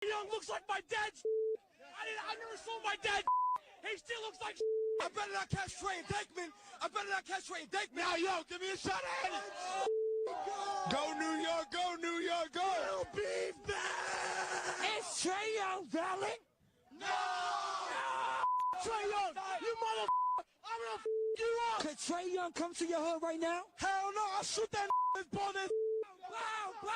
Young looks like my dad. I never saw my dad. He still looks like. I better not catch Trey and Dakeman. Now, yo, give me a shot at it. Go New York, go New York, go. Little beef bag. Is Trey Young valid? No. Trey Young, you mother. I'm gonna you up. Could Trey Young come to your hood right now? Hell no, I'll shoot that his ball. Wow, wow.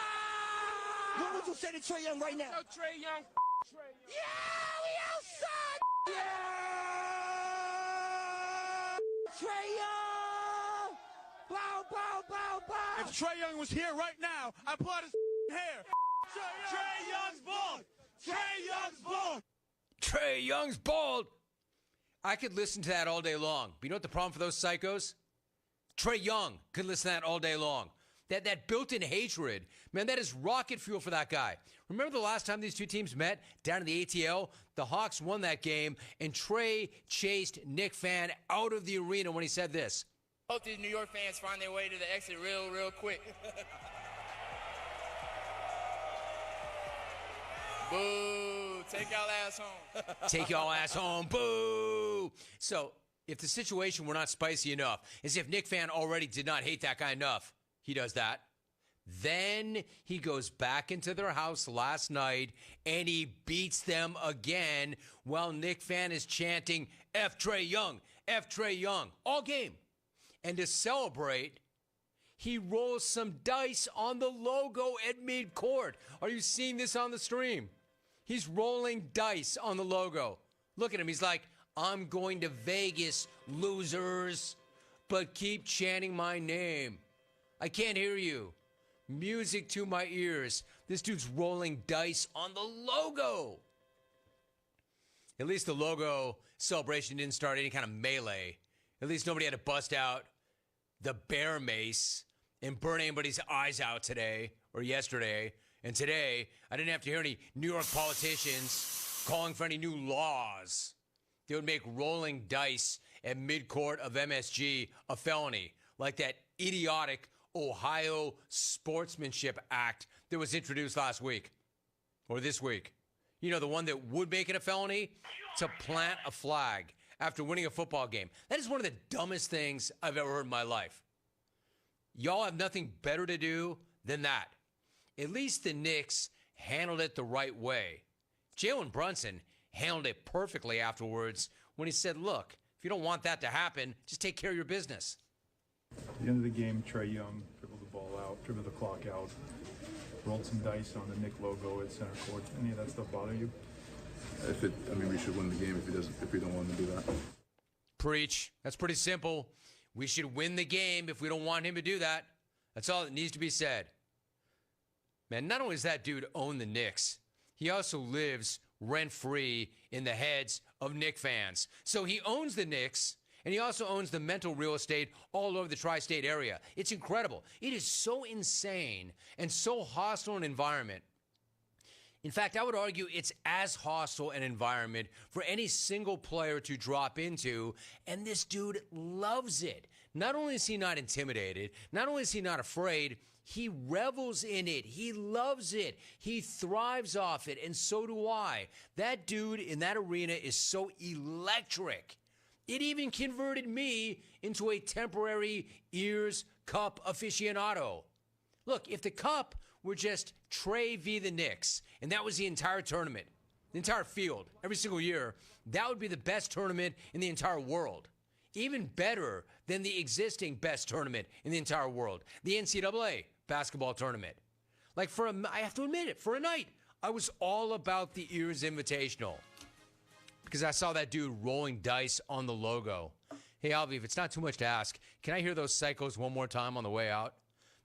What would you say to Trey Young right now? Yo, Trey Young. Yeah, we outside. Yeah. Trey Young. Bow, bow, bow, bow. If Trey Young was here right now, I'd pull out his hair. Trey Young's bald. Trey Young's bald. Trey Young's bald. I could listen to that all day long. But you know what the problem for those psychos? Trey Young could listen to that all day long. That built-in hatred, man, that is rocket fuel for that guy. Remember the last time these two teams met down in the ATL? The Hawks won that game, and Trey chased Knick fan out of the arena when he said this. Hope these New York fans find their way to the exit real quick. Boo! Take y'all ass home. Take y'all ass home. Boo! So, if the situation were not spicy enough, as if Knick fan already did not hate that guy enough, he does that. Then he goes back into their house last night and he beats them again while Knick fan is chanting, F Trey Young, F Trey Young, all game. And to celebrate, he rolls some dice on the logo at midcourt. Are you seeing this on the stream? He's rolling dice on the logo. Look at him. He's like, I'm going to Vegas, losers, but keep chanting my name. I can't hear you. Music to my ears. This dude's rolling dice on the logo. At least the logo celebration didn't start any kind of melee. At least nobody had to bust out the bear mace and burn anybody's eyes out today or yesterday. And today, I didn't have to hear any New York politicians calling for any new laws. They would make rolling dice at midcourt of MSG a felony, like that idiotic Ohio Sportsmanship Act that was introduced last week or this week. You know, the one that would make it a felony to plant a flag after winning a football game. That is one of the dumbest things I've ever heard in my life. Y'all have nothing better to do than that. At least the Knicks handled it the right way. Jalen Brunson handled it perfectly afterwards when he said, look, if you don't want that to happen, just take care of your business. At the end of the game, Trey Young dribbled the ball out, dribbled the clock out, rolled some dice on the Knick logo at center court. Any of that stuff bother you? We should win the game if we don't want him to do that. Preach. That's pretty simple. We should win the game if we don't want him to do that. That's all that needs to be said. Man, not only does that dude own the Knicks, he also lives rent-free in the heads of Knick fans. So he owns the Knicks, and he also owns the mental real estate all over the tri-state area. It's incredible. It is so insane and so hostile an environment. In fact, I would argue it's as hostile an environment for any single player to drop into, and this dude loves it. Not only is he not intimidated, not only is he not afraid, he revels in it. He loves it. He thrives off it, and so do I. That dude in that arena is so electric. It even converted me into a temporary Ears Cup aficionado. Look, if the Cup were just Trey v. the Knicks, and that was the entire tournament, the entire field, every single year, that would be the best tournament in the entire world. Even better than the existing best tournament in the entire world, the NCAA basketball tournament. Like, I have to admit it, for a night, I was all about the Ears Invitational because I saw that dude rolling dice on the logo. Hey, Alvi, if it's not too much to ask, can I hear those psychos one more time on the way out?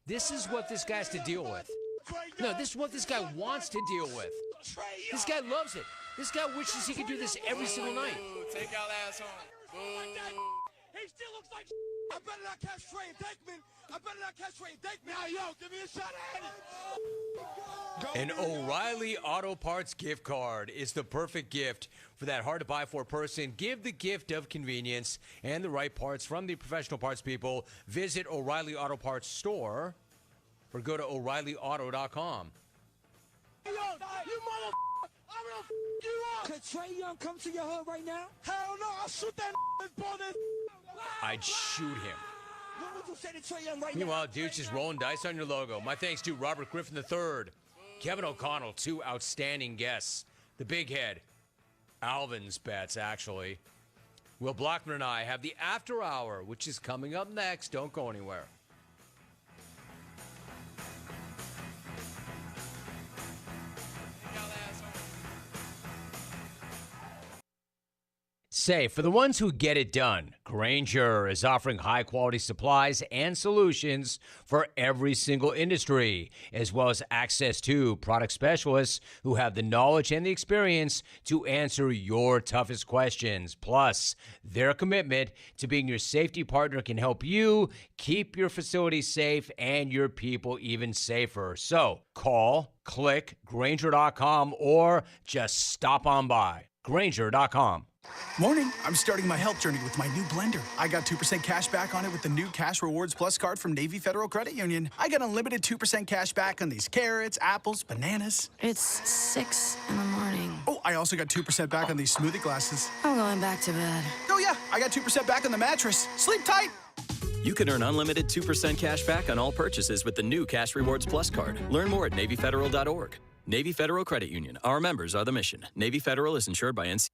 This is what this guy has to deal with. No, this is what this guy wants to deal with. This guy loves it. This guy wishes he could do this every single night. Take y'all ass home. Boo. He still looks like I better not catch Trey and Dakeman. Now, yo, give me a shot at it. An O'Reilly Auto Parts gift card is the perfect gift for that hard-to-buy-for person. Give the gift of convenience and the right parts from the professional parts people. Visit O'Reilly Auto Parts store or go to O'ReillyAuto.com. Yo, you mother. you up. Could Trey Young come to your hood right now? Hell no, I'll shoot that bonus. I'd shoot him. What would you say to Trey Young right now? Meanwhile, dude's just rolling dice on your logo. My thanks to Robert Griffin III, Kevin O'Connell, two outstanding guests. The big head, Alvin's bets, actually. Will Blockman and I have the After Hour, which is coming up next. Don't go anywhere. Say, for the ones who get it done, Grainger is offering high-quality supplies and solutions for every single industry, as well as access to product specialists who have the knowledge and the experience to answer your toughest questions. Plus, their commitment to being your safety partner can help you keep your facility safe and your people even safer. So, call, click, Grainger.com, or just stop on by. Grainger.com. Morning. I'm starting my health journey with my new blender. I got 2% cash back on it with the new Cash Rewards Plus card from Navy Federal Credit Union. I got unlimited 2% cash back on these carrots, apples, bananas. It's 6 in the morning. Oh, I also got 2% back on these smoothie glasses. I'm going back to bed. Oh, yeah. I got 2% back on the mattress. Sleep tight. You can earn unlimited 2% cash back on all purchases with the new Cash Rewards Plus card. Learn more at NavyFederal.org. Navy Federal Credit Union. Our members are the mission. Navy Federal is insured by NC.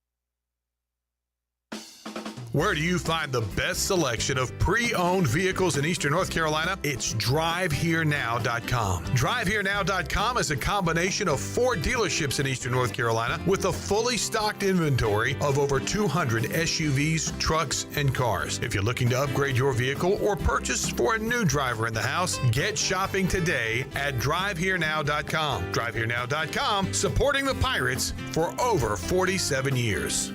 Where do you find the best selection of pre-owned vehicles in Eastern North Carolina? It's DriveHereNow.com. DriveHereNow.com is a combination of 4 dealerships in Eastern North Carolina with a fully stocked inventory of over 200 SUVs, trucks, and cars. If you're looking to upgrade your vehicle or purchase for a new driver in the house, get shopping today at DriveHereNow.com. DriveHereNow.com, supporting the Pirates for over 47 years.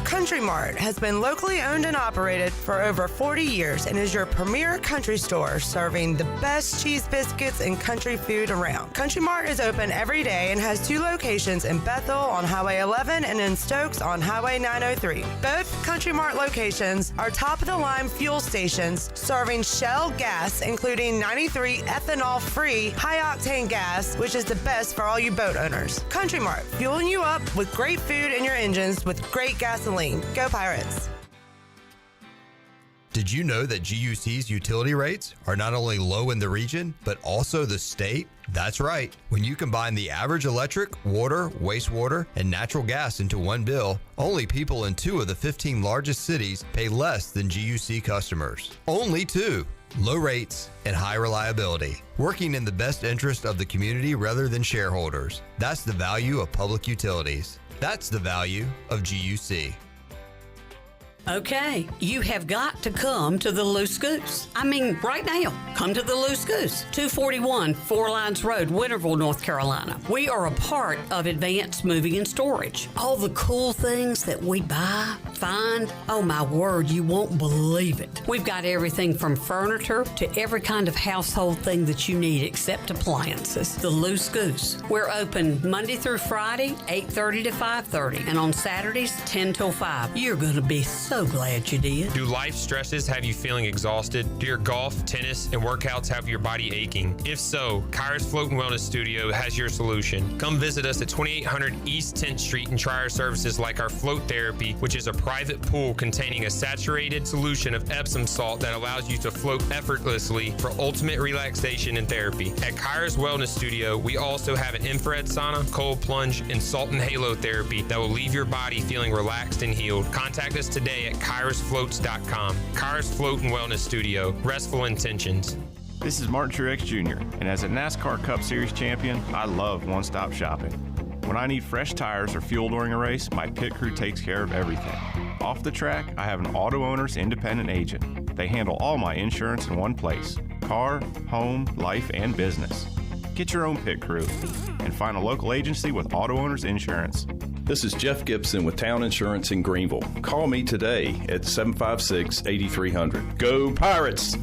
Country Mart has been locally owned and operated for over 40 years and is your premier country store serving the best cheese biscuits and country food around. Country Mart is open every day and has 2 locations in Bethel on Highway 11 and in Stokes on Highway 903. Both Country Mart locations are top-of-the-line fuel stations serving Shell gas, including 93 ethanol-free high-octane gas, which is the best for all you boat owners. Country Mart, fueling you up with great food in your engines with great gasoline. Go Pirates. Did you know that GUC's utility rates are not only low in the region, but also the state? That's right. When you combine the average electric, water, wastewater, and natural gas into one bill, only people in 2 of the 15 largest cities pay less than GUC customers. Only 2. Low rates and high reliability. Working in the best interest of the community rather than shareholders. That's the value of public utilities. That's the value of GUC. Okay, you have got to come to the Loose Goose. I mean, right now, come to the Loose Goose, 241 Four Lines Road, Winterville, North Carolina. We are a part of Advanced Moving and Storage. All the cool things that we buy, find, oh my word, you won't believe it. We've got everything from furniture to every kind of household thing that you need except appliances. The Loose Goose. We're open Monday through Friday, 8:30 to 5:30, and on Saturdays, 10 till 5. You're going to be so glad you did. Do life stresses have you feeling exhausted? Do your golf, tennis, and workouts have your body aching? If so, Kyra's Float and Wellness Studio has your solution. Come visit us at 2800 East 10th Street and try our services like our float therapy, which is a private pool containing a saturated solution of Epsom salt that allows you to float effortlessly for ultimate relaxation and therapy. At Kyra's Wellness Studio, we also have an infrared sauna, cold plunge, and salt and halo therapy that will leave your body feeling relaxed and healed. Contact us today at KyrosFloats.com. Kyra's Float and Wellness Studio. Restful intentions. This is Martin Truex Jr., and as a NASCAR Cup Series champion, I love one-stop shopping. When I need fresh tires or fuel during a race, my pit crew takes care of everything. Off the track, I have an auto owner's independent agent. They handle all my insurance in one place: car, home, life, and business. Get your own pit crew and find a local agency with auto owner's insurance. This is Jeff Gibson with Town Insurance in Greenville. Call me today at 756-8300. Go Pirates!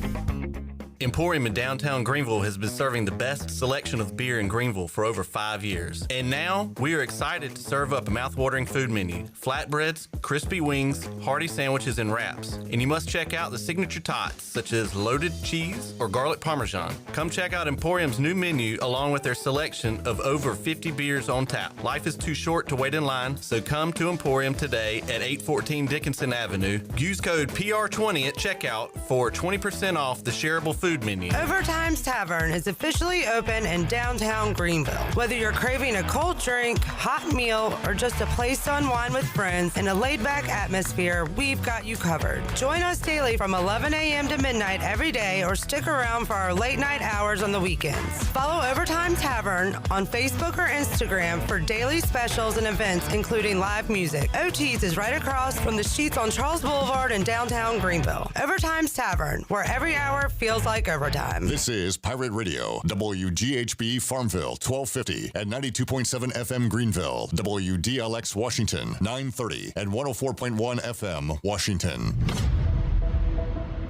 Emporium in downtown Greenville has been serving the best selection of beer in Greenville for over 5 years. And now we are excited to serve up a mouthwatering food menu: flatbreads, crispy wings, hearty sandwiches, and wraps. And you must check out the signature tots such as loaded cheese or garlic parmesan. Come check out Emporium's new menu along with their selection of over 50 beers on tap. Life is too short to wait in line, so come to Emporium today at 814 Dickinson Avenue. Use code PR20 at checkout for 20% off the shareable food menu. Overtime's Tavern is officially open in downtown Greenville. Whether you're craving a cold drink, hot meal, or just a place to unwind with friends in a laid-back atmosphere, we've got you covered. Join us daily from 11 a.m. to midnight every day, or stick around for our late-night hours on the weekends. Follow Overtime Tavern on Facebook or Instagram for daily specials and events, including live music. OT's is right across from the Sheets on Charles Boulevard in downtown Greenville. Overtime's Tavern, where every hour feels like overtime. This is Pirate Radio, WGHB Farmville, 1250 at 92.7 FM Greenville, WDLX Washington, 930 and 104.1 FM Washington.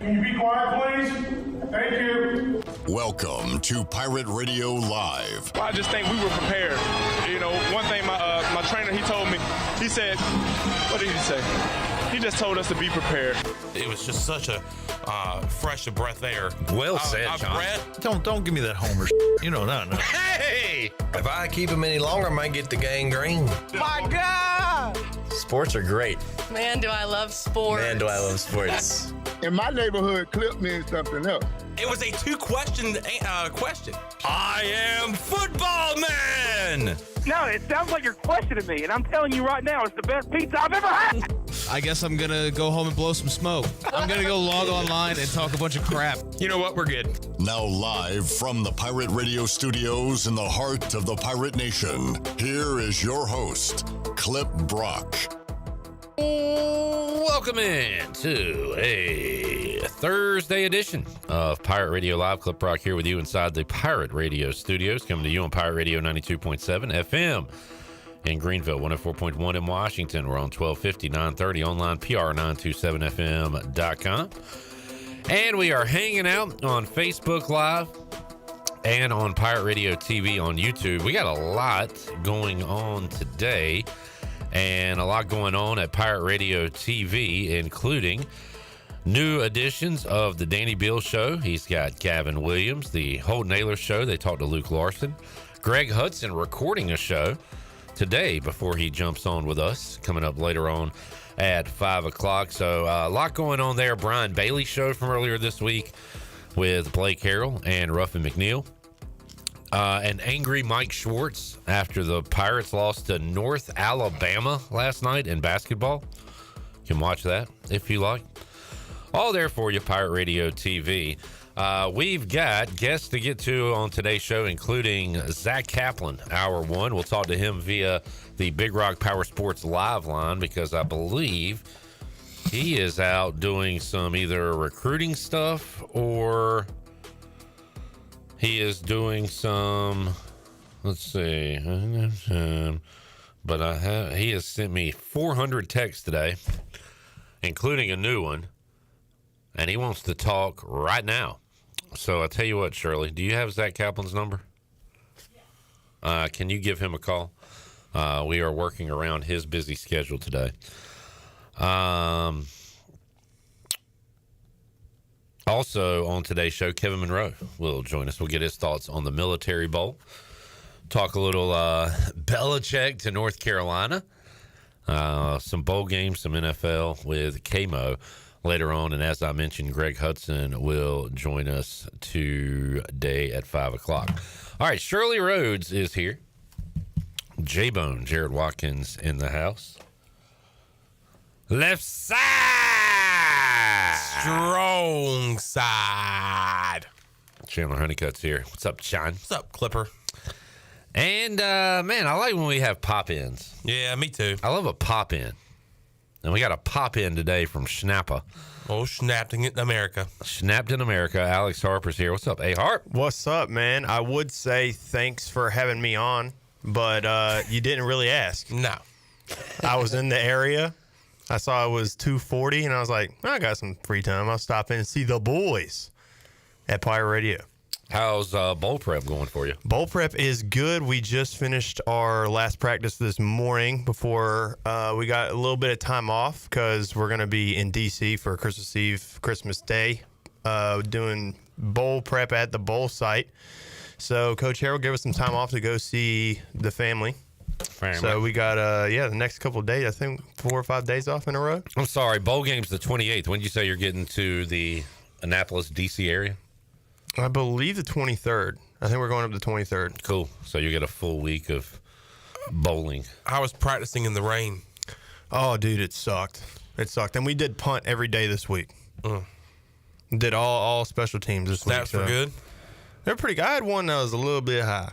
Can you be quiet, please? Thank you. Welcome to Pirate Radio Live. Well, I just think we were prepared. You know, one thing my trainer, he told me, he said, what did he say? He just told us to be prepared. It was just such a fresh of breath air. Well said, John. Don't give me that homer. You know, no. Hey! If I keep him any longer, I might get the gangrene. My God! Sports are great. Man, do I love sports. Man, do I love sports. In my neighborhood, clip means something else. It was a two-question question. I am football man! No, it sounds like you're questioning me, and I'm telling you right now, it's the best pizza I've ever had. I guess I'm going to go home and blow some smoke. I'm going to go log online and talk a bunch of crap. You know what? We're good. Now live from the Pirate Radio studios in the heart of the Pirate Nation, here is your host, Clip Brock. Welcome in to a Thursday edition of Pirate Radio Live. Clip Brock here with you inside the Pirate Radio studios, coming to you on Pirate Radio 92.7 FM in Greenville, 104.1 in Washington. We're on 1250, 930, online, PR927FM.com. And we are hanging out on Facebook Live and on Pirate Radio TV on YouTube. We got a lot going on today, and a lot going on at Pirate Radio TV, including new editions of the Danny Beal Show. He's got Gavin Williams, the Holt Naylor Show. They talked to Luke Larson. Greg Hudson recording a show today before he jumps on with us, coming up later on at 5 o'clock. So a lot going on there. Brian Bailey Show from earlier this week with Blake Harrell and Ruffin McNeil. An angry Mike Schwartz after the Pirates lost to North Alabama last night in basketball. You can watch that if you like. All there for you, Pirate Radio TV. We've got guests to get to on today's show, including Zach Kaplan, Hour 1. We'll talk to him via the Big Rock Power Sports Live line because I believe he is out doing some either recruiting stuff or he is doing some, let's see, but he has sent me 400 texts today, including a new one, and he wants to talk right now. So I'll tell you what, Shirley, do you have Zach Kaplan's number? Can you give him a call? We are working around his busy schedule today. Also on today's show, Kevin Monroe will join us. We'll get his thoughts on the Military Bowl. Talk a little Belichick to North Carolina. Some bowl games, some NFL with K-Mo later on. And as I mentioned, Greg Hudson will join us today at 5 o'clock. All right, Shirley Rhodes is here. J-Bone, Jared Watkins in the house. Left side. Strong side. Chandler Honeycutt's here. What's up, Sean? What's up, Clipper? And, man, I like when we have pop-ins. Yeah, me too. I love a pop-in. And we got a pop-in today from Schnappa. Oh, Snapped in America. Snapped in America. Alex Harper's here. What's up, A-Harp? What's up, man? I would say thanks for having me on, but you didn't really ask. No. I was in the area. I saw it was 2:40, and I was like, I got some free time. I'll stop in and see the boys. at Pirate Radio. How's bowl prep going for you? Bowl prep is good. We just finished our last practice this morning before we got a little bit of time off because we're going to be in D.C. for Christmas Eve, Christmas Day, doing bowl prep at the bowl site. So Coach Harrell gave us some time off to go see the family. So we got, the next couple of days, I think 4 or 5 days off in a row. I'm sorry, bowl game's the 28th. When did you say you're getting to the Annapolis, D.C. area? I believe the 23rd. I think we're going up the 23rd. Cool. So you get a full week of bowling. I was practicing in the rain. Oh, dude, it sucked. And we did punt every day this week. Did all special teams this week. Snaps were good? They're pretty good. I had one that was a little bit high.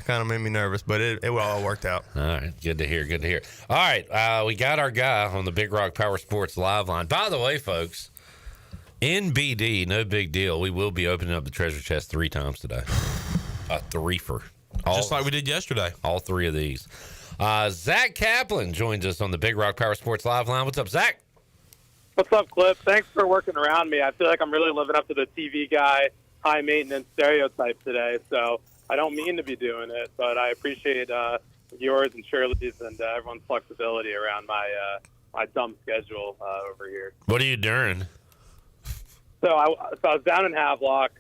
Kind of made me nervous, but it all worked out. All right. Good to hear. All right. We got our guy on the Big Rock Power Sports live line. By the way, folks, NBD, no big deal. We will be opening up the treasure chest 3 times today. A threefer. Just like we did yesterday. All 3 of these. Zach Kaplan joins us on the Big Rock Power Sports live line. What's up, Zach? What's up, Cliff? Thanks for working around me. I feel like I'm really living up to the TV guy, high-maintenance stereotype today, so I don't mean to be doing it, but I appreciate yours and Shirley's and everyone's flexibility around my dumb schedule over here. What are you doing? So I was down in Havelock.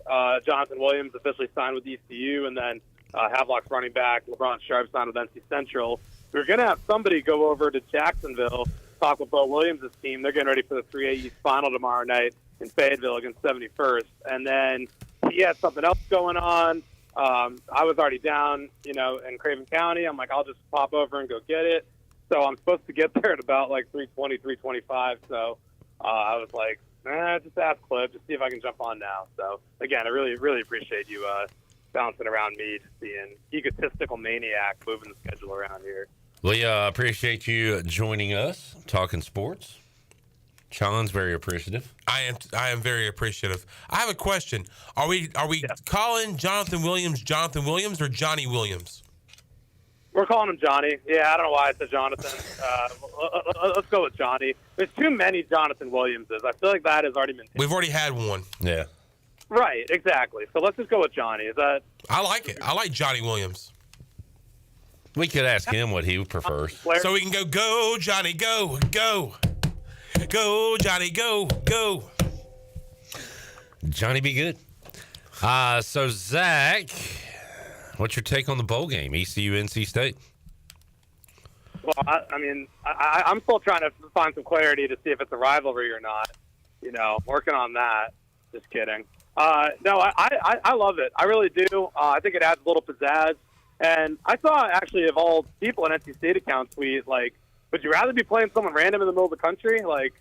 Jonathan Williams officially signed with ECU, and then Havelock's running back LeBron Sharp signed with NC Central. We were going to have somebody go over to Jacksonville, talk with Bo Williams' team. They're getting ready for the 3A East final tomorrow night in Fayetteville against 71st. And then he had something else going on. I was already down, in Craven County. I'm like, I'll just pop over and go get it. So I'm supposed to get there at about like 3:20, 3:25. So I was like, just ask Cliff, just see if I can jump on now. So, again, I really, really appreciate you bouncing around me, just being egotistical maniac, moving the schedule around here. We appreciate you joining us, talking sports. Sean's very appreciative. I am very appreciative. I have a question. Are we calling Jonathan Williams or Johnny Williams? We're calling him Johnny. Yeah, I don't know why I said Jonathan. Let's go with Johnny. There's too many Jonathan Williamses. I feel like that has already been taken. We've already had one. Yeah. Right, exactly. So let's just go with Johnny. Is that? I like it. I like Johnny Williams. We could ask him what he prefers. So we can go, Johnny, go. Go, Johnny, go. Johnny be good. So, Zach, what's your take on the bowl game, ECU, NC State? Well, I'm still trying to find some clarity to see if it's a rivalry or not. Working on that. Just kidding. No, I love it. I really do. I think it adds a little pizzazz. And I saw, actually, of all people, an NC State account tweet, like, would you rather be playing someone random in the middle of the country? Like,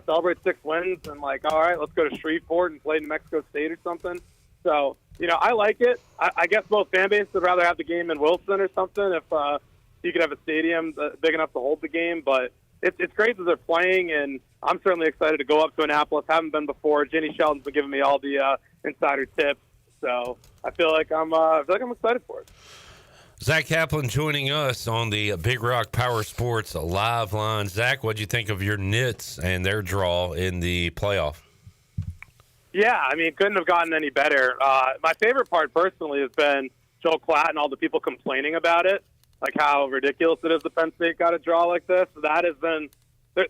celebrate 6 wins and, like, all right, let's go to Shreveport and play New Mexico State or something. So, I like it. I guess most fan bases would rather have the game in Wilson or something if you could have a stadium big enough to hold the game. But it's great that they're playing, and I'm certainly excited to go up to Annapolis. Haven't been before. Jenny Shelton's been giving me all the insider tips. So I feel like I'm excited for it. Zach Kaplan joining us on the Big Rock Power Sports live line. Zach, what'd you think of your Knits and their draw in the playoff? Yeah, couldn't have gotten any better. My favorite part personally has been Joel Klatt and all the people complaining about it, like how ridiculous it is that Penn State got a draw like this. That has been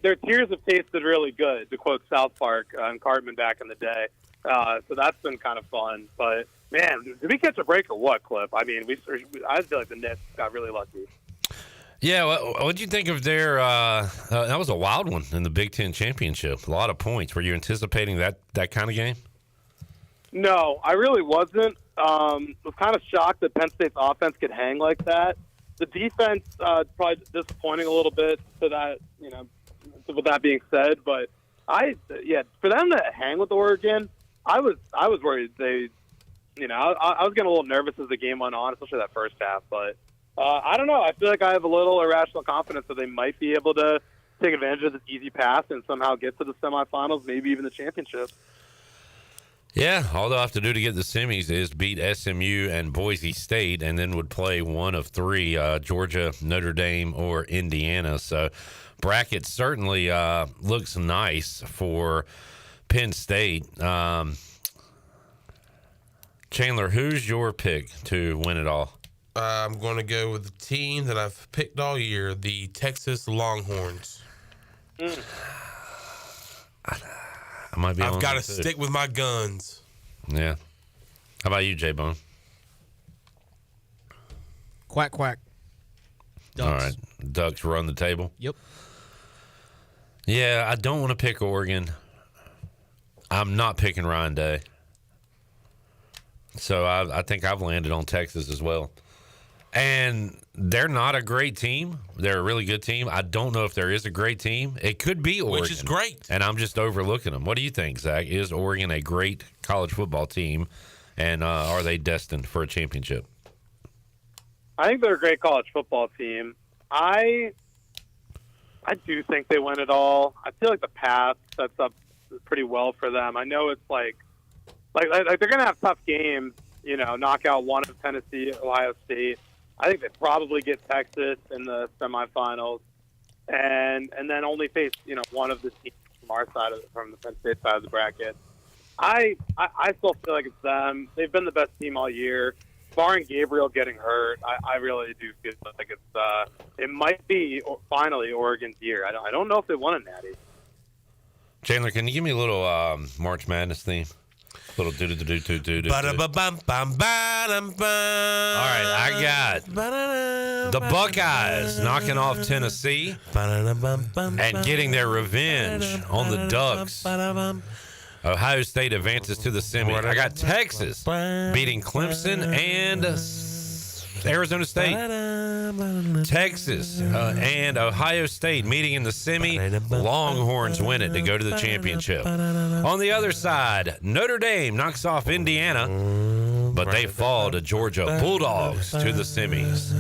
their tears have tasted really good, to quote South Park and Cartman back in the day. So that's been kind of fun. But, man, did we catch a break or what, Cliff? I feel like the Knicks got really lucky. Yeah, what'd you think of their that was a wild one in the Big Ten Championship. A lot of points. Were you anticipating that kind of game? No, I really wasn't. Was kind of shocked that Penn State's offense could hang like that. The defense probably disappointing a little bit to that, with that being said. But, for them to hang with Oregon, I was worried they, I was getting a little nervous as the game went on, especially that first half. But I don't know. I feel like I have a little irrational confidence that they might be able to take advantage of this easy pass and somehow get to the semifinals, maybe even the championship. Yeah, all they'll have to do to get the semis is beat SMU and Boise State, and then would play one of 3, Georgia, Notre Dame, or Indiana. So bracket certainly looks nice for Penn State. Chandler, who's your pick to win it all? I'm going to go with the team that I've picked all year, the Texas Longhorns. I might be. I've got to stick with my guns. Yeah. How about you, J-Bone? Quack, quack. Ducks. All right. Ducks run the table? Yep. Yeah, I don't want to pick Oregon. I'm not picking Ryan Day. So I think I've landed on Texas as well. And they're not a great team. They're a really good team. I don't know if there is a great team. It could be Oregon. Which is great. And I'm just overlooking them. What do you think, Zach? Is Oregon a great college football team? And are they destined for a championship? I think they're a great college football team. I do think they win it all. I feel like the path sets up pretty well for them. I know it's like they're going to have tough games, knock out one of Tennessee, Ohio State. I think they probably get Texas in the semifinals and then only face, one of the teams from our side from the Penn State side of the bracket. I still feel like it's them. They've been the best team all year. Barring Gabriel getting hurt, I really do feel like it might be finally Oregon's year. I don't know if they won a natty. Chandler, can you give me a little March Madness theme? A little do-do-do-do-do-do. All right, I got the Buckeyes knocking off Tennessee and getting their revenge on the Ducks. Ohio State advances to the semi. I got Texas beating Clemson and Arizona State. Texas and Ohio State meeting in the semi. Longhorns win it to go to the championship. On the other side, Notre Dame knocks off Indiana, but they fall to Georgia Bulldogs to the semis.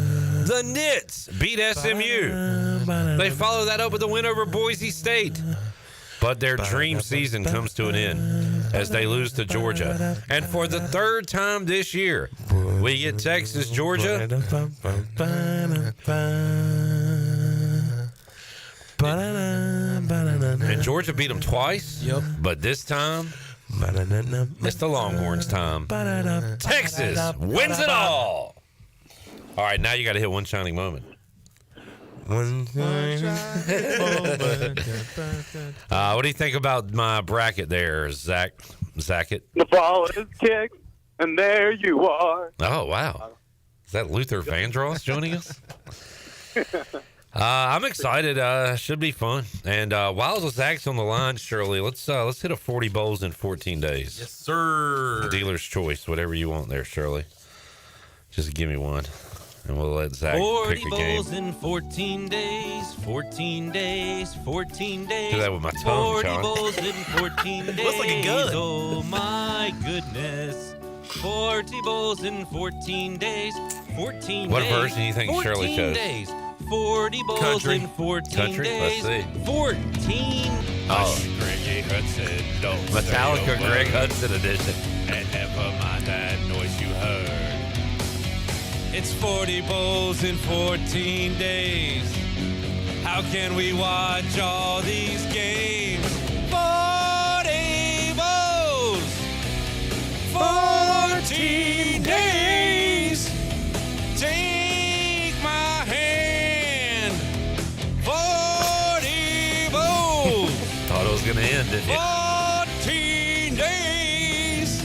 The Knits beat SMU. They follow that up with a win over Boise State. But their dream season comes to an end as they lose to Georgia. And for the third time this year, we get Texas, Georgia. And Georgia beat them twice. Yep. But this time, it's the Longhorns' time. Texas wins it all. All right, now you got to hit one shining moment. What do you think about my bracket there, Zach? Zackett? The ball is kicked, and there you are. Oh, wow. Is that Luther Vandross joining us? I'm excited. Should be fun. And while Zach's on the line, Shirley, let's hit a 40 bowls in 14 days. Yes, sir. Dealer's choice, whatever you want there, Shirley. Just give me one. And we'll let Zach pick a game. 40 bowls in 14 days, 14 days, 14 days. Do that with my tongue, 40 Sean. bowls in 14 days. Looks like a gun. Oh, my goodness. 40 bowls in 14 days, 14 What days. version do you think Shirley 14 chose? days. 40 bowls Country. in 14 Country? days. Let's see. 14. Oh. Greg Hudson, don't Metallica Greg Hudson edition. And never mind that noise you heard. It's 40 bowls in 14 days. How can we watch all these games? 40 bowls, 14 days. Take my hand. 40 bowls. Thought it was going to end, didn't you? 14 days.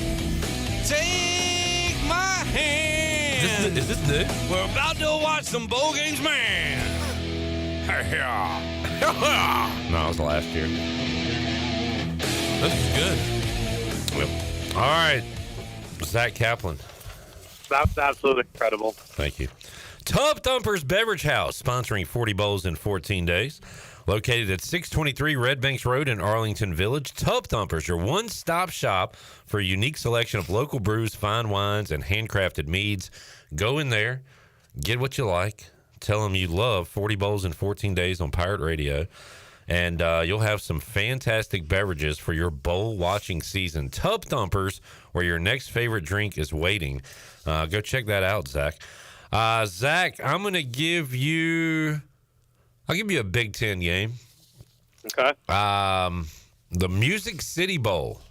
Take my hand. Is this new? We're about to watch some bowl games, man. No, it was last year. This is good. Yep. All right. Zach Kaplan. That's absolutely incredible. Thank you. Tub Thumpers Beverage House, sponsoring 40 bowls in 14 days. Located at 623 Red Banks Road in Arlington Village, Tub Thumpers, your one-stop shop for a unique selection of local brews, fine wines, and handcrafted meads. Go in there, get what you like. Tell them you love 40 bowls in 14 days on Pirate Radio. And you'll have some fantastic beverages for your bowl watching season. Tub Thumpers, where your next favorite drink is waiting. Go check that out, Zach. Zach, I'm going to give you... I'll give you a Big Ten game. Okay. the Music City Bowl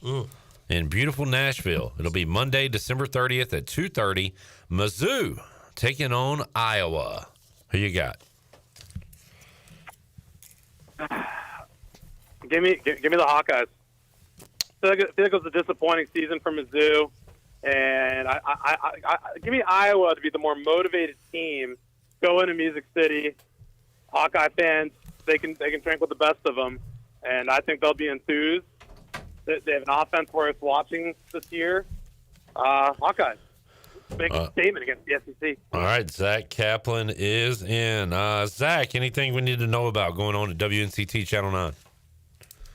in beautiful Nashville. It'll be Monday, December 30th at 2:30. Mizzou taking on Iowa. Who you got? Give me the Hawkeyes. I feel like it was a disappointing season for Mizzou, and I give me Iowa to be the more motivated team. Go into Music City, Hawkeye fans. They can drink with the best of them, and I think they'll be enthused. They have an offense worth watching this year. Hawkeyes make a statement against the SEC. All right, Zach Kaplan is in. Zach, anything we need to know about going on at WNCT Channel 9?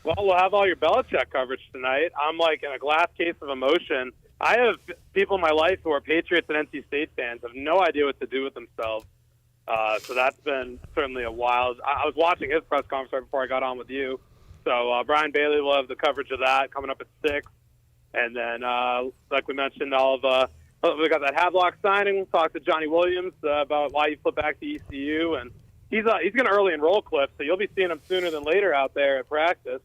Well, we'll have all your Belichick coverage tonight. I'm like in a glass case of emotion. I have people in my life who are Patriots and NC State fans, have no idea what to do with themselves. So that's been certainly a wild. I was watching his press conference right before I got on with you. So Brian Bailey will have the coverage of that coming up at 6. And then, like we mentioned, we got that Havelock signing. We'll talk to Johnny Williams about why you flip back to ECU. And he's going to early enroll Cliff, so you'll be seeing him sooner than later out there at practice.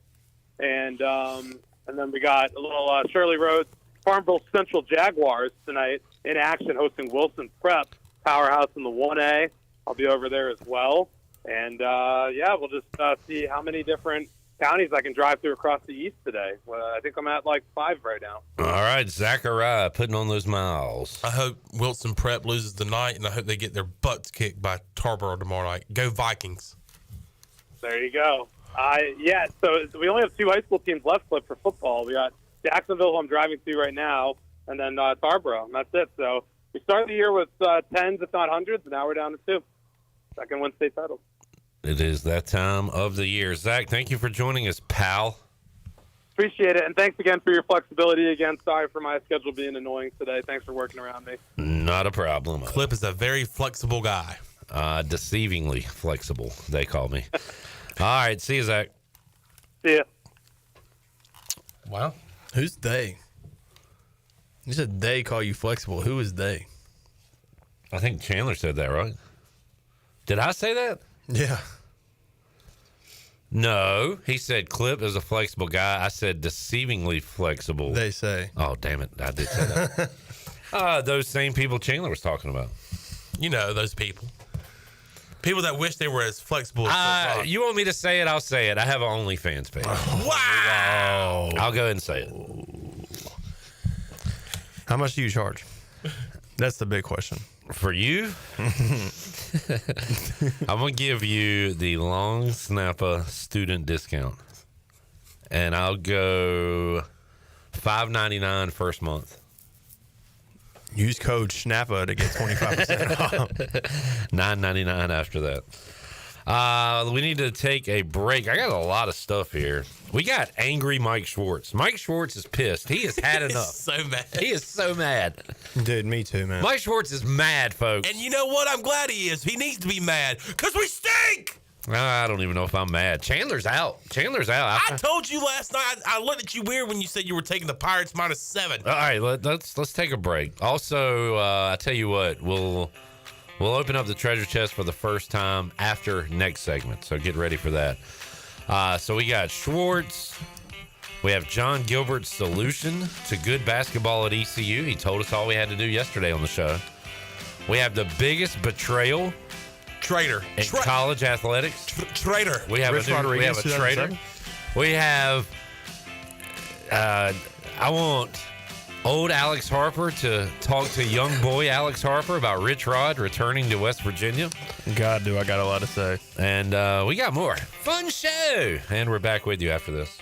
And then we got a little Shirley Rhodes Farmville Central Jaguars tonight in action, hosting Wilson Prep, powerhouse in the 1A. I'll be over there as well. And, we'll just see how many different counties I can drive through across the East today. I think I'm at like 5 right now. All right, Zachariah putting on those miles. I hope Wilson Prep loses tonight, and I hope they get their butts kicked by Tarboro tomorrow night. Go Vikings. There you go. So we only have 2 high school teams left, Clip, for football. We got Jacksonville, who I'm driving to right now, and then Tarboro, and that's it. So we started the year with tens, if not hundreds, and now we're down to 2. Second win state titles. It is that time of the year. Zach, thank you for joining us, pal. Appreciate it, and thanks again for your flexibility again. Sorry for my schedule being annoying today. Thanks for working around me. Not a problem. Clip is a very flexible guy. Deceivingly flexible, they call me. All right, see you, Zach. See ya. Wow. Who's they? You said they call you flexible. Who is they? I think Chandler said that, right? Did I say that? Yeah. No, he said Clip is a flexible guy. I said deceivingly flexible. They say. Oh, damn it. I did say that. Those same people Chandler was talking about. You know, those people. People that wish they were as flexible as you want me to say it? I'll say it. I have an OnlyFans page. Wow. I'll go ahead and say it. How much do you charge? That's the big question. For you? I'm going to give you the Long Snapper student discount. And I'll go $5.99 first month. Use code SNAPPA to get 25% off. $9.99 after that. We need to take a break. I got a lot of stuff here. We got angry Mike Schwartz. Mike Schwartz is pissed. He has had enough. So mad. He is so mad. Dude, me too, man. Mike Schwartz is mad, folks. And you know what? I'm glad he is. He needs to be mad because we stink. I don't even know if I'm mad. Chandler's out. I told you last night. I looked at you weird when you said you were taking the Pirates -7. All right, let's take a break. Also, I tell you what, we'll open up the treasure chest for the first time after next segment. So get ready for that. So we got Schwartz. We have John Gilbert's solution to good basketball at ECU. He told us all we had to do yesterday on the show. We have the biggest betrayal. Traitor. In college athletics. Traitor. We have a traitor. We have, I want old Alex Harper to talk to young boy Alex Harper about Rich Rod returning to West Virginia. God, do I got a lot to say. And we got more. Fun show. And we're back with you after this.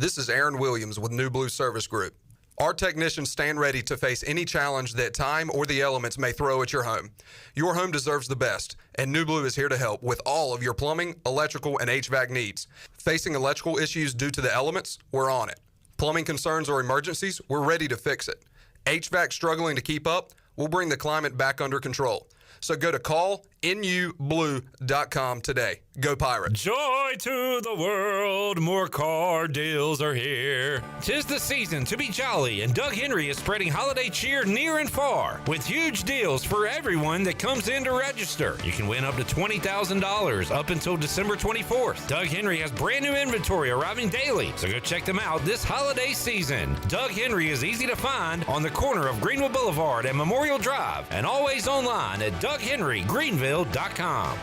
This is Aaron Williams with New Blue Service Group. Our technicians stand ready to face any challenge that time or the elements may throw at your home. Your home deserves the best, and New Blue is here to help with all of your plumbing, electrical, and HVAC needs. Facing electrical issues due to the elements? We're on it. Plumbing concerns or emergencies? We're ready to fix it. HVAC struggling to keep up? We'll bring the climate back under control. So go to call nublue.com today. Go Pirates. Joy to the world, more car deals are here. 'Tis the season to be jolly, and Doug Henry is spreading holiday cheer near and far with huge deals for everyone that comes in to register. You can win up to $20,000 up until December 24th. Doug Henry has brand new inventory arriving daily, so go check them out this holiday season. Doug Henry is easy to find on the corner of Greenville Boulevard and Memorial Drive, and always online at DougHenryGreenville.com.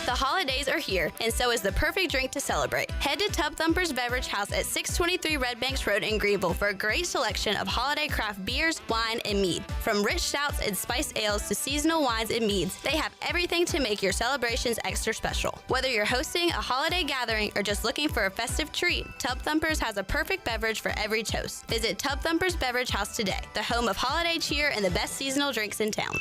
The holidays are here, and so is the perfect drink to celebrate. Head to Tub Thumpers Beverage House at 623 Red Banks Road in Greenville for a great selection of holiday craft beers, wine, and mead. From rich stouts and spiced ales to seasonal wines and meads, they have everything to make your celebrations extra special. Whether you're hosting a holiday gathering or just looking for a festive treat, Tub Thumpers has a perfect beverage for every toast. Visit Tub Thumpers Beverage House today, the home of holiday cheer and the best seasonal drinks in town.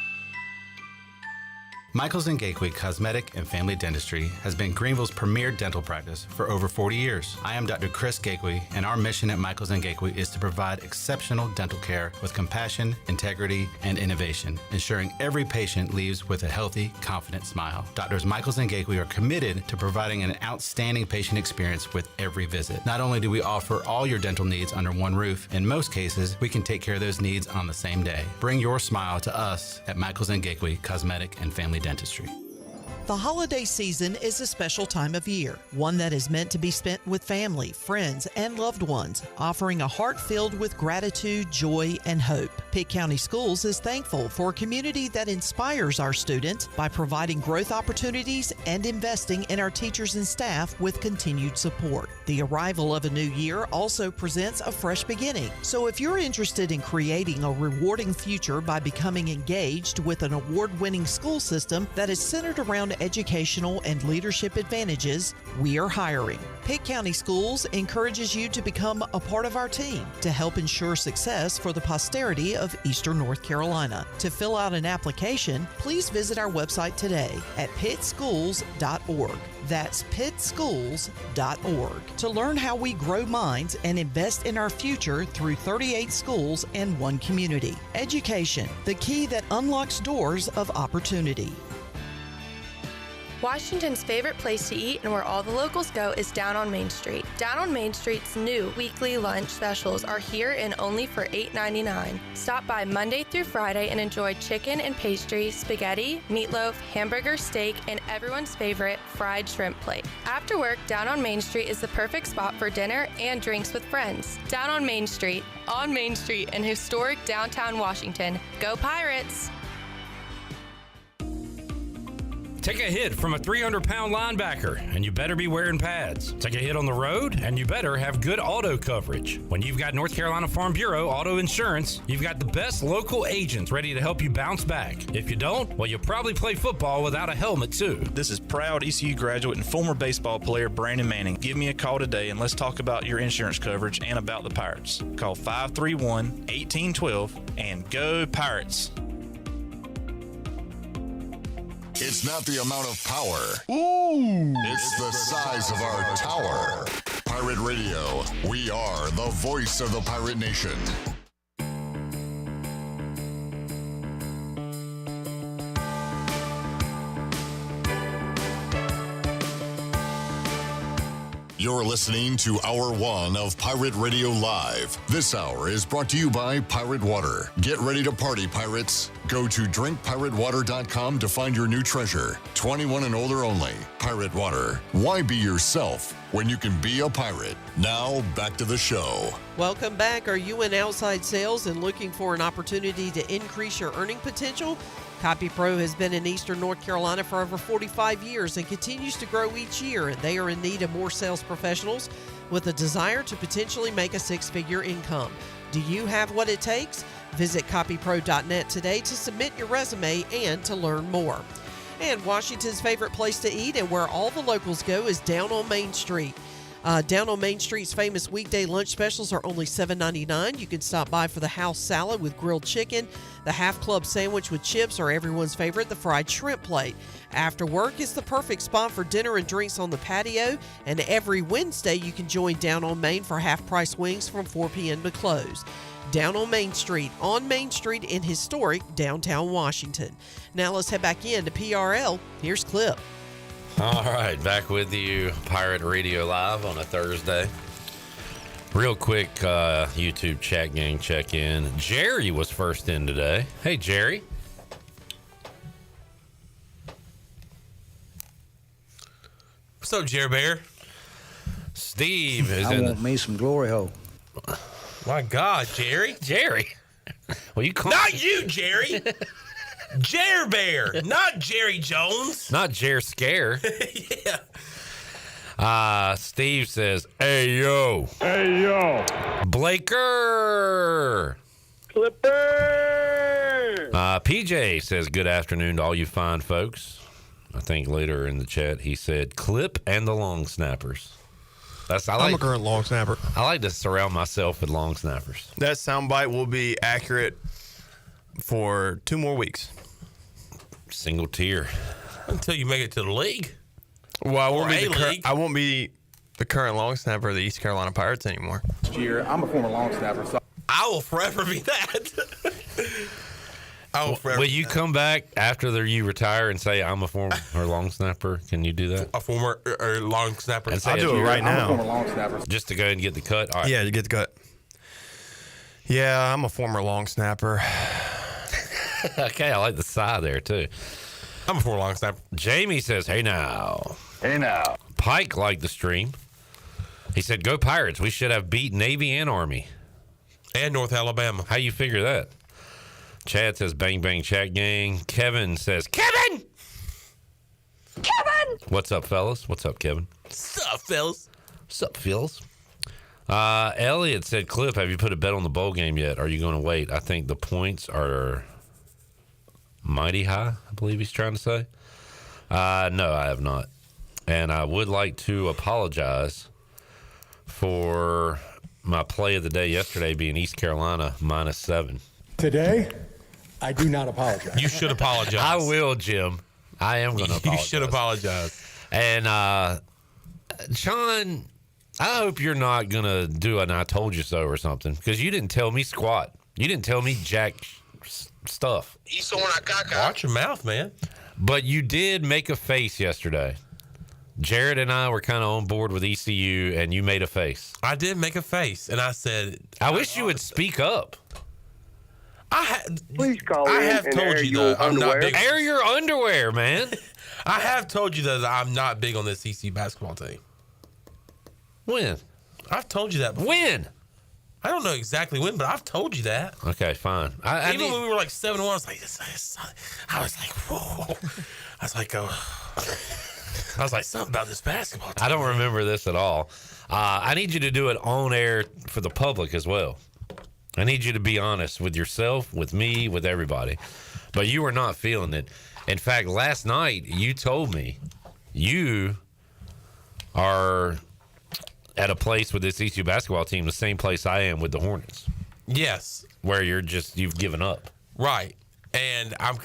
Michaels & Gakwe Cosmetic and Family Dentistry has been Greenville's premier dental practice for over 40 years. I am Dr. Chris Gakwe, and our mission at Michaels & Gakwe is to provide exceptional dental care with compassion, integrity, and innovation, ensuring every patient leaves with a healthy, confident smile. Doctors Michaels & Gakwe are committed to providing an outstanding patient experience with every visit. Not only do we offer all your dental needs under one roof, in most cases, we can take care of those needs on the same day. Bring your smile to us at Michaels & Gakwe Cosmetic and Family Dentistry. The holiday season is a special time of year, one that is meant to be spent with family, friends, and loved ones, offering a heart filled with gratitude, joy, and hope. Pitt County Schools is thankful for a community that inspires our students by providing growth opportunities and investing in our teachers and staff with continued support. The arrival of a new year also presents a fresh beginning. So if you're interested in creating a rewarding future by becoming engaged with an award-winning school system that is centered around educational and leadership advantages, we are hiring. Pitt County Schools encourages you to become a part of our team to help ensure success for the posterity of Eastern North Carolina. To fill out an application, please visit our website today at pittschools.org. That's pittschools.org to learn how we grow minds and invest in our future through 38 schools and one community. Education, the key that unlocks doors of opportunity. Washington's favorite place to eat and where all the locals go is Down on Main Street. Down on Main Street's new weekly lunch specials are here and only for $8.99. Stop by Monday through Friday and enjoy chicken and pastry, spaghetti, meatloaf, hamburger, steak, and everyone's favorite fried shrimp plate. After work, Down on Main Street is the perfect spot for dinner and drinks with friends. Down on Main Street in historic downtown Washington. Go Pirates! Take a hit from a 300-pound linebacker, and you better be wearing pads. Take a hit on the road, and you better have good auto coverage. When you've got North Carolina Farm Bureau Auto Insurance, you've got the best local agents ready to help you bounce back. If you don't, well, you'll probably play football without a helmet, too. This is proud ECU graduate and former baseball player Brandon Manning. Give me a call today, and let's talk about your insurance coverage and about the Pirates. Call 531-1812 and go Pirates. It's not the amount of power. Ooh! It's the size of our tower. Pirate Radio. We are the voice of the Pirate Nation. You're listening to Hour 1 of Pirate Radio Live. This hour is brought to you by Pirate Water. Get ready to party, pirates. Go to drinkpiratewater.com to find your new treasure. 21 and older only. Pirate Water. Why be yourself when you can be a pirate? Now, back to the show. Welcome back. Are you in outside sales and looking for an opportunity to increase your earning potential? Copy Pro has been in Eastern North Carolina for over 45 years and continues to grow each year, and they are in need of more sales professionals with a desire to potentially make a six-figure income. Do you have what it takes? Visit copypro.net today to submit your resume and to learn more. And Washington's favorite place to eat and where all the locals go is Down on Main Street. Down on Main Street's famous weekday lunch specials are only $7.99. You can stop by for the house salad with grilled chicken, the half club sandwich with chips, or everyone's favorite, the fried shrimp plate. After work is the perfect spot for dinner and drinks on the patio, and every Wednesday you can join Down on Main for half-price wings from 4 p.m. to close. down on Main Street in historic downtown Washington. Now let's head back in to PRL. Here's Clip. All right, back with you, Pirate Radio Live on a Thursday. Real quick, YouTube chat gang check in. Jerry was first in today. Hey, Jerry. What's up, Jerry Bear? Steve is I in. want me some glory hole. My God, Jerry. Jerry. Well, you call not you, Jerry. Jer Bear, not Jerry Jones. Not Jer Scare. Yeah. Steve says, "Hey yo, Hey, yo. Blaker." Clipper. PJ says, "Good afternoon to all you fine folks." I think later in the chat he said, "Clip and the long snappers." I'm a current long snapper. I like to surround myself with long snappers. That soundbite will be accurate for 2 more weeks. Single tier until you make it to the league. Well, I won't be the current long snapper of the East Carolina Pirates anymore. Year, I'm a former long snapper, so I will forever be that. Will you come back after you retire and say, "I'm a former or long snapper"? Can you do that? A former or long snapper. And say I'll do it right now. I'm a former long snapper. Just to go ahead and get the cut. All right. Yeah, to get the cut. Yeah, I'm a former long snapper. Okay, I like the sigh there too. I'm a former long snapper. Jamie says, "Hey now." Hey, now. Pike liked the stream. He said, "Go Pirates. We should have beat Navy and Army. And North Alabama." How you figure that? Chad says, "Bang, bang, chat gang." Kevin says, "Kevin! Kevin! What's up, fellas? What's up, Kevin? Sup, fellas? Sup, Phils?" Elliot said, "Clip, have you put a bet on the bowl game yet? Are you going to wait? I think the points are mighty high," I believe he's trying to say. No, I have not. And I would like to apologize for my play of the day yesterday being East Carolina -7. Today, I do not apologize. You should apologize. I will, Jim. I am going to apologize. You should apologize. And, Sean, I hope you're not going to do an "I told you so" or something, because you didn't tell me squat. You didn't tell me jack stuff. Watch your mouth, man. But you did make a face yesterday. Jared and I were kind of on board with ECU, and you made a face. I did make a face, and I said, I wish you would speak up. Please call I in have and told air you your though, I'm not big. Air your underwear, man. I have told you though that I'm not big on this ECU basketball team. When? I've told you that before. When? I don't know exactly when, but I've told you that. Okay, fine. Even when we were like 7-1, I was like, whoa. I was like, something about this basketball team. I don't remember this at all. I need you to do it on air for the public as well. I need you to be honest with yourself, with me, with everybody. But you were not feeling it. In fact, last night you told me you are at a place with this ECU basketball team, the same place I am with the Hornets. Yes. Where you've given up. Right. And I'm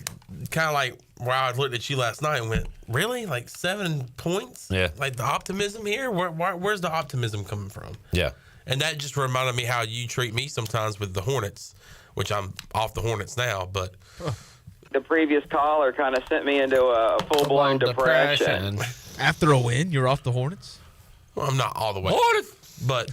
kind of like, wow, I looked at you last night and went, really? Like 7 points? Yeah. Like the optimism here? Where's the optimism coming from? Yeah. And that just reminded me how you treat me sometimes with the Hornets, which I'm off the Hornets now, but... The previous caller kind of sent me into a full-blown depression. After a win, you're off the Hornets? Well, I'm not all the way. Hornets! But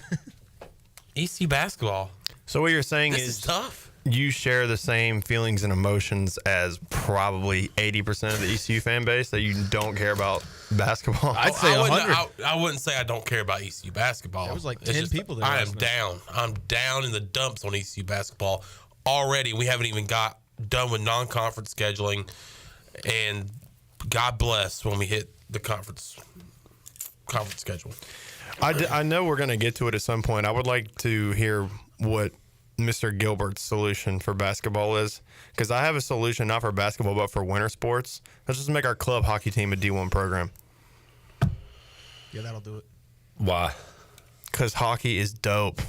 ECU basketball. So what you're saying is tough. You share the same feelings and emotions as probably 80% of the ECU fan base, that you don't care about basketball. I'd say 100. I wouldn't say I don't care about ECU basketball. There was like It's 10 just, people there. I am down. I'm down in the dumps on ECU basketball already. We haven't even got done with non-conference scheduling, and God bless when we hit the conference schedule. I know we're going to get to it at some point. I would like to hear what Mr. Gilbert's solution for basketball is, because I have a solution not for basketball but for winter sports. Let's just make our club hockey team a D1 program. Yeah, that'll do it. Why? Because hockey is dope.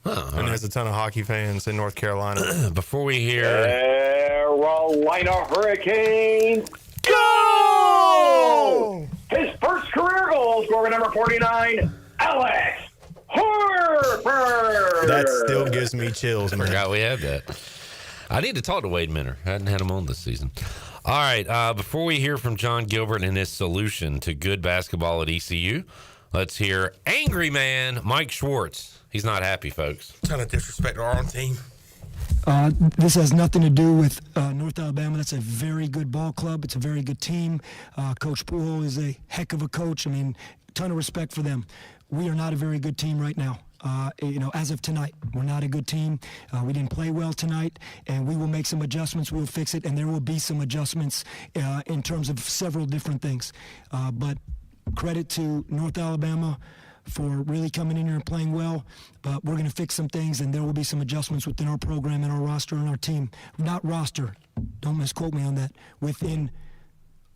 And there's a ton of hockey fans in North Carolina. Before we hear... Carolina Hurricanes, go! His first career goal, scorer number 49, Alex Hurd. That still gives me chills, man. Forgot we had that. I need to talk to Wade Minner. I hadn't had him on this season. All right, before we hear from John Gilbert and his solution to good basketball at ECU, let's hear Angry Man Mike Schwartz. He's not happy, folks. Trying to disrespect our own team. This has nothing to do with North Alabama. That's a very good ball club. It's a very good team. Coach Pujols is a heck of a coach. I mean, ton of respect for them. We are not a very good team right now. As of tonight, we're not a good team. We didn't play well tonight, and we will make some adjustments. We will fix it, and there will be some adjustments in terms of several different things. But credit to North Alabama for really coming in here and playing well. But we're going to fix some things, and there will be some adjustments within our program and our roster and our team. Not roster. Don't misquote me on that. Within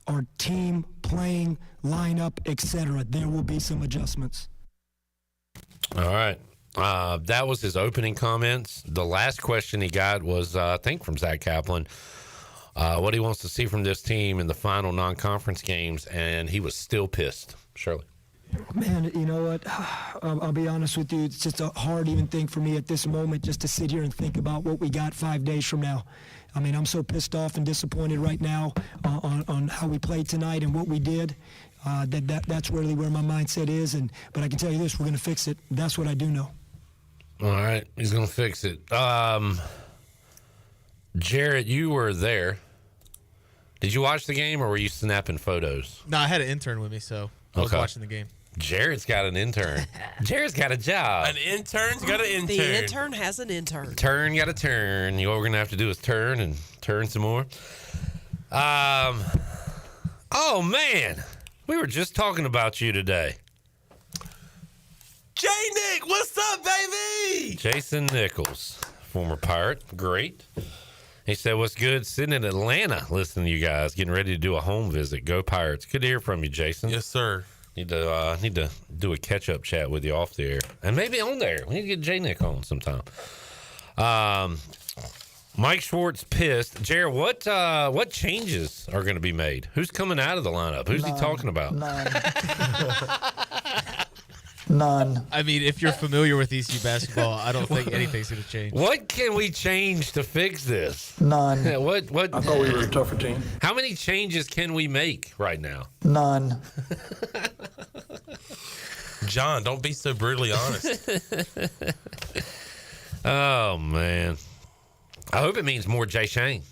our team, playing, lineup, etc. There will be some adjustments. All right. That was his opening comments. The last question he got was, I think, from Zach Kaplan, what he wants to see from this team in the final non-conference games, and he was still pissed. Shirley. Man, you know what? I'll be honest with you. It's just a hard even thing for me at this moment just to sit here and think about what we got 5 days from now. I mean, I'm so pissed off and disappointed right now on how we played tonight and what we did. That's really where my mindset is. But I can tell you this, we're going to fix it. That's what I do know. All right, he's going to fix it. Jarrett, you were there. Did you watch the game, or were you snapping photos? No, I had an intern with me, so I was watching the game. Jarrett's got an intern. Jarrett's got a job. An intern's got an intern. The intern has an intern. Turn got a turn. What we're going to have to do is turn and turn some more. Oh, man. We were just talking about you today. J-Nick, what's up, baby? Jason Nichols, former Pirate. Great. He said, what's good? Sitting in Atlanta listening to you guys, getting ready to do a home visit. Go Pirates. Good to hear from you, Jason. Yes, sir. Need to do a catch-up chat with you off the air. And maybe on there. We need to get J-Nick on sometime. Mike Schwartz pissed. Jared, what changes are going to be made? Who's coming out of the lineup? Who's he talking about? None. I mean, if you're familiar with ECU basketball, I don't think anything's going to change. What can we change to fix this? None. What? I thought we were a tougher team. How many changes can we make right now? None. John, don't be so brutally honest. Oh, man. I hope it means more Jay Shane.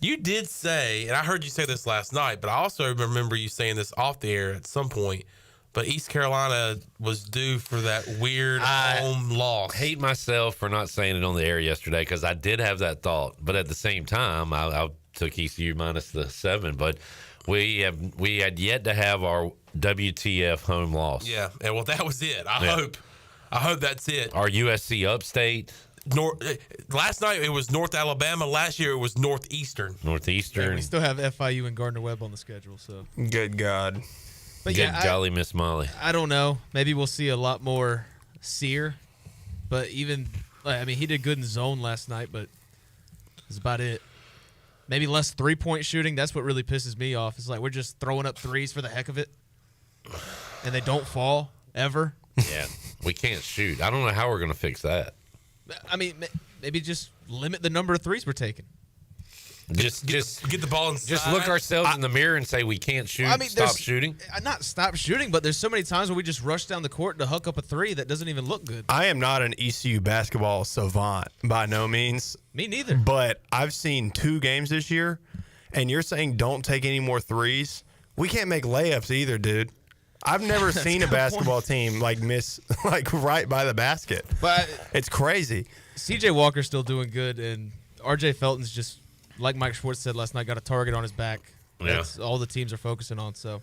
You did say, and I heard you say this last night, but I also remember you saying this off the air at some point, but East Carolina was due for that weird home loss. I hate myself for not saying it on the air yesterday because I did have that thought. But at the same time, I took ECU minus the 7. But we had yet to have our WTF home loss. Yeah, and well, that was it. I hope that's it. Our USC upstate. Last night it was North Alabama. Last year it was Northeastern. And we still have FIU and Gardner-Webb on the schedule. So good God. But good golly, Miss Molly. I don't know. Maybe we'll see a lot more Sear. But he did good in zone last night, but that's about it. Maybe less three-point shooting. That's what really pisses me off. It's like we're just throwing up threes for the heck of it, and they don't fall ever. Yeah, we can't shoot. I don't know how we're going to fix that. I mean, maybe just limit the number of threes we're taking. Just get the ball inside. Just look ourselves in the mirror and say we can't shoot. Stop shooting. Not stop shooting, but there's so many times where we just rush down the court to hook up a three that doesn't even look good. I am not an ECU basketball savant by no means. Me neither. But I've seen 2 games this year, and you're saying don't take any more threes. We can't make layups either, dude. I've never seen a basketball team miss right by the basket. But it's crazy. CJ Walker's still doing good, and RJ Felton's just, like Mike Schwartz said last night, got a target on his back. Yeah. That's all the teams are focusing on. So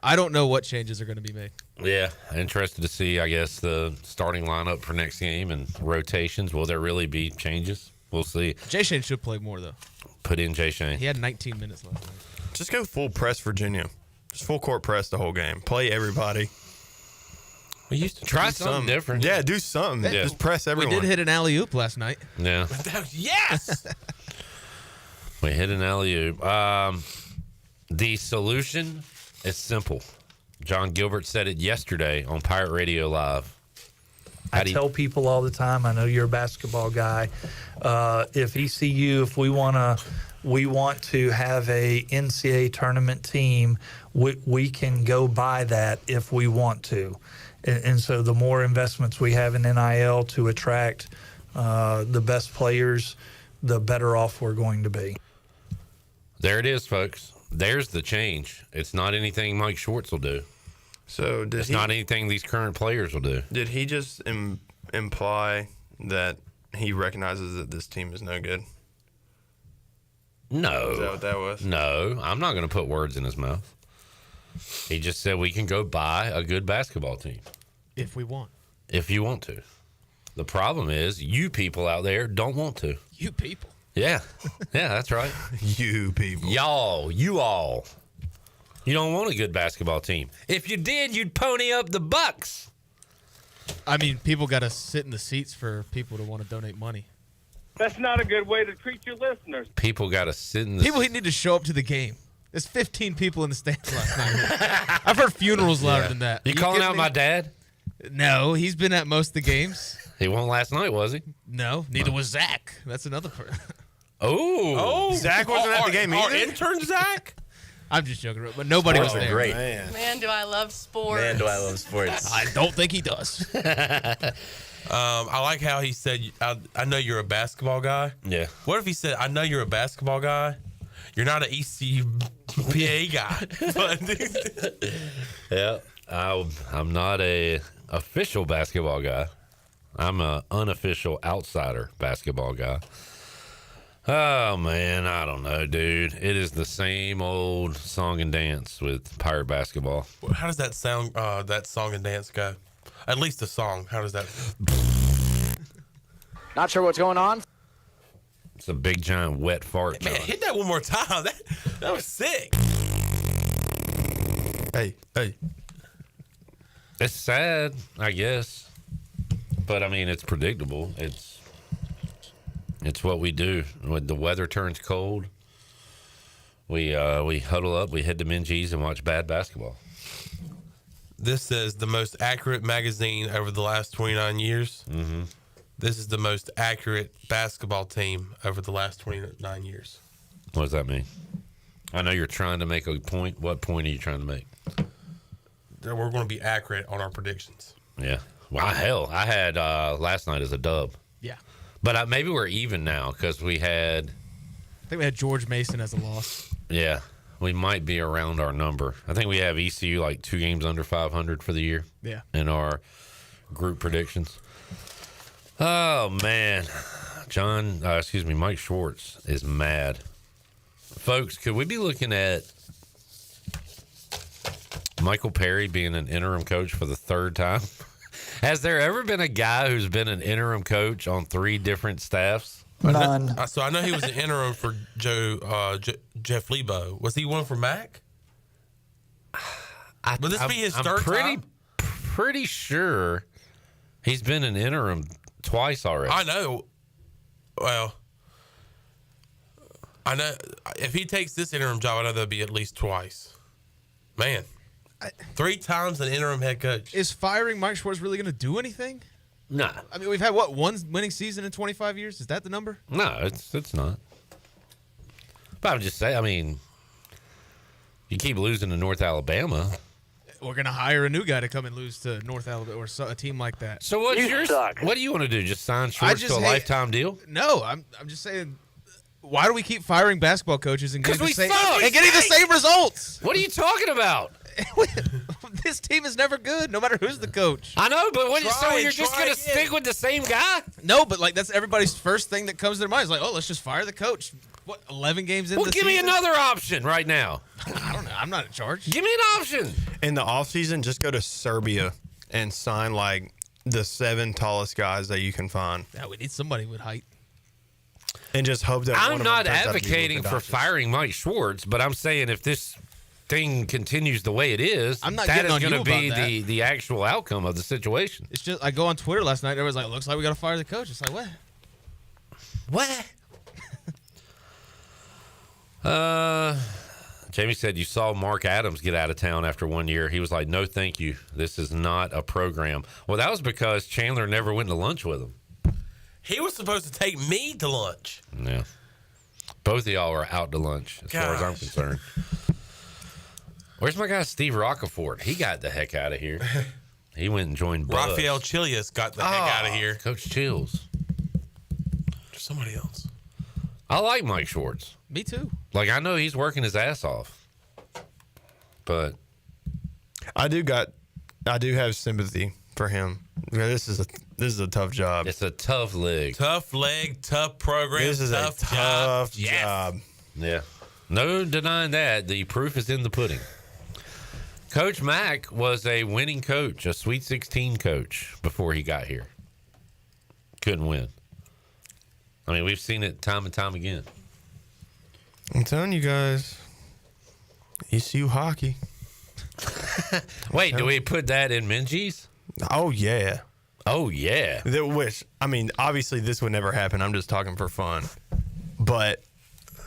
I don't know what changes are going to be made. Yeah, interested to see, I guess, the starting lineup for next game and rotations. Will there really be changes? We'll see. Jay Shane should play more, though. Put in Jay Shane. He had 19 minutes last night. Just go full press Virginia. Just full court press the whole game. Play everybody. We used to try something different. Yeah, do something. Yeah. Just press everyone. We did hit an alley-oop last night. Yeah. Yes! We hit an alley-oop. The solution is simple. John Gilbert said it yesterday on Pirate Radio Live. I tell people all the time, I know you're a basketball guy. If ECU, if we want to have a NCAA tournament team, we can go buy that if we want to. And so the more investments we have in NIL to attract the best players, the better off we're going to be. There it is, folks. There's the change. It's not anything Mike Schwartz will do. So it's not anything these current players will do. Did he just imply that he recognizes that this team is no good? No. Is that what that was? No, I'm not going to put words in his mouth. He just said we can go buy a good basketball team. If we want. If you want to. The problem is you people out there don't want to. You people. Yeah. Yeah, that's right. You people. Y'all. You all. You don't want a good basketball team. If you did, you'd pony up the bucks. I mean, people got to sit in the seats for people to want to donate money. That's not a good way to treat your listeners. People got to sit in the People need to show up to the game. There's 15 people in the stands last night. I've heard funerals louder than that. You calling out my dad? No, he's been at most of the games. He won last night, was he? No, neither was Zach. That's another person. Oh, Zach wasn't at the game either? Our intern Zach? I'm just joking, but nobody was there. Great. Man, do I love sports. Man, do I love sports. I don't think he does. I like how he said, I know you're a basketball guy. Yeah. What if he said, I know you're a basketball guy? You're not an ECPA guy. Yeah. I'm not a official basketball guy. I'm an unofficial outsider basketball guy. Oh, man, I don't know, dude. It is the same old song and dance with Pirate basketball. How does that sound? That song and dance go? At least the song. How does that? Not sure what's going on. It's a big giant wet fart. Man, hit that one more time. That was sick. Hey. It's sad, I guess. But, I mean, it's predictable. It's what we do. When the weather turns cold, we huddle up, we head to Minji's and watch bad basketball. This is the most accurate magazine over the last 29 years. Mm-hmm. This is the most accurate basketball team over the last 29 years. What does that mean? I know you're trying to make a point. What point are you trying to make? We're going to be accurate on our predictions. Yeah. Well, hell, I had last night as a dub. Yeah. But maybe we're even now because we had... I think we had George Mason as a loss. Yeah. We might be around our number. I think we have ECU like 2 games under 500 for the year. Yeah. In our group predictions. Oh, man. Mike Schwartz is mad. Folks, could we be looking at Michael Perry being an interim coach for the 3rd time? Has there ever been a guy who's been an interim coach on 3 different staffs? None. So I know he was an interim for Jeff Lebo. Was he one for Mac? Would this be his third time? Pretty sure he's been an interim twice already. I know. Well, I know if he takes this interim job, I know that'll be at least twice. Man, 3 times an interim head coach. Is firing Mike Schwartz really going to do anything? No. I mean, we've had, one winning season in 25 years? Is that the number? No, it's not. But I'm just saying, I mean, you keep losing to North Alabama. We're going to hire a new guy to come and lose to North Alabama or a team like that. So what do you want to do? Just sign Schwartz to a lifetime deal? No, I'm just saying, why do we keep firing basketball coaches and getting the suck. same results? What are you talking about? This team is never good, no matter who's the coach. I know, but you're just going to stick with the same guy? No, but that's everybody's first thing that comes to their mind. Is like, oh, let's just fire the coach. What, 11 games in the season? Well, give me another option right now. I don't know. I'm not in charge. Give me an option. In the offseason, just go to Serbia and sign the 7 tallest guys that you can find. Yeah, we need somebody with height. And just hope that I'm not advocating for firing Mike Schwartz, but I'm saying if this thing continues the way it is, that is going to be the actual outcome of the situation. It's just, I go on Twitter last night, everyone's like, looks like we got to fire the coach. It's like, what? What? Jamie said you saw Mark Adams get out of town after 1 year. He was like, no, thank you. This is not a program. Well, that was because Chandler never went to lunch with him. He was supposed to take me to lunch. Yeah. Both of y'all are out to lunch, as far as I'm concerned. Where's my guy Steve Rockefeller? He got the heck out of here. He went and joined Buzz. Raphael Chilius got the heck out of here. Coach Chills. There's somebody else. I like Mike Schwartz. Me too. Like, I know he's working his ass off. But I do have sympathy for him. This is a tough job. It's a tough leg. Tough leg, tough program. This is tough a tough job. Yeah. No denying that. The proof is in the pudding. Coach Mack was a winning coach, a Sweet 16 coach before he got here. Couldn't win. I mean, we've seen it time and time again. I'm telling you guys, ECU hockey. Wait, do we put that in Minji's? Oh, yeah. Oh, yeah. Obviously this would never happen. I'm just talking for fun. But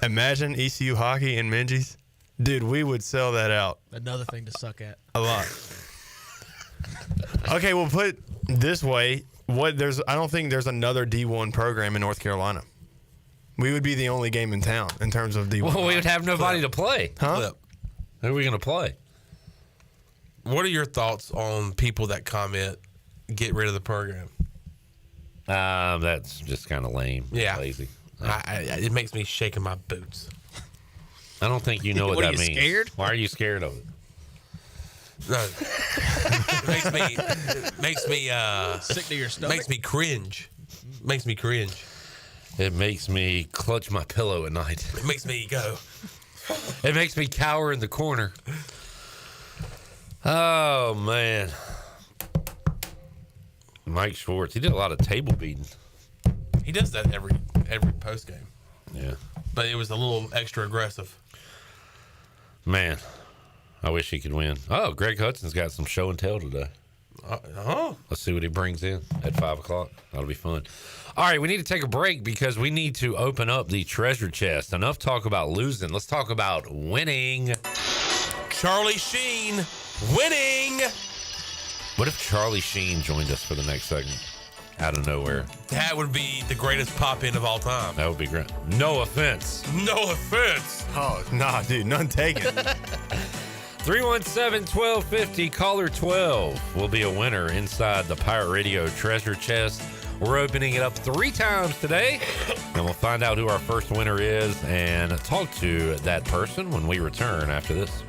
imagine ECU hockey in Minji's. Dude, we would sell that out. Another thing to suck at. A lot. Okay, well, put this way. I don't think there's another D1 program in North Carolina. We would be the only game in town in terms of D1. Well, we would have nobody to play. Huh? Who are we going to play? What are your thoughts on people that comment, get rid of the program? That's just kind of lame. Yeah. Lazy. It makes me shaking my boots. I don't think you know what that means. Are you scared? Why are you scared of it? No. It makes me sick to your stomach. Makes me cringe. Makes me cringe. It makes me clutch my pillow at night. It makes me go. It makes me cower in the corner. Oh, man. Mike Schwartz, he did a lot of table beating. He does that every post game. Yeah. But it was a little extra aggressive. Man, I wish he could win. Oh, Greg Hudson's got some show and tell today. Let's see what he brings in at 5 o'clock. That'll be fun. All right, we need to take a break because we need to open up the treasure chest. Enough talk about losing. Let's talk about winning. Charlie Sheen winning. What if Charlie Sheen joined us for the next segment out of nowhere? That would be the greatest pop-in of all time. That would be great. No offense. No offense. Oh, nah, dude, none taken. 317-1250, caller 12 will be a winner inside the Pirate Radio treasure chest. We're opening it up 3 times today, and we'll find out who our first winner is and talk to that person when we return after this.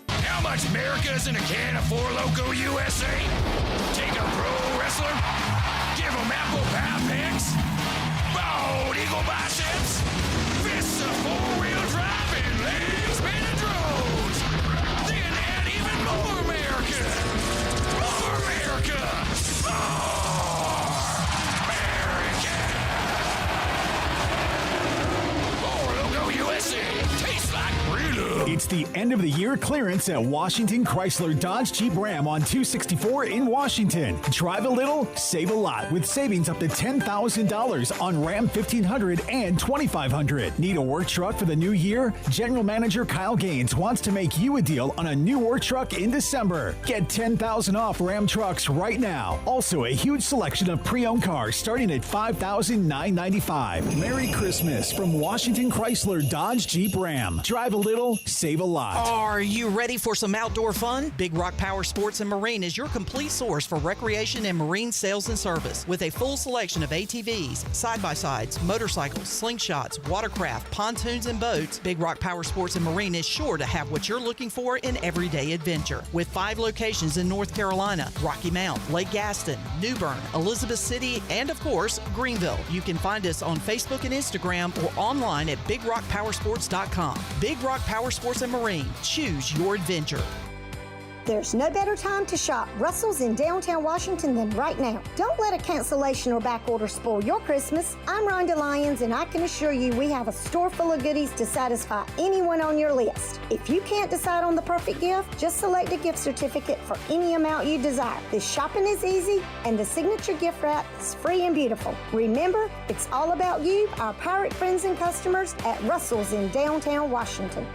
How much America's in a can of Four Loko USA? Take a pro wrestler, give him apple pie picks, bald eagle biceps, fists of four-wheel drive and legs spinning drones. Then add even more America. More America. More America. Four Loko USA. Tastes like real love. It's the end of the year clearance at Washington Chrysler Dodge Jeep Ram on 264 in Washington. Drive a little, save a lot with savings up to $10,000 on Ram 1500 and 2500. Need a work truck for the new year? General Manager Kyle Gaines wants to make you a deal on a new work truck in December. Get $10,000 off Ram trucks right now. Also, a huge selection of pre-owned cars starting at $5,995. Merry Christmas from Washington Chrysler Dodge Jeep Ram. Drive a little, save a lot. Are you ready for some outdoor fun? Big Rock Power Sports and Marine is your complete source for recreation and marine sales and service. With a full selection of ATVs, side-by-sides, motorcycles, slingshots, watercraft, pontoons, and boats, Big Rock Power Sports and Marine is sure to have what you're looking for in everyday adventure. With 5 locations in North Carolina, Rocky Mount, Lake Gaston, New Bern, Elizabeth City, and of course, Greenville. You can find us on Facebook and Instagram or online at BigRockPowersports.com. Big Rock Power Sports and Marine. Choose your adventure. There's no better time to shop Russell's in downtown Washington than right now. Don't let a cancellation or back order spoil your Christmas. I'm Rhonda Lyons, and I can assure you we have a store full of goodies to satisfy anyone on your list. If you can't decide on the perfect gift, just select a gift certificate for any amount you desire. The shopping is easy, and the signature gift wrap is free and beautiful. Remember, it's all about you, our pirate friends and customers at Russell's in downtown Washington.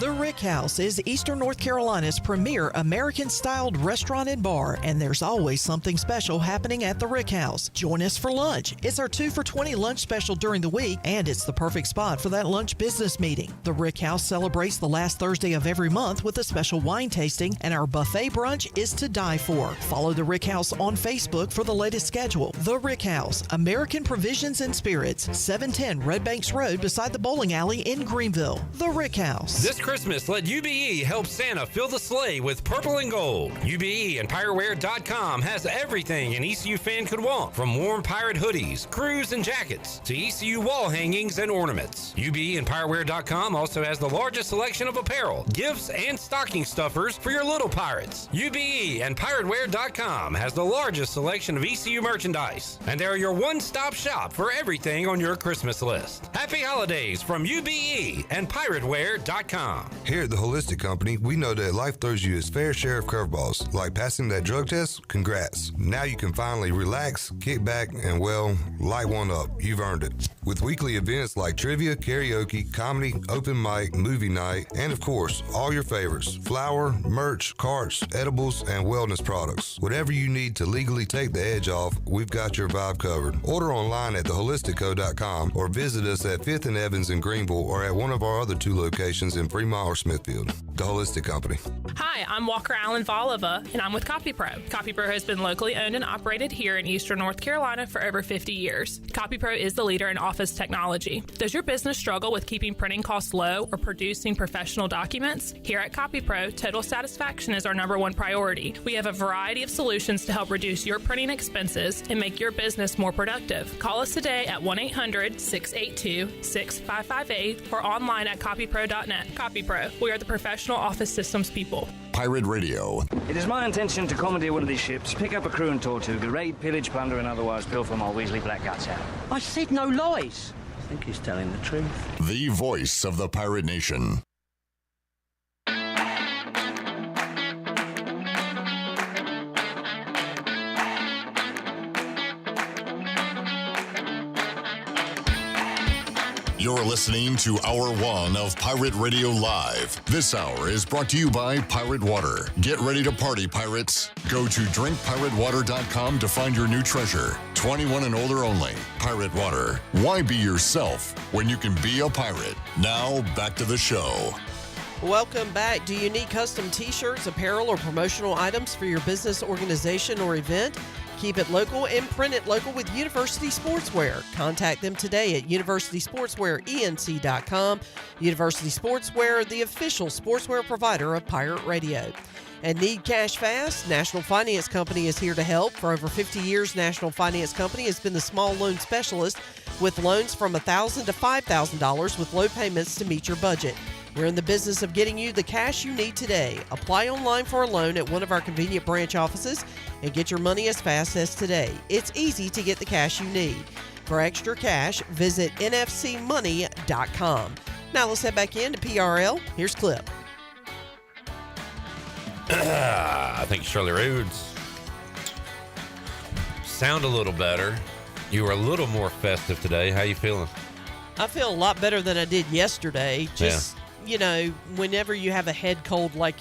The Rick House is Eastern North Carolina's premier American-styled restaurant and bar, and there's always something special happening at the Rick House. Join us for lunch. It's our 2 for $20 lunch special during the week, and it's the perfect spot for that lunch business meeting. The Rick House celebrates the last Thursday of every month with a special wine tasting, and our buffet brunch is to die for. Follow the Rick House on Facebook for the latest schedule. The Rick House, American Provisions and Spirits, 710 Red Banks Road beside the bowling alley in Greenville. The Rick House. This Christmas, let UBE help Santa fill the sleigh with purple and gold. UBE and PirateWear.com has everything an ECU fan could want, from warm pirate hoodies, crews, and jackets to ECU wall hangings and ornaments. UBE and PirateWear.com also has the largest selection of apparel, gifts, and stocking stuffers for your little pirates. UBE and PirateWear.com has the largest selection of ECU merchandise, and they're your one-stop shop for everything on your Christmas list. Happy holidays from UBE and PirateWear.com. Here at the Holistic Company, we know that life throws you its fair share of curveballs. Like passing that drug test? Congrats. Now you can finally relax, kick back, and, well, light one up. You've earned it. With weekly events like trivia, karaoke, comedy, open mic, movie night, and, of course, all your favorites: flour, merch, carts, edibles, and wellness products. Whatever you need to legally take the edge off, we've got your vibe covered. Order online at theholisticco.com or visit us at 5th and Evans in Greenville or at one of our other 2 locations in Fremont or Smithfield. The Holistic Company. Hi, I'm Walker Allen Volova, and I'm with CopyPro. CopyPro has been locally owned and operated here in Eastern North Carolina for over 50 years. CopyPro is the leader in office technology. Does your business struggle with keeping printing costs low or producing professional documents? Here at CopyPro, total satisfaction is our #1 priority. We have a variety of solutions to help reduce your printing expenses and make your business more productive. Call us today at 1-800-682-6558 or online at copypro.net. CopyPro, we are the professional office systems people. Pirate Radio. It is my intention to commandeer one of these ships, pick up a crew and Tortuga, raid, pillage, plunder, and otherwise pilfer my Weasley black guts out. I said no lies. I think he's telling the truth. The voice of the Pirate Nation. You're listening to Hour 1 of Pirate Radio Live. This hour is brought to you by Pirate Water. Get ready to party, pirates. Go to drinkpiratewater.com to find your new treasure. 21 and older only. Pirate Water. Why be yourself when you can be a pirate? Now, back to the show. Welcome back. Do you need custom t-shirts, apparel, or promotional items for your business, organization, or event? Keep it local and print it local with University Sportswear. Contact them today at universitysportswearenc.com. University Sportswear, the official sportswear provider of Pirate Radio. And need cash fast? National Finance Company is here to help. For over 50 years, National Finance Company has been the small loan specialist with loans from $1,000 to $5,000 with low payments to meet your budget. We're in the business of getting you the cash you need today. Apply online for a loan at one of our convenient branch offices and get your money as fast as today. It's easy to get the cash you need. For extra cash, visit nfcmoney.com. Now let's head back into PRL. Here's Clip. I think Shirley Rhodes sound a little better. You were a little more festive today. How you feeling? I feel a lot better than I did yesterday. Just, you know, whenever you have a head cold like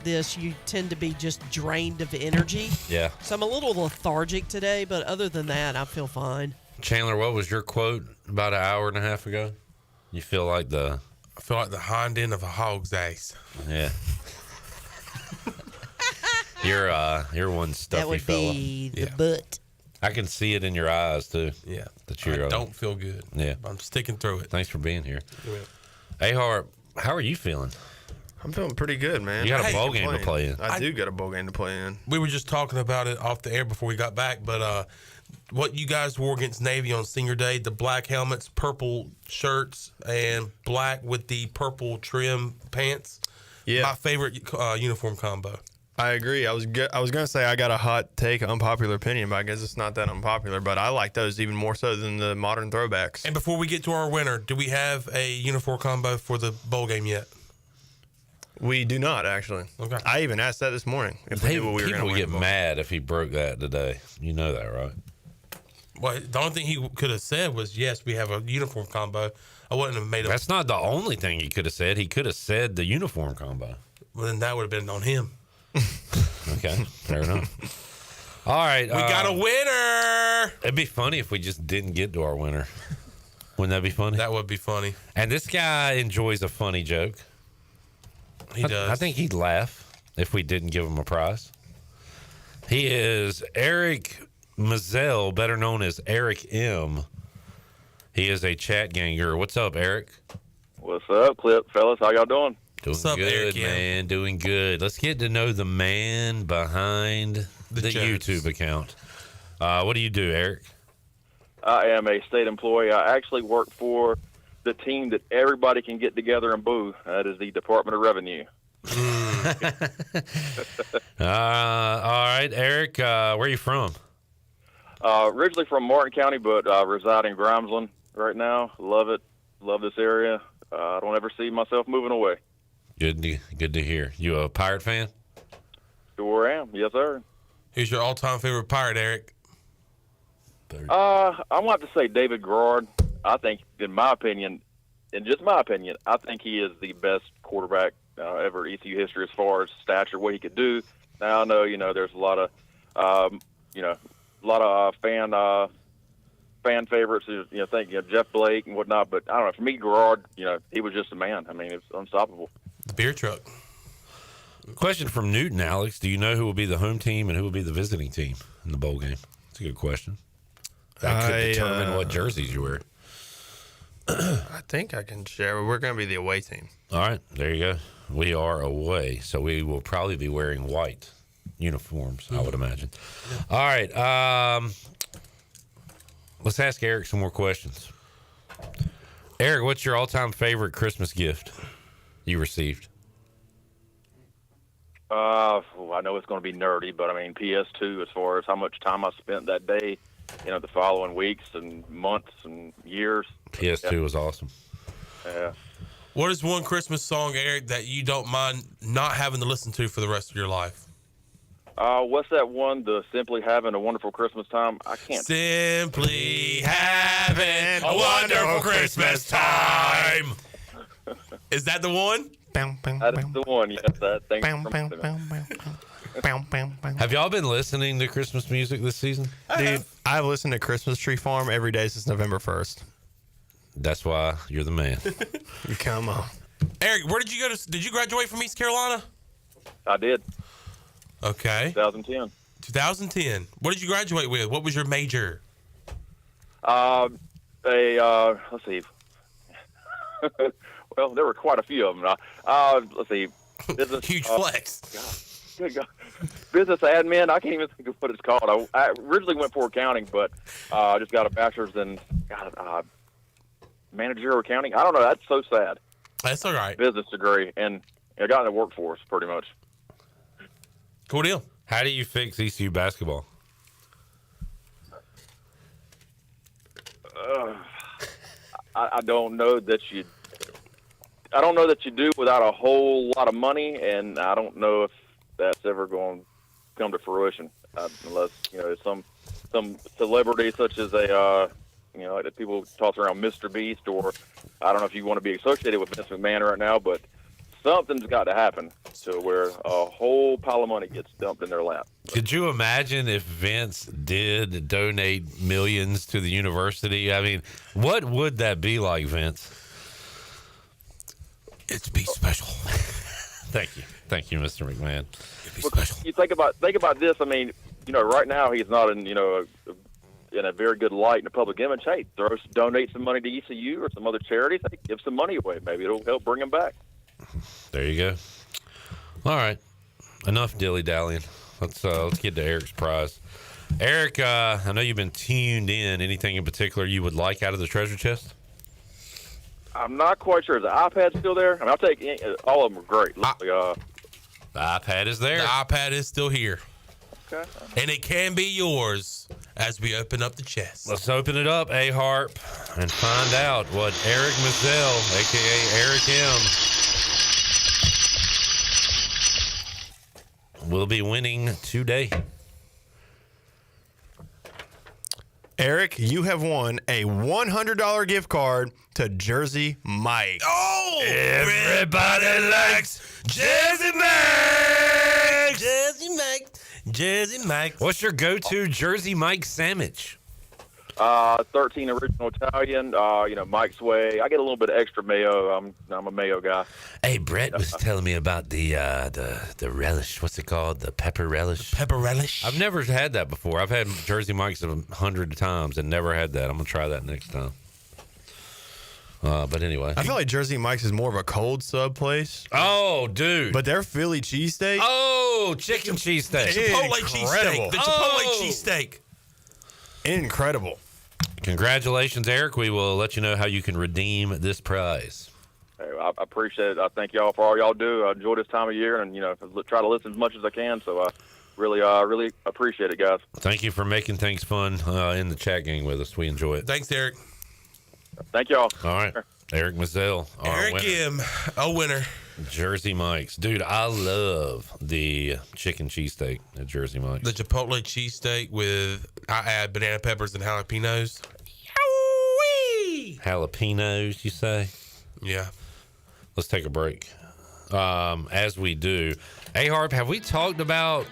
this, you tend to be just drained of energy. Yeah. So I'm a little lethargic today, but other than that, I feel fine. Chandler, what was your quote about an hour and a half ago? You feel like the... I feel like the hind end of a hog's ass. Yeah. You're one stuffy that would fella. be the butt. I can see it in your eyes too. Yeah. That you're, I don't feel good. Yeah. I'm sticking through it. Thanks for being here. Yeah. Hey, Hart, how are you feeling? I'm feeling pretty good, man. You got a bowl game to play in. I do got a bowl game to play in. We were just talking about it off the air before we got back, but what you guys wore against Navy on senior day, the black helmets, purple shirts, and black with the purple trim pants. my favorite uniform combo. I agree. I was gonna say I got a hot take, unpopular opinion, but I guess it's not that unpopular. But I like those even more so than the modern throwbacks. And before we get to our winner, do we have a uniform combo for the bowl game yet? We do not, actually. Okay. I even asked that this morning if we knew what we were going to win. People would get mad if he broke that today. You know that, right? Well, the only thing he could have said was, yes, we have a uniform combo. I wouldn't have made a... That's not the only thing he could have said. He could have said the uniform combo. Well, then that would have been on him. Okay, fair enough. All right. We got a winner! It'd be funny if we just didn't get to our winner. Wouldn't that be funny? That would be funny. And this guy enjoys a funny joke. He does. I think he'd laugh if we didn't give him a prize. He is Eric Mazzell, better known as Eric M. He is a chat ganger. What's up, Eric? What's up, Clip, fellas? How y'all doing? Doing What's up, good, Eric M? man. Doing good. Let's get to know the man behind the jokes. YouTube account. What do you do, Eric? I am a state employee. I actually work for the team that everybody can get together and boo. That is the Department of Revenue. All right, Eric, where are you from? Originally from Martin County, but reside in Grimesland right now. Love it. Love this area. I don't ever see myself moving away. Good to hear. You a Pirate fan? Sure am. Yes, sir. Who's your all-time favorite Pirate, Eric? I'm going to have to say David Garrard. I think, in my opinion, I think he is the best quarterback ever in ECU history as far as stature, what he could do. Now I know, there's a lot of fan favorites. Jeff Blake and whatnot. But I don't know. For me, Garrard, he was just a man. I mean, it was unstoppable. The beer truck. Question from Newton, Alex. Do you know who will be the home team and who will be the visiting team in the bowl game? That's a good question. That could determine what jerseys you wear. I think I can share. We're going to be the away team. All right, there you go. We are away, so we will probably be wearing white uniforms, I would imagine. All right, let's ask Eric some more questions. Eric, what's your all-time favorite Christmas gift you received? I know it's going to be nerdy, but I mean PS2 as far as how much time I spent that day, the following weeks and months and years. PS2 was awesome. Yeah. What is one Christmas song, Eric, that you don't mind not having to listen to for the rest of your life? What's that one? The Simply Having a Wonderful Christmas Time? I can't. Simply having a wonderful Christmas time. Is that the one? That is the one. Yes, that. Thanks Have y'all been listening to Christmas music this season? Dude, I've listened to Christmas Tree Farm every day since November 1st. That's why you're the man. Come on. Eric, where did you go to? Did you graduate from East Carolina? I did. Okay. 2010. 2010. What did you graduate with? What was your major? Let's see. Well, there were quite a few of them. Let's see. Business, Huge flex. Good God. Business admin. I can't even think of what it's called. I originally went for accounting, but I just got a bachelor's in managerial accounting. I don't know. That's so sad. That's all right. Business degree, and I got in the workforce pretty much. Cool deal. How do you fix ECU basketball? I don't know that you. I don't know that you do without a whole lot of money, and I don't know if that's ever going to come to fruition unless some celebrity such as like people toss around Mr. Beast, or I don't know if you want to be associated with Vince McMahon right now, but something's got to happen to where a whole pile of money gets dumped in their lap. Could you imagine if Vince did donate millions to the university? I mean, what would that be like, Vince? It'd be special. Thank you, Mr. McMahon. It'd be special. You think about this. I mean, right now he's not in in a very good light in the public image. Hey, donate some money to ECU or some other charities. Hey, give some money away. Maybe it'll help bring him back. There you go. All right, enough dilly-dallying. Let's get to Eric's prize. Eric, I know you've been tuned in. Anything in particular you would like out of the treasure chest? I'm not quite sure. Is the iPad still there? I mean, I'll take all of them are great. The iPad is there. The iPad is still here. Okay. And it can be yours as we open up the chest. Let's open it up, A-Harp, and find out what Eric Mazzell, a.k.a. Eric M., will be winning today. Eric, you have won a $100 gift card to Jersey Mike's. Oh! Everybody likes Jersey Mike's! Jersey Mike's! Jersey Mike's. What's your go-to Jersey Mike's sandwich? 13 original Italian, Mike's Way. I get a little bit of extra mayo. I'm a mayo guy. Hey, Brett was telling me about the relish. What's it called? The pepper relish? Pepper relish? I've never had that before. I've had Jersey Mike's 100 times and never had that. I'm going to try that next time. But anyway. I feel like Jersey Mike's is more of a cold sub place. Oh, dude. But their Philly cheesesteak. Oh, chicken cheesesteak. Chipotle cheesesteak. The Chipotle cheesesteak. Incredible. Congratulations, Eric. We will let you know how you can redeem this prize. Hey, I appreciate it. I thank y'all for all y'all do. I enjoy this time of year and, try to listen as much as I can. So I really appreciate it, guys. Thank you for making things fun in the chat game with us. We enjoy it. Thanks, Eric. Thank y'all. All right. Eric Mazzell, Eric winner. M., a winner. Jersey Mike's. Dude, I love the chicken cheesesteak at Jersey Mike's. The Chipotle cheesesteak I add banana peppers and jalapenos. Jalapenos, you say? Yeah. Let's take a break. As we do. Hey, Harp, have we talked about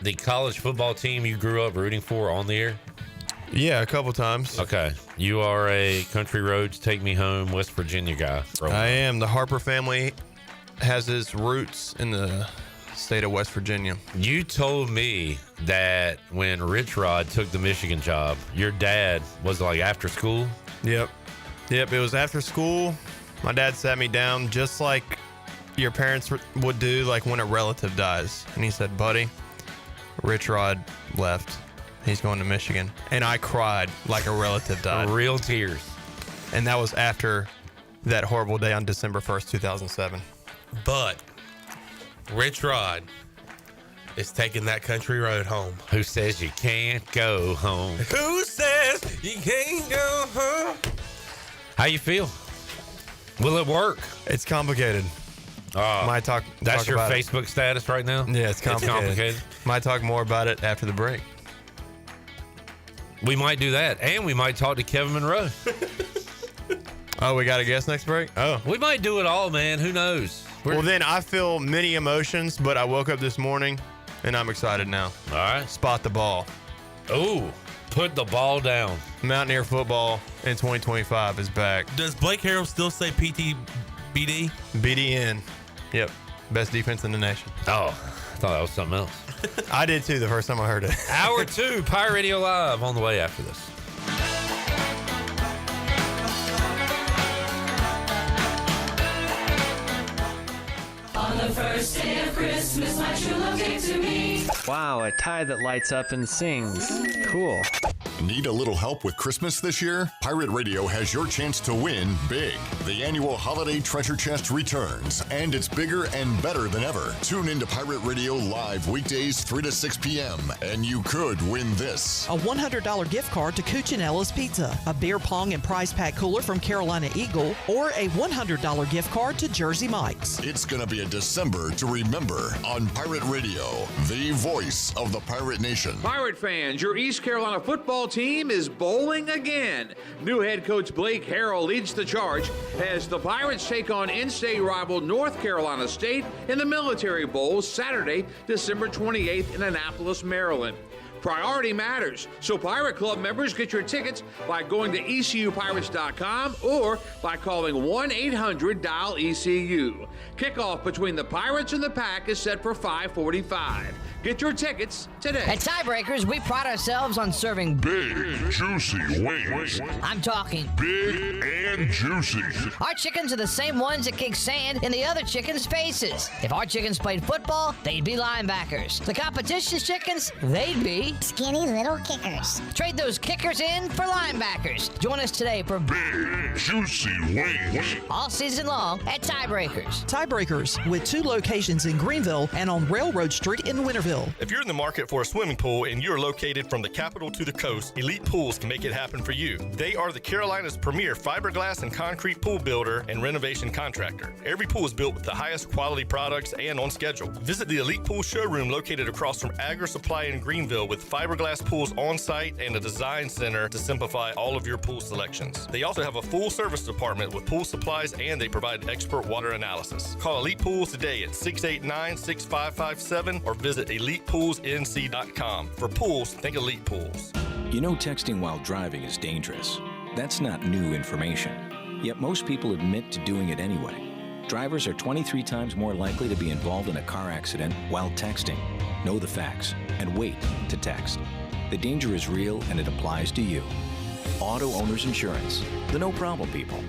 the college football team you grew up rooting for on the air? Yeah, a couple times. Okay. You are a Country Roads, Take Me Home, West Virginia guy. I am. The Harper family has its roots in the state of West Virginia. You told me that when Rich Rod took the Michigan job, your dad was like after school? Yep. It was after school. My dad sat me down just like your parents would do, like when a relative dies. And he said, buddy, Rich Rod left. He's going to Michigan. And I cried like a relative died. Real tears. And that was after that horrible day on December 1st, 2007. But Rich Rod is taking that country road home. Who says you can't go home? Who says you can't go home? How you feel? Will it work? It's complicated. Might talk. That's talk your about Facebook status right now? Yeah, it's complicated. Might talk more about it after the break. We might do that, and we might talk to Kevin Monroe. Oh, we got a guest next break? Oh. We might do it all, man. Who knows? Well, then I feel many emotions, but I woke up this morning, and I'm excited now. All right. Spot the ball. Ooh, put the ball down. Mountaineer football in 2025 is back. Does Blake Harrell still say PTBD? BDN. Yep. Best defense in the nation. Oh, I thought that was something else. I did too the first time I heard it. Hour 2, Pirate Radio Live on the way after this. On the first day of Christmas, my true love gave to me. Wow, a tie that lights up and sings. Cool. Need a little help with Christmas this year? Pirate Radio has your chance to win big. The annual Holiday Treasure Chest returns, and it's bigger and better than ever. Tune into Pirate Radio Live weekdays 3 to 6 p.m., and you could win this. A $100 gift card to Cuccinella's Pizza, a beer pong and prize pack cooler from Carolina Eagle, or a $100 gift card to Jersey Mike's. It's going to be a December to remember on Pirate Radio, the voice of the Pirate Nation. Pirate fans, your East Carolina football team is bowling again. New head coach Blake Harrell leads the charge as the Pirates take on in-state rival North Carolina State in the Military Bowl Saturday, December 28th in Annapolis, Maryland. Priority matters, so Pirate Club members get your tickets by going to ECUPirates.com or by calling 1-800-DIAL-ECU. Kickoff between the Pirates and the Pack is set for 5:45. Get your tickets today. At Tiebreakers, we pride ourselves on serving big, juicy wings. I'm talking big and juicy. Our chickens are the same ones that kick sand in the other chickens' faces. If our chickens played football, they'd be linebackers. The competition's chickens, they'd be skinny little kickers. Trade those kickers in for linebackers. Join us today for big, juicy wings. All season long at Tiebreakers. Tiebreakers, with 2 locations in Greenville and on Railroad Street in Winterville. If you're in the market for a swimming pool and you're located from the capital to the coast, Elite Pools can make it happen for you. They are the Carolina's premier fiberglass and concrete pool builder and renovation contractor. Every pool is built with the highest quality products and on schedule. Visit the Elite Pool showroom located across from Agri Supply in Greenville with fiberglass pools on site and a design center to simplify all of your pool selections. They also have a full service department with pool supplies and they provide expert water analysis. Call Elite Pools today at 689-6557 or visit elitepoolsnc.com. For pools, think Elite Pools. You know, texting while driving is dangerous. That's not new information. Yet most people admit to doing it anyway. Drivers are 23 times more likely to be involved in a car accident while texting. Know the facts and wait to text. The danger is real and it applies to you. Auto Owners Insurance, the no problem people.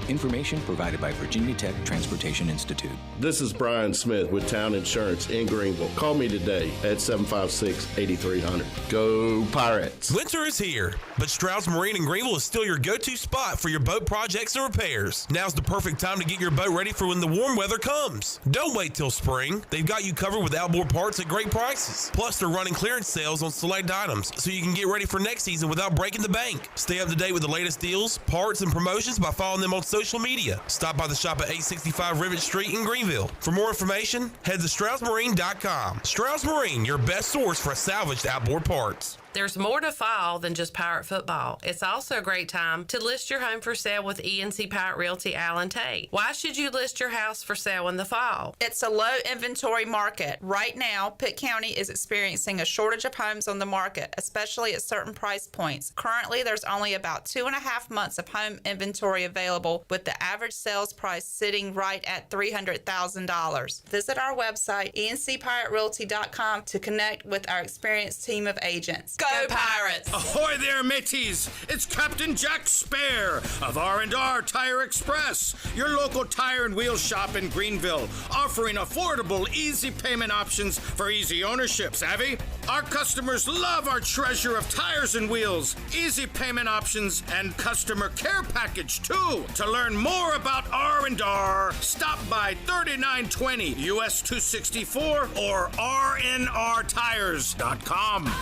Information provided by Virginia Tech Transportation Institute. This is Brian Smith with Town Insurance in Greenville. Call me today at 756-8300. Go Pirates! Winter is here, but Stroud's Marine in Greenville is still your go-to spot for your boat projects and repairs. Now's the perfect time to get your boat ready for when the warm weather comes. Don't wait till spring. They've got you covered with outboard parts at great prices. Plus, they're running clearance sales on select items, so you can get ready for next season without breaking the bank. Stay up to date with the latest deals, parts, and promotions by following them on social media. Stop by the shop at 865 Rivet Street in Greenville. For more information, head to StroudsMarine.com. Strauds Marine, your best source for salvaged outboard parts. There's more to fall than just Pirate football. It's also a great time to list your home for sale with ENC Pirate Realty Allen Tate. Why should you list your house for sale in the fall? It's a low inventory market. Right now, Pitt County is experiencing a shortage of homes on the market, especially at certain price points. Currently, there's only about 2.5 months of home inventory available, with the average sales price sitting right at $300,000. Visit our website, encpiraterealty.com, to connect with our experienced team of agents. Go Pirates! Ahoy there, mateys! It's Captain Jack Spare of R&R Tire Express, your local tire and wheel shop in Greenville, offering affordable, easy payment options for easy ownership. Savvy? Our customers love our treasure of tires and wheels, easy payment options, and customer care package too. To learn more about R&R, stop by 3920 US 264 or rnrtires.com.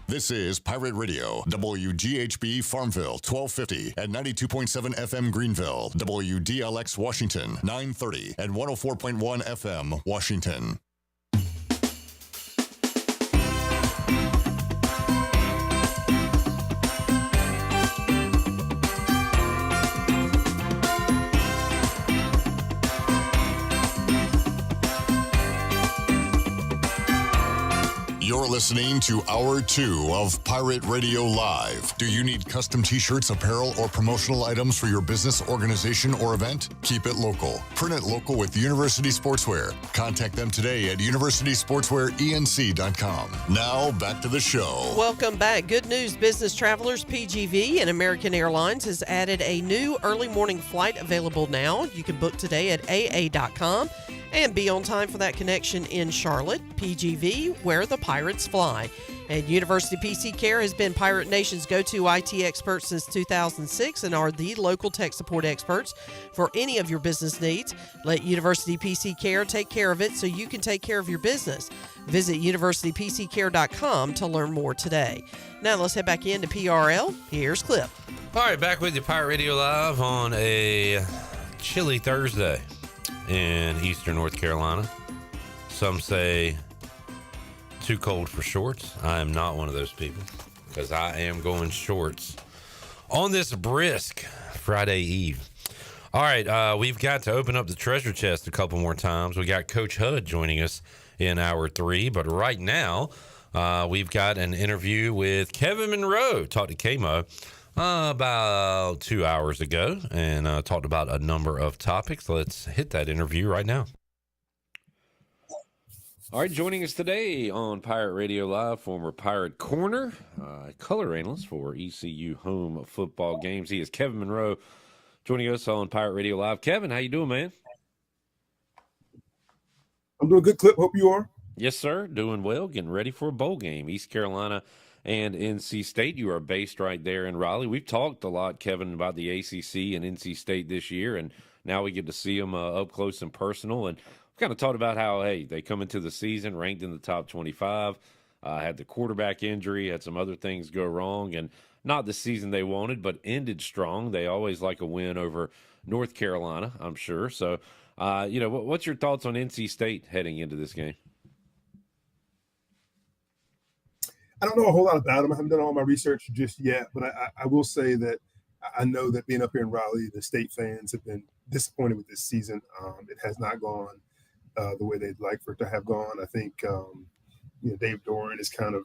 This is Pirate Radio, WGHB Farmville, 1250 and 92.7 FM Greenville, WDLX Washington, 930 and 104.1 FM Washington. You're listening to Hour 2 of Pirate Radio Live. Do you need custom t-shirts, apparel, or promotional items for your business, organization, or event? Keep it local. Print it local with University Sportswear. Contact them today at universitysportswearenc.com. Now, back to the show. Welcome back. Good news, business travelers. PGV and American Airlines has added a new early morning flight available now. You can book today at aa.com. and be on time for that connection in Charlotte. PGV, where the pirates fly. And University PC Care has been Pirate Nation's go-to IT expert since 2006 and are the local tech support experts for any of your business needs. Let University PC Care take care of it so you can take care of your business. Visit universitypccare.com to learn more today. Now let's head back into PRL. Here's Clip. All right, back with you, Pirate Radio Live on a chilly Thursday in eastern North Carolina. Some say too cold for shorts. I am not one of those people because I am going shorts on this brisk Friday Eve. All right, we've got to open up the treasure chest a couple more times. We got Coach Hud joining us in Hour 3, but right now we've got an interview with Kevin Monroe. Talked to K-Mo about 2 hours ago and talked about a number of topics. Let's hit that interview right now. All right, joining us today on Pirate Radio Live, former Pirate Corner, color analyst for ECU home football games. He is Kevin Monroe, joining us on Pirate Radio Live. Kevin, how you doing, man? I'm doing good, Clip. Hope you are. Yes, sir. Doing well. Getting ready for a bowl game. East Carolina and NC State. You are based right there in Raleigh. We've talked a lot, Kevin, about the ACC and NC State this year, and now we get to see them up close and personal. And we kind of talked about how, hey, they come into the season ranked in the top 25, had the quarterback injury, had some other things go wrong, and not the season they wanted, but ended strong. They always like a win over North Carolina, I'm sure. So, what's your thoughts on NC State heading into this game? I don't know a whole lot about them. I haven't done all my research just yet, but I will say that I know that being up here in Raleigh, the State fans have been disappointed with this season. It has not gone the way they'd like for it to have gone. I think Dave Doran is kind of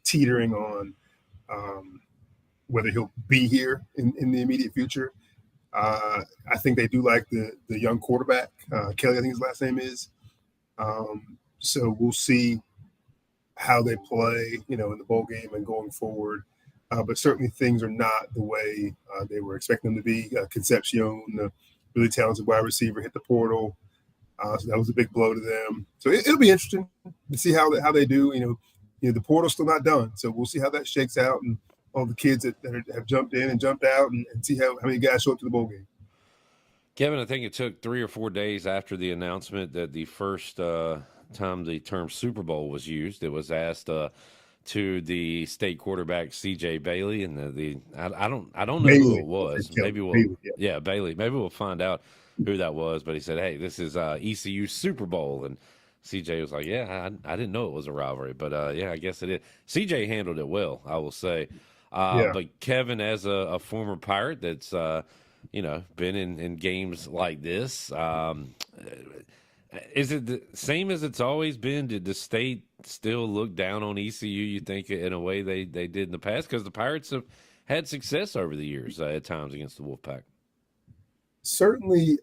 teetering on whether he'll be here in the immediate future. I think they do like the young quarterback, Kelly, I think his last name is. So we'll see how they play, in the bowl game and going forward. But certainly things are not the way they were expecting them to be. Concepcion, the really talented wide receiver, hit the portal. So that was a big blow to them. So it'll be interesting to see how they do. The portal's still not done. So we'll see how that shakes out and all the kids that have jumped in and jumped out and see how many guys show up to the bowl game. Kevin, I think it took 3 or 4 days after the announcement that the first time the term Super Bowl was used, it was asked to the state quarterback C.J. Bailey, and I don't know Bailey, who it was. Maybe we'll Bailey, Bailey. Maybe we'll find out who that was. But he said, "Hey, this is ECU Super Bowl," and C.J. was like, "Yeah, I didn't know it was a rivalry, but I guess it is." C.J. handled it well, I will say. But Kevin, as a former Pirate that's been in games like this. Is it the same as it's always been? Did the state still look down on ECU, you think, in a way they did in the past? Because the Pirates have had success over the years at times against the Wolfpack. Certainly,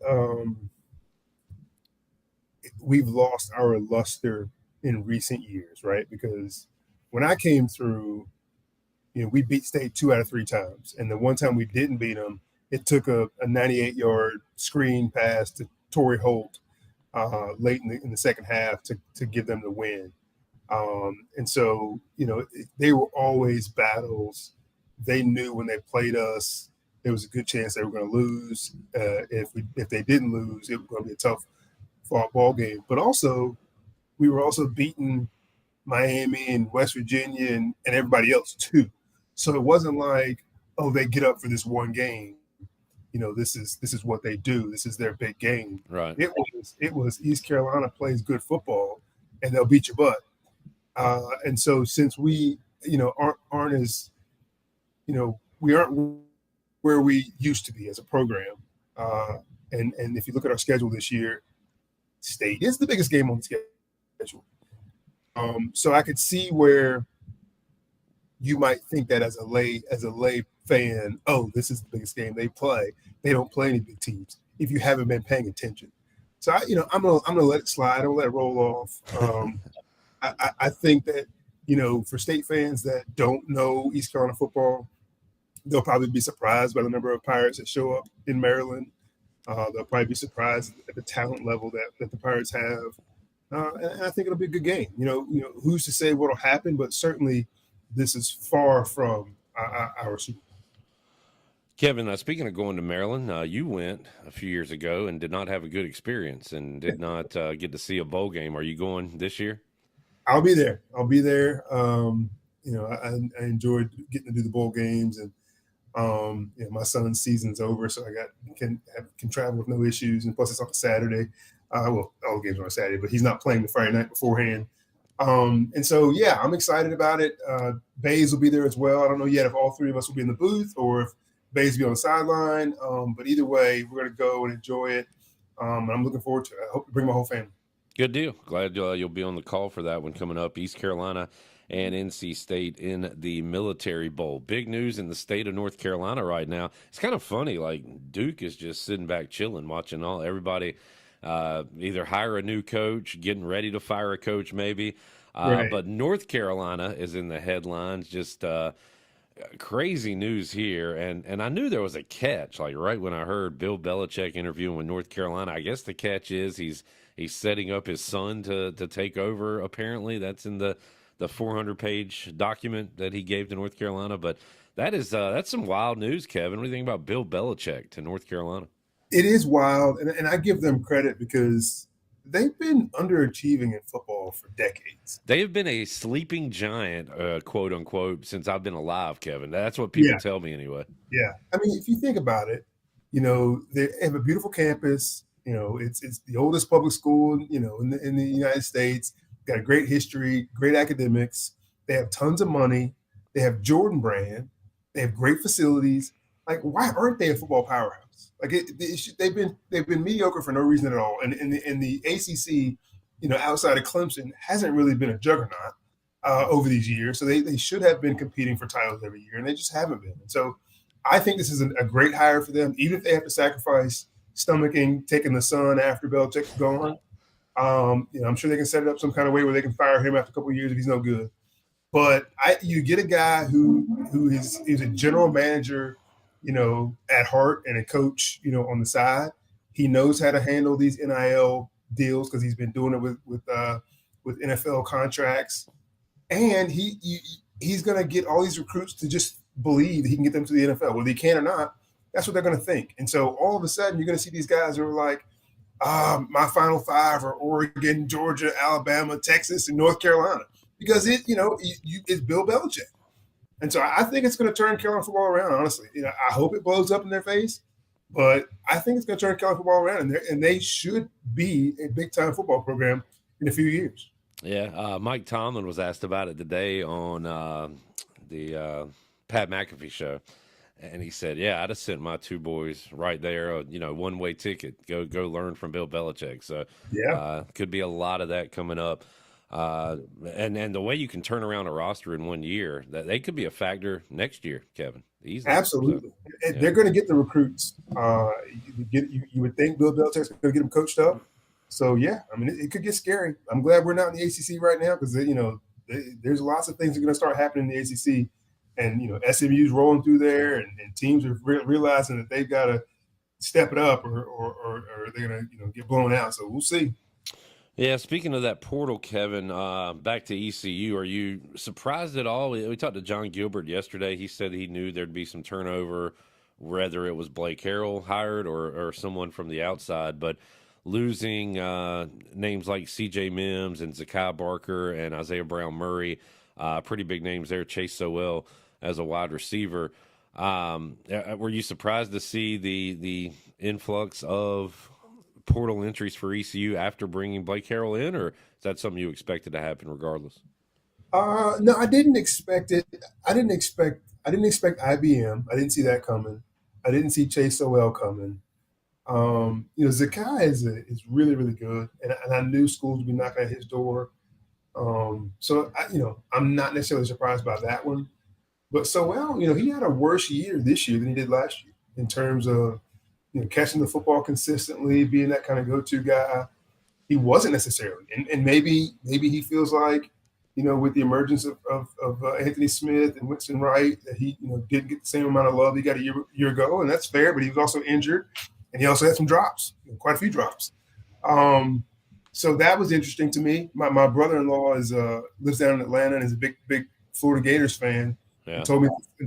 we've lost our luster in recent years, right? Because when I came through, we beat State 2 out of 3 times. And the one time we didn't beat them, it took a 98-yard screen pass to Torrey Holt late in the second half to give them the win. And so, they were always battles. They knew when they played us, there was a good chance they were going to lose. If they didn't lose, it was going to be a tough fought ball game. But also, we were also beating Miami and West Virginia and everybody else too. So it wasn't like, oh, they get up for this one game. This is what they do. This is their big game. Right. It was East Carolina plays good football, and they'll beat your butt. And so since we, aren't as, we aren't where we used to be as a program. And if you look at our schedule this year, State is the biggest game on the schedule. So I could see where you might think that as a lay fan, oh, this is the biggest game they play. They don't play any big teams if you haven't been paying attention. So I'm gonna let it slide. I'm gonna let it roll off. I think that for State fans that don't know East Carolina football, they'll probably be surprised by the number of Pirates that show up in Maryland. They'll probably be surprised at the talent level that the Pirates have. And I think it'll be a good game. Who's to say what'll happen, but certainly this is far from our Super Bowl. Kevin, speaking of going to Maryland, you went a few years ago and did not have a good experience and did not get to see a bowl game. Are you going this year? I'll be there. I enjoyed getting to do the bowl games, and my son's season's over, so I can travel with no issues. And plus, it's on a Saturday. All the games are on a Saturday, but he's not playing the Friday night beforehand. And so, I'm excited about it. Bays will be there as well. I don't know yet if all 3 of us will be in the booth or if Bays will be on the sideline. But either way, we're going to go and enjoy it. And I'm looking forward to it. I hope to bring my whole family. Good deal. Glad you'll be on the call for that one coming up. East Carolina and NC State in the Military Bowl. Big news in the state of North Carolina right now. It's kind of funny. Like Duke is just sitting back chilling, watching everybody either hire a new coach, getting ready to fire a coach maybe. Right. But North Carolina is in the headlines, just crazy news here. And I knew there was a catch, like right when I heard Bill Belichick interviewing with North Carolina. I guess the catch is he's setting up his son to take over, apparently. That's in the 400-page document that he gave to North Carolina. But that's some wild news, Kevin. What do you think about Bill Belichick to North Carolina? It is wild, and I give them credit because they've been underachieving in football for decades. They have been a sleeping giant, quote unquote, since I've been alive, Kevin. That's what people tell me anyway. Yeah. I mean, if you think about it, they have a beautiful campus. It's the oldest public school, in the United States. Got a great history, great academics. They have tons of money. They have Jordan Brand. They have great facilities. Like, why aren't they a football powerhouse? Like, they've been mediocre for no reason at all. And in the ACC, outside of Clemson, hasn't really been a juggernaut over these years. So they should have been competing for titles every year, and they just haven't been. And so I think this is a great hire for them, even if they have to sacrifice stomaching taking the son after Belichick's gone. I'm sure they can set it up some kind of way where they can fire him after a couple of years if he's no good. But you get a guy who is a general manager, at heart, and a coach, on the side. He knows how to handle these NIL deals because he's been doing it with NFL contracts, and he's going to get all these recruits to just believe that he can get them to the NFL, whether he can or not. That's what they're going to think. And so all of a sudden, you're going to see these guys who are like, my Final Five are Oregon, Georgia, Alabama, Texas, and North Carolina, because it's Bill Belichick. And so I think it's going to turn Carolina football around, honestly. I hope it blows up in their face, but I think it's going to turn Carolina football around, and they should be a big-time football program in a few years. Yeah, Mike Tomlin was asked about it today on the Pat McAfee show, and he said, "Yeah, I'd have sent my two boys right there, one-way ticket. Go learn from Bill Belichick." So, could be a lot of that coming up. And the way you can turn around a roster in 1 year, that they could be a factor next year, Kevin. Easily. Absolutely. So, they're going to get the recruits. You would think Bill Belichick's going to get them coached up. So, yeah, I mean, it could get scary. I'm glad we're not in the ACC right now because, there's lots of things that are going to start happening in the ACC. And, SMU's rolling through there, and teams are realizing that they've got to step it up or they're going to get blown out. So we'll see. Yeah, speaking of that portal, Kevin, back to ECU, are you surprised at all? We talked to John Gilbert yesterday. He said he knew there'd be some turnover, whether it was Blake Harrell hired or someone from the outside. But losing names like C.J. Mims and Zakai Barker and Isaiah Brown-Murray, pretty big names there, Chase Sowell as a wide receiver. Were you surprised to see the influx of portal entries for ECU after bringing Blake Harrell in, or is that something you expected to happen regardless? No, I didn't expect it. I didn't expect IBM. I didn't see that coming. I didn't see Chase Sowell coming. Zakai is really, really good, and I knew schools would be knocking at his door. So I'm not necessarily surprised by that one. But Sowell, he had a worse year this year than he did last year in terms of catching the football consistently, being that kind of go-to guy. He wasn't necessarily. And maybe he feels like, with the emergence of Anthony Smith and Winston Wright, that he, didn't get the same amount of love he got a year ago. And that's fair, but he was also injured. And he also had some drops, quite a few drops. So that was interesting to me. My brother-in-law lives down in Atlanta and is a big Florida Gators fan. Yeah. And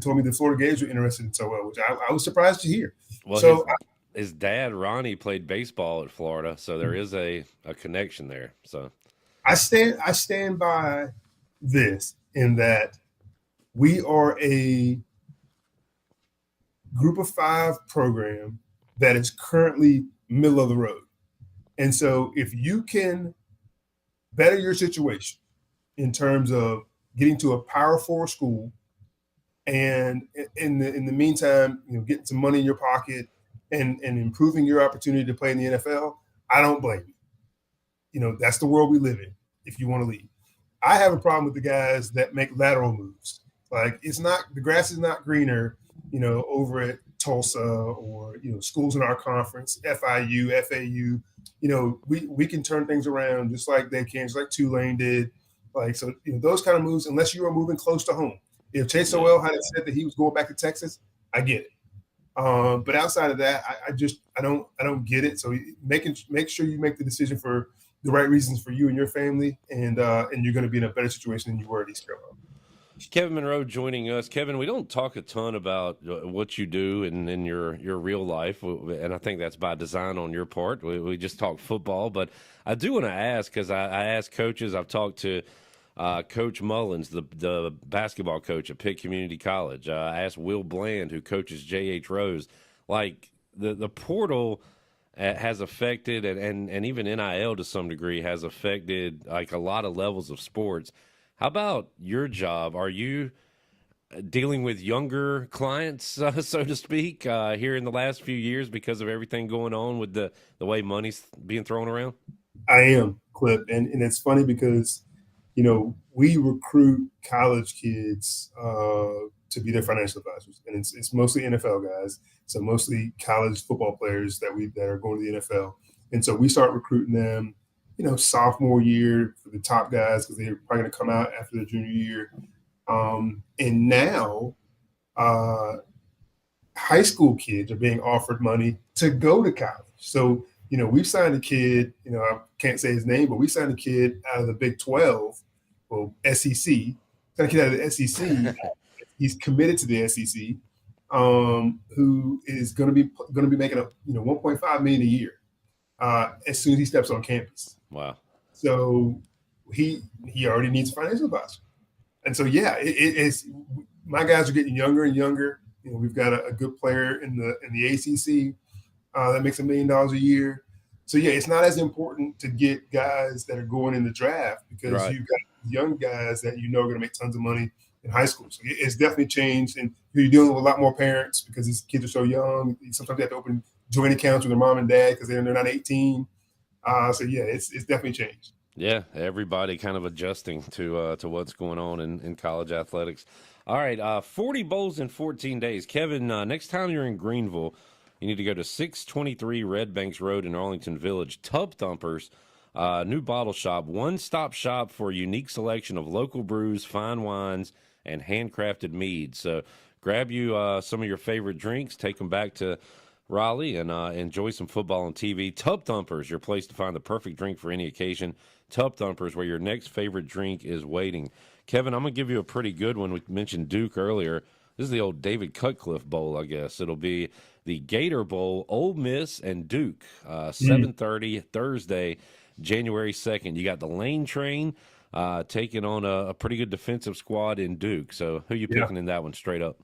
told me the Florida Gators were interested in Sowell, which I was surprised to hear. Well, so his dad, Ronnie, played baseball at Florida, so there is a connection there. So I stand by this in that we are a group of 5 program that is currently middle of the road. And so if you can better your situation in terms of getting to a Power 4 school, and in the meantime, getting some money in your pocket and improving your opportunity to play in the NFL, I don't blame you. That's the world we live in if you want to leave. I have a problem with the guys that make lateral moves. Like, the grass is not greener, over at Tulsa or, schools in our conference, FIU, FAU, we can turn things around just like they can, just like Tulane did. So those kind of moves, unless you are moving close to home. If Chase Owell had said that he was going back to Texas, I get it. But outside of that, I don't get it. So make sure you make the decision for the right reasons for you and your family, and you're going to be in a better situation than you were at East Carolina. Kevin Monroe joining us. Kevin, we don't talk a ton about what you do in your real life, and I think that's by design on your part. We just talk football, but I do want to ask, because I ask coaches. I've talked to Coach Mullins, the basketball coach at Pitt Community College. I asked Will Bland, who coaches J.H. Rose. Like, the portal has affected, and even NIL to some degree has affected, like, a lot of levels of sports. How about your job? Are you dealing with younger clients, so to speak, here in the last few years because of everything going on with the way money's being thrown around? I am, Clip. And it's funny because, we recruit college kids to be their financial advisors. And it's mostly NFL guys. So mostly college football players that are going to the NFL. And so we start recruiting them, sophomore year for the top guys, because they're probably going to come out after their junior year. And now high school kids are being offered money to go to college. So, we've signed a kid, I can't say his name, but we signed a kid out of the Big 12, well, SEC, signed a kid out of the SEC. He's committed to the SEC, who is going to be making $1.5 million a year as soon as he steps on campus. Wow. So he already needs a financial advisor. And so, it's my guys are getting younger and younger. We've got a good player in the ACC that makes $1 million a year. So, it's not as important to get guys that are going in the draft, because you've got young guys that are going to make tons of money in high school. So it's definitely changed. And you're dealing with a lot more parents because these kids are so young. Sometimes they have to open joint accounts with their mom and dad because they're not 18. It's definitely changed. Yeah, everybody kind of adjusting to what's going on in college athletics. All right, 40 bowls in 14 days. Kevin, next time you're in Greenville, you need to go to 623 Red Banks Road in Arlington Village. Tub Thumpers, new bottle shop, one-stop shop for a unique selection of local brews, fine wines, and handcrafted meads. So grab you some of your favorite drinks, take them back to Raleigh, and enjoy some football on TV. Tub Thumpers, your place to find the perfect drink for any occasion. Tub Thumpers, where your next favorite drink is waiting. Kevin, I'm going to give you a pretty good one. We mentioned Duke earlier. This is the old David Cutcliffe Bowl, I guess. It'll be the Gator Bowl, Ole Miss and Duke, 7:30 Thursday, January 2nd. You got the Lane Train taking on a pretty good defensive squad in Duke. So who you picking in that one straight up?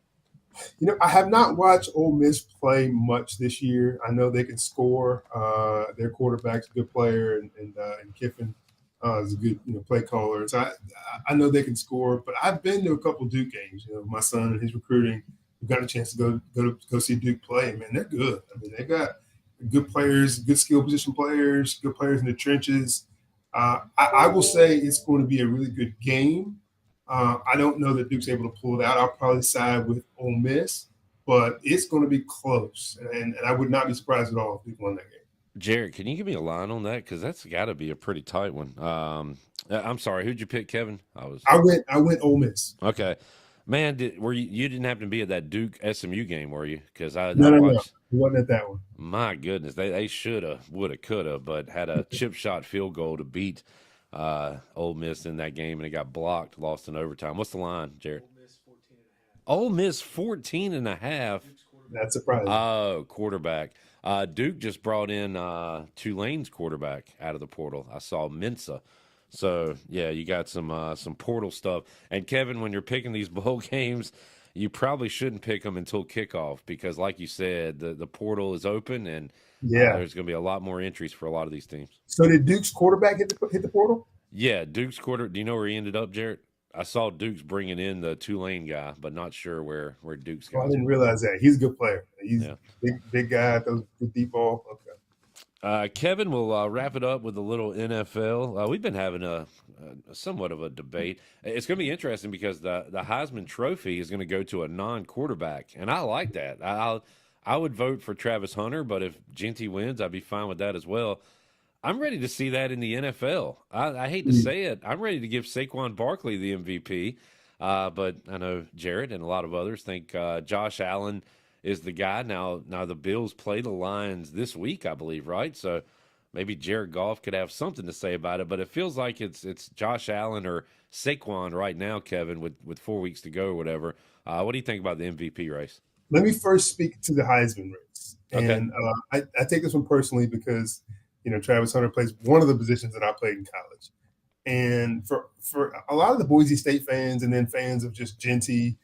I have not watched Ole Miss play much this year. I know they can score. Their quarterback's a good player, and Kiffin is a good play caller. So I know they can score. But I've been to a couple Duke games. My son and his recruiting, we got a chance to go see Duke play. Man, they're good. I mean, they got good players, good skill position players, good players in the trenches. I will say it's going to be a really good game. I don't know that Duke's able to pull it out. I'll probably side with Ole Miss, but it's going to be close, and I would not be surprised at all if Duke won that game. Jared, can you give me a line on that? Because that's got to be a pretty tight one. I'm sorry, who'd you pick, Kevin? I went Ole Miss. Okay, man, you didn't happen to be at that Duke SMU game, were you? Because No, we wasn't at that one. My goodness, they shoulda, woulda, coulda, but had a chip shot field goal to beat Ole Miss in that game, and it got blocked, lost in overtime. What's the line, Jared? Ole Miss 14.5. That's surprising. Oh, quarterback. Duke just brought in Tulane's quarterback out of the portal. I saw Mensa. So, yeah, you got some portal stuff. And, Kevin, when you're picking these bowl games, you probably shouldn't pick them until kickoff because, like you said, the portal is open, and there's going to be a lot more entries for a lot of these teams. So did Duke's quarterback hit the portal? Yeah, Duke's quarter. Do you know where he ended up, Jarrett? I saw Duke's bringing in the Tulane guy, but not sure where Duke's going. I didn't realize that. He's a good player. He's a big guy, throws good deep ball. Okay. Kevin, we'll wrap it up with a little NFL. We've been having a somewhat of a debate. It's going to be interesting because the Heisman Trophy is going to go to a non-quarterback, and I like that. I would vote for Travis Hunter, but if Genty wins, I'd be fine with that as well. I'm ready to see that in the NFL. I hate to say it. I'm ready to give Saquon Barkley the MVP, but I know Jared and a lot of others think Josh Allen is the guy. Now the Bills play the Lions this week, I believe, right? So maybe Jared Goff could have something to say about it, but it feels like it's Josh Allen or Saquon right now, Kevin, with 4 weeks to go or whatever. What do you think about the MVP race? Let me first speak to the Heisman race. Okay. And I take this one personally because, Travis Hunter plays one of the positions that I played in college. And for a lot of the Boise State fans and then fans of just Genty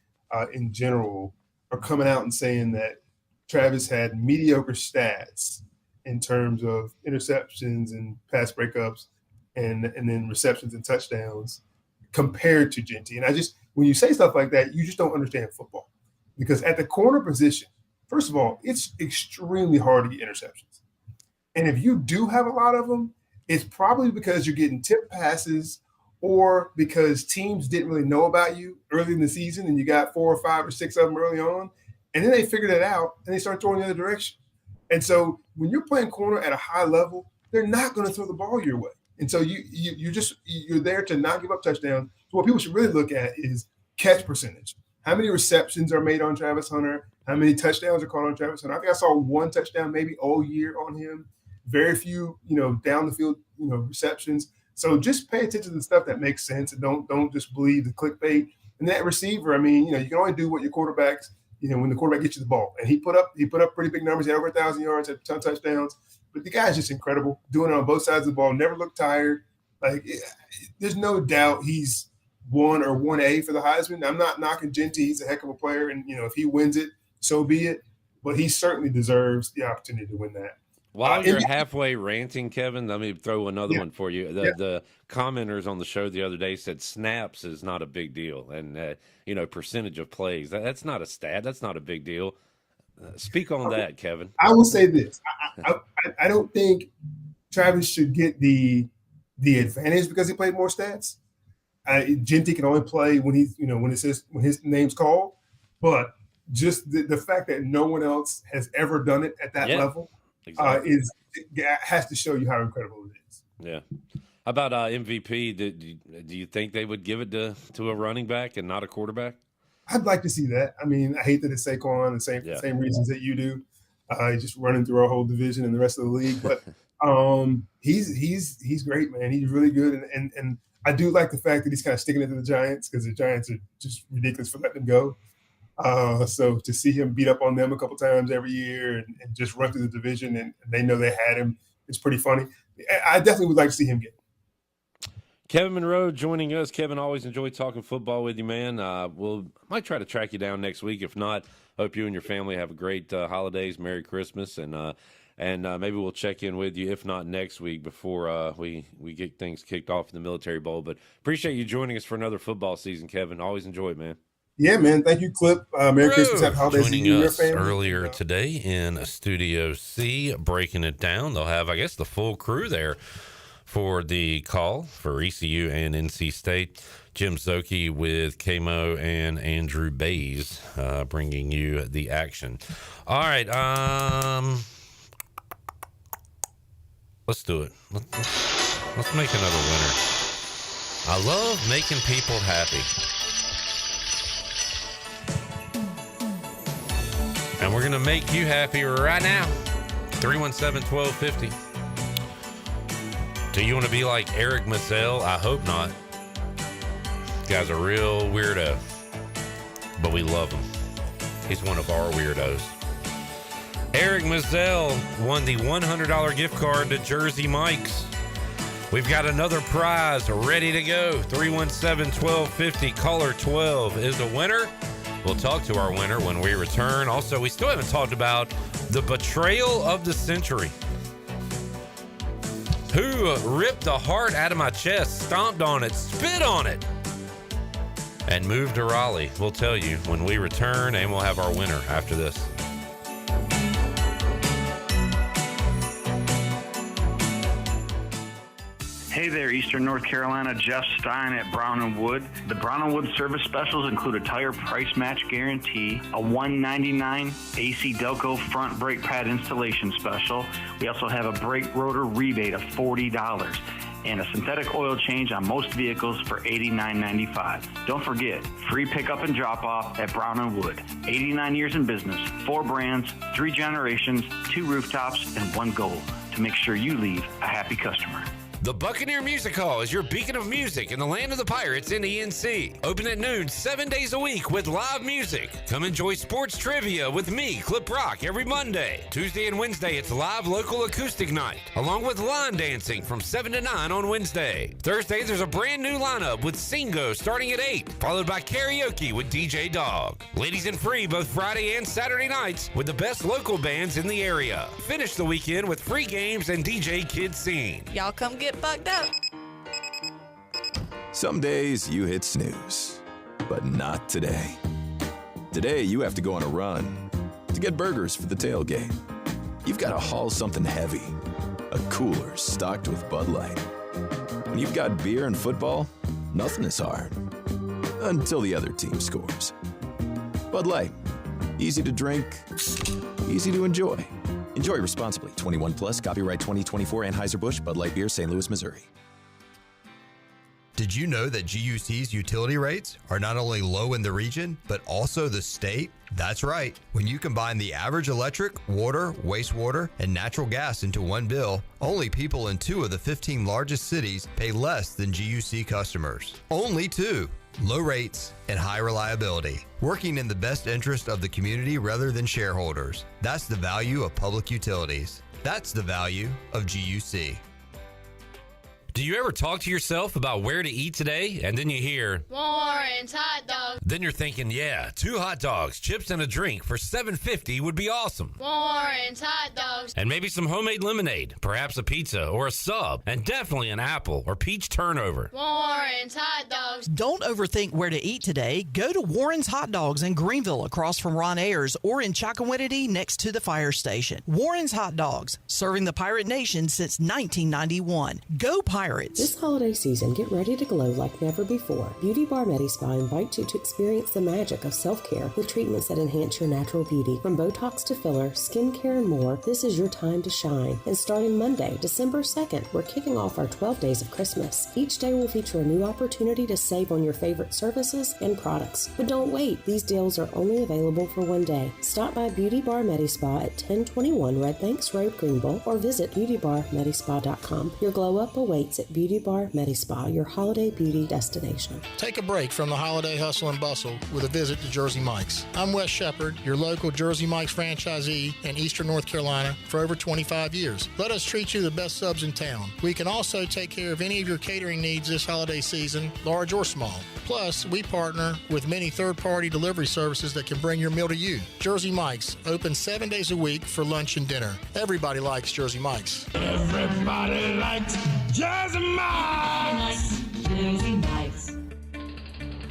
in general are coming out and saying that Travis had mediocre stats in terms of interceptions and pass breakups and then receptions and touchdowns compared to Genty. And when you say stuff like that, you just don't understand football. Because at the corner position, first of all, it's extremely hard to get interceptions. And if you do have a lot of them, it's probably because you're getting tipped passes or because teams didn't really know about you early in the season and you got 4 or 5 or 6 of them early on. And then they figured it out and they start throwing the other direction. And so when you're playing corner at a high level, they're not going to throw the ball your way. And so you're there to not give up touchdowns. So what people should really look at is catch percentage. How many receptions are made on Travis Hunter? How many touchdowns are caught on Travis Hunter? I think I saw 1 touchdown maybe all year on him. Very few, down the field, receptions. So just pay attention to the stuff that makes sense and don't just believe the clickbait. And that receiver, you can only do what your quarterbacks, when the quarterback gets you the ball. And he put up pretty big numbers. He had over 1,000 yards, had a ton of touchdowns. But the guy's just incredible, doing it on both sides of the ball. Never looked tired. There's no doubt he's 1 or 1A for the Heisman. I'm not knocking Genty. He's a heck of a player. And, if he wins it, so be it. But he certainly deserves the opportunity to win that. While you're halfway ranting, Kevin, let me throw another one for you. The commenters on the show the other day said snaps is not a big deal. And, percentage of plays, that's not a stat. That's not a big deal. Speak on that, Kevin. I will say this. I don't think Travis should get the advantage because he played more stats. Genty can only play when his name's called. But just the fact that no one else has ever done it at that level has to show you how incredible it is. Yeah. How about MVP? Do you think they would give it to a running back and not a quarterback? I'd like to see that. I hate that it's Saquon, the same reasons that you do. Just running through our whole division and the rest of the league. But he's great, man. He's really good. And I do like the fact that he's kind of sticking it to the Giants because the Giants are just ridiculous for letting him go. So to see him beat up on them a couple times every year and just run through the division and they know they had him, it's pretty funny. I definitely would like to see him get it. Kevin Monroe joining us. Kevin, always enjoy talking football with you, man. Might try to track you down next week. If not, hope you and your family have a great holidays, Merry Christmas, and maybe we'll check in with you, if not next week, before we get things kicked off in the Military Bowl. But appreciate you joining us for another football season, Kevin. Always enjoy it, man. Yeah, man. Thank you, Clip. Merry Christmas. Happy holidays to you and your family. Earlier today in Studio C, breaking it down. They'll have, I guess, the full crew there for the call for ECU and NC State. Jim Szoke with Kamo and Andrew Bays bringing you the action. All right. Let's do it. Let's make another winner. I love making people happy. And we're going to make you happy right now. 317-1250. Do you want to be like Eric Mazzell? I hope not. This guy's a real weirdo. But we love him. He's one of our weirdos. Eric Mazzell won the $100 gift card to Jersey Mike's. We've got another prize ready to go. 317-1250. Caller 12 is the winner. We'll talk to our winner when we return. Also, we still haven't talked about the betrayal of the century. Who ripped the heart out of my chest, stomped on it, spit on it, and moved to Raleigh? We'll tell you when we return, and we'll have our winner after this. Hey there, Eastern North Carolina. Jeff Stein at Brown & Wood. The Brown & Wood service specials include a tire price match guarantee, a $199 AC Delco front brake pad installation special. We also have a brake rotor rebate of $40 and a synthetic oil change on most vehicles for $89.95. Don't forget, free pickup and drop-off at Brown & Wood. 89 years in business, 4 brands, 3 generations, 2 rooftops, and 1 goal to make sure you leave a happy customer. The Buccaneer Music Hall is your beacon of music in the land of the Pirates in ENC. Open at noon 7 days a week with live music. Come enjoy sports trivia with me, Clip Rock, every Monday. Tuesday and Wednesday, it's live local acoustic night, along with line dancing from 7 to 9 on Wednesday. Thursday, there's a brand new lineup with Singo starting at 8, followed by karaoke with DJ Dog. Ladies and free both Friday and Saturday nights with the best local bands in the area. Finish the weekend with free games and DJ Kid Scene. Y'all come get bugged up. Some days you hit snooze, but not today. Today you have to go on a run to get burgers for the tailgate. You've got to haul something heavy, a cooler stocked with Bud Light. When you've got beer and football, nothing is hard. Until the other team scores. Bud Light. Easy to drink, easy to enjoy. Enjoy responsibly. 21 plus. Copyright 2024 Anheuser-Busch Bud Light Beer, St. Louis, Missouri. Did you know that GUC's utility rates are not only low in the region, but also the state? That's right. When you combine the average electric, water, wastewater, and natural gas into one bill, only people in 2 of the 15 largest cities pay less than GUC customers. Only 2. Low rates and high reliability. Working in the best interest of the community rather than shareholders. That's the value of public utilities. That's the value of GUC. Do you ever talk to yourself about where to eat today, and then you hear, Warren's hot dogs. Then you're thinking, yeah, 2 hot dogs, chips, and a drink for $7.50 would be awesome. Warren's hot dogs. And maybe some homemade lemonade, perhaps a pizza or a sub, and definitely an apple or peach turnover. Warren's hot dogs. Don't overthink where to eat today. Go to Warren's Hot Dogs in Greenville across from Ron Ayers or in Chocowinity next to the fire station. Warren's Hot Dogs, serving the Pirate Nation since 1991. Go Pirates! This holiday season, get ready to glow like never before. Beauty Bar Medi-Spa invites you to experience the magic of self-care with treatments that enhance your natural beauty. From Botox to filler, skincare, and more, this is your time to shine. And starting Monday, December 2nd, we're kicking off our 12 days of Christmas. Each day will feature a new opportunity to save on your favorite services and products. But don't wait, these deals are only available for one day. Stop by Beauty Bar Medi-Spa at 1021 Red Banks Road, Greenville, or visit beautybarmedispa.com. Your glow up awaits at Beauty Bar Medi-Spa, your holiday beauty destination. Take a break from the holiday hustle and bustle with a visit to Jersey Mike's. I'm Wes Shepard, your local Jersey Mike's franchisee in Eastern North Carolina for over 25 years. Let us treat you the best subs in town. We can also take care of any of your catering needs this holiday season, large or small. Plus, we partner with many third-party delivery services that can bring your meal to you. Jersey Mike's, open 7 days a week for lunch and dinner. Everybody likes Jersey Mike's. Everybody likes Jersey Mike's. Jersey Mike's.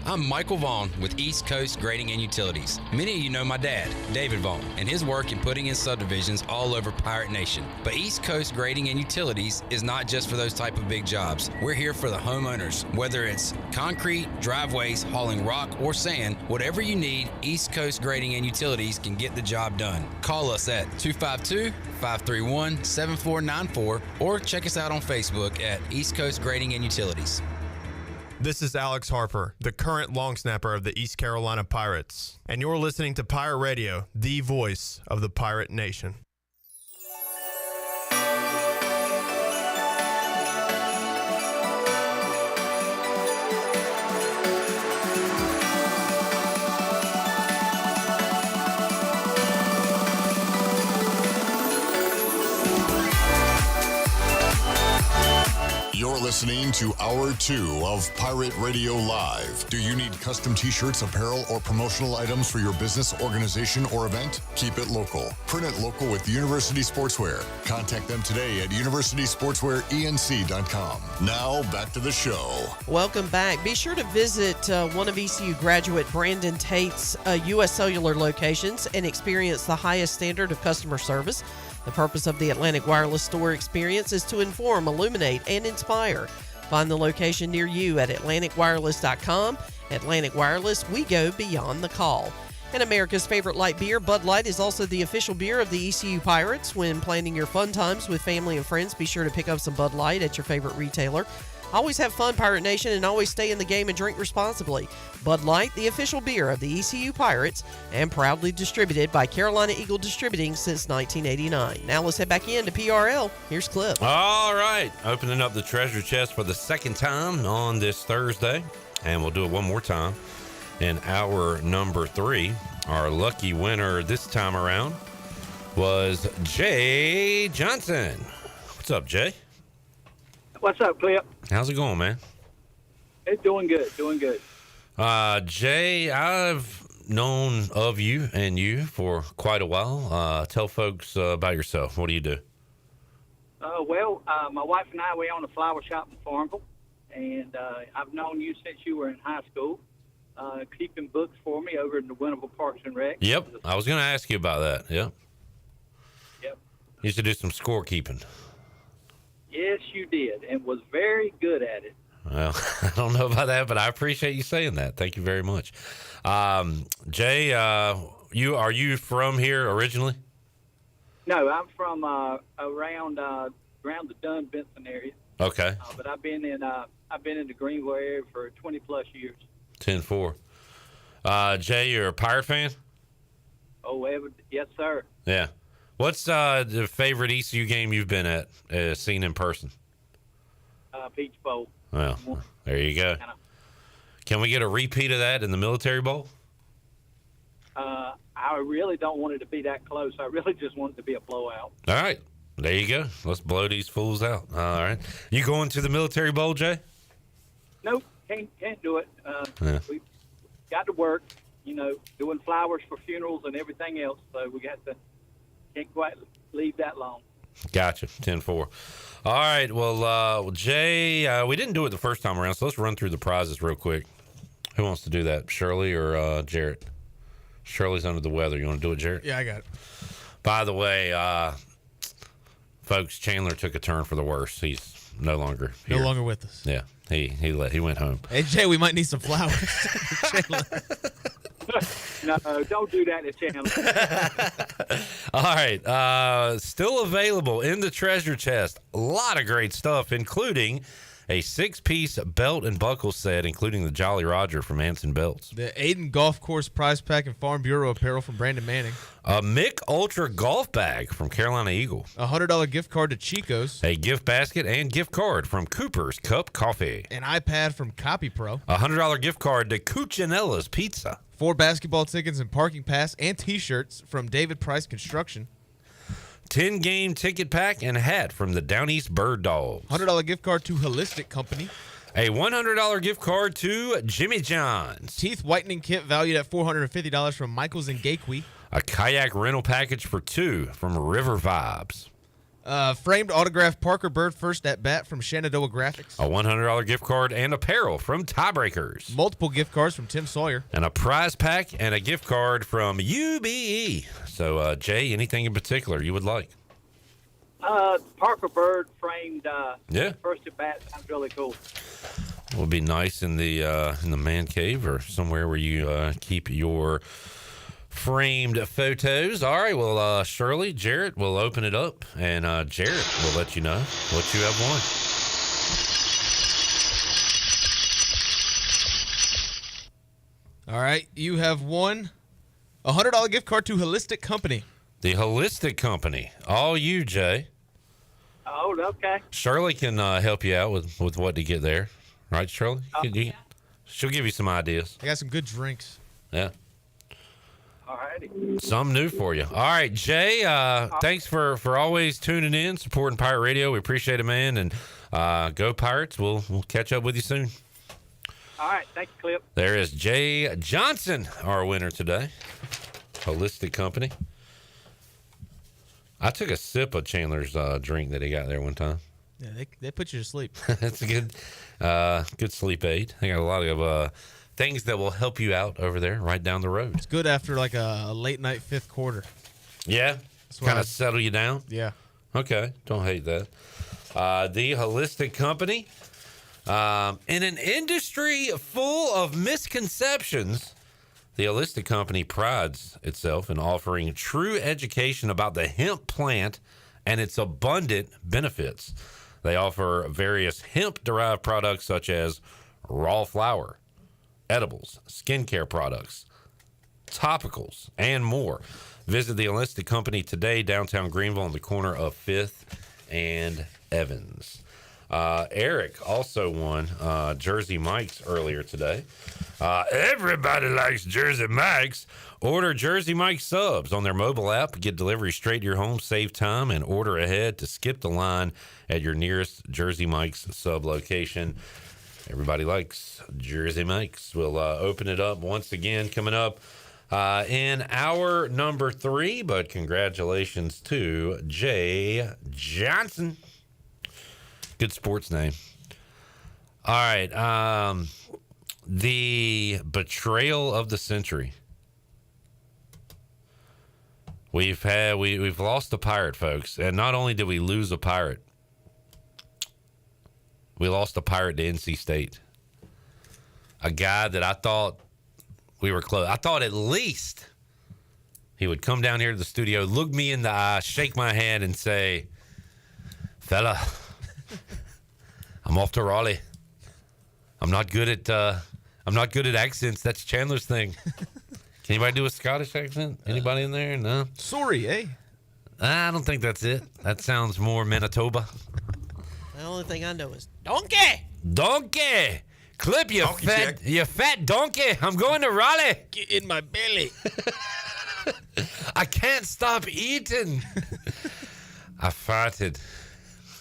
I'm Michael Vaughn with East Coast Grading and Utilities. Many of you know my dad, David Vaughn, and his work in putting in subdivisions all over Pirate Nation. But East Coast Grading and Utilities is not just for those type of big jobs. We're here for the homeowners. Whether it's concrete, driveways, hauling rock, or sand, whatever you need, East Coast Grading and Utilities can get the job done. Call us at 252-531-7494 or check us out on Facebook at East Coast Grading and Utilities. This is Alex Harper, the current long snapper of the East Carolina Pirates, and you're listening to Pirate Radio, the voice of the Pirate Nation. You're listening to Hour 2 of Pirate Radio Live. Do you need custom t-shirts, apparel, or promotional items for your business, organization, or event? Keep it local. Print it local with University Sportswear. Contact them today at universitysportswearenc.com. Now, back to the show. Welcome back. Be sure to visit one of ECU graduate Brandon Tate's U.S. Cellular locations and experience the highest standard of customer service. The purpose of the Atlantic Wireless store experience is to inform, illuminate, and inspire. Find the location near you at AtlanticWireless.com. Atlantic Wireless, we go beyond the call. And America's favorite light beer, Bud Light, is also the official beer of the ECU Pirates. When planning your fun times with family and friends, be sure to pick up some Bud Light at your favorite retailer. Always have fun, Pirate Nation, and always stay in the game and drink responsibly. Bud Light, the official beer of the ECU Pirates, and proudly distributed by Carolina Eagle Distributing since 1989. Now let's head back into PRL. Here's Clip. All right. Opening up the treasure chest for the second time on this Thursday. And we'll do it one more time in hour number 3. Our lucky winner this time around was Jay Johnson. What's up, Jay? What's up, Clip? How's it going, man? It's doing good, doing good. Jay, I've known of you and you for quite a while. Tell folks about yourself. What do you do? My wife and I, we own a flower shop in Farmville, and I've known you since you were in high school, keeping books for me over in the Winnable Parks and Rec. Yep, I was going to ask you about that. Yep. Yep. Used to do some scorekeeping. Yes, you did, and was very good at it. Well, I don't know about that, but I appreciate you saying that. Thank you very much. Jay, are you from here originally? No, I'm from around the Dunn Benson area. Okay. But I've been in the Greenville area for 20 plus years. 10-4. Jay, you're a Pirate fan? Oh, yes, sir. Yeah. What's the favorite ECU game you've been at, seen in person? Peach Bowl. Well, there you go. Can we get a repeat of that in the Military Bowl? I really don't want it to be that close. I really just want it to be a blowout. All right. There you go. Let's blow these fools out. All right. You going to the Military Bowl, Jay? Nope. Can't do it. Yeah. We got to work, doing flowers for funerals and everything else. So we can't quite leave that long. Gotcha. 10-4. All right. Well, Jay, we didn't do it the first time around, so let's run through the prizes real quick. Who wants to do that, Shirley or Jarrett? Shirley's under the weather. You want to do it, Jarrett? Yeah, I got it. By the way, folks, Chandler took a turn for the worse. He's no longer here. No longer with us. Yeah, he went home. Hey, Jay, we might need some flowers. No, don't do that to Chandler. All right. Still available in the treasure chest. A lot of great stuff, including a 6-piece belt and buckle set, including the Jolly Roger from Anson Belts. The Aiden Golf Course Prize Pack and Farm Bureau apparel from Brandon Manning. A Mick Ultra golf bag from Carolina Eagle. A $100 gift card to Chico's. A gift basket and gift card from Cooper's Cup Coffee. An iPad from Copy Pro. A $100 gift card to Cuccinella's Pizza. 4 basketball tickets and parking pass and T-shirts from David Price Construction. 10-game ticket pack and hat from the Down East Bird Dogs. $100 gift card to Holistic Company. A $100 gift card to Jimmy John's. Teeth whitening kit valued at $450 from Michaels and Gakwe. A kayak rental package for 2 from River Vibes. Framed autographed Parker Bird first at bat from Shenandoah Graphics. A $100 gift card and apparel from Tiebreakers. Multiple gift cards from Tim Sawyer. And a prize pack and a gift card from UBE. So, Jay, anything in particular you would like? Parker Bird framed first at bat sounds really cool. Would be nice in the man cave or somewhere where you keep your framed photos. All right, well, Shirley, Jarrett will open it up, and Jarrett will let you know what you have won. All right, you have won a $100 gift card to Holistic Company. The Holistic Company. All you, Jay. Oh, okay. Shirley can help you out with what to get there. Right, Shirley? She'll give you some ideas. I got some good drinks. Yeah. All righty. Some new for you. All right, Jay, thanks for always tuning in, supporting Pirate Radio. We appreciate it, man. And go Pirates. We'll catch up with you soon. All right. Thank you, Clip. There is Jay Johnson, our winner today. Holistic Company. I took a sip of Chandler's drink that he got there one time. Yeah, they put you to sleep. That's a good sleep aid. They got a lot of things that will help you out over there right down the road. It's good after like a late night fifth quarter. Yeah. Kind of settle you down? Yeah. Okay. Don't hate that. The Holistic Company. In an industry full of misconceptions, the Holistic Company prides itself in offering true education about the hemp plant and its abundant benefits. They offer various hemp-derived products such as raw flour, edibles, skincare products, topicals, and more. Visit the Holistic Company today, downtown Greenville, on the corner of 5th and Evans. Eric also won Jersey Mike's earlier today. Everybody likes Jersey Mike's. Order Jersey Mike's subs on their mobile app. Get delivery straight to your home, save time, and order ahead to skip the line at your nearest Jersey Mike's sub location. Everybody likes Jersey Mike's. We'll open it up once again coming up in hour number 3. But congratulations to Jay Johnson. Good sports name. All right. The betrayal of the century. We've lost a pirate, folks. And not only did we lose a pirate, we lost a pirate to NC State. A guy that I thought we were close. I thought at least he would come down here to the studio, look me in the eye, shake my hand, and say, "Fella, I'm off to Raleigh. I'm not good at accents. That's Chandler's thing." Can anybody do a Scottish accent? Anybody in there? No. Sorry, eh? I don't think that's it. That sounds more Manitoba. The only thing I know is donkey. Donkey. Clip, you fat donkey. I'm going to Raleigh. Get in my belly. I can't stop eating. I farted.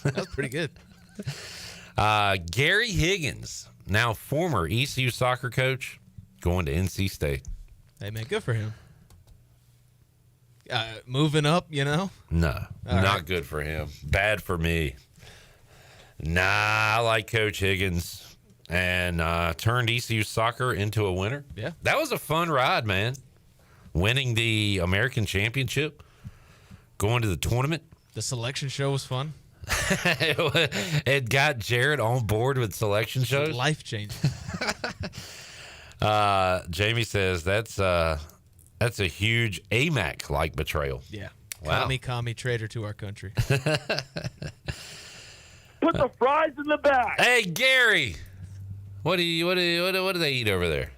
That was pretty good. Gary Higgins, now former ECU soccer coach, going to NC State. Hey, man, good for him. Moving up, you know? No, not good for him. Bad for me. Nah, I like Coach Higgins, and turned ECU soccer into a winner. Yeah. That was a fun ride, man. Winning the American Championship, going to the tournament. The selection show was fun. It got Jared on board with selection shows. Life changing. Jamie says that's a huge AMAC-like betrayal. Yeah. Wow. Commie traitor to our country. Put the fries in the back. Hey, Gary, what do they eat over there?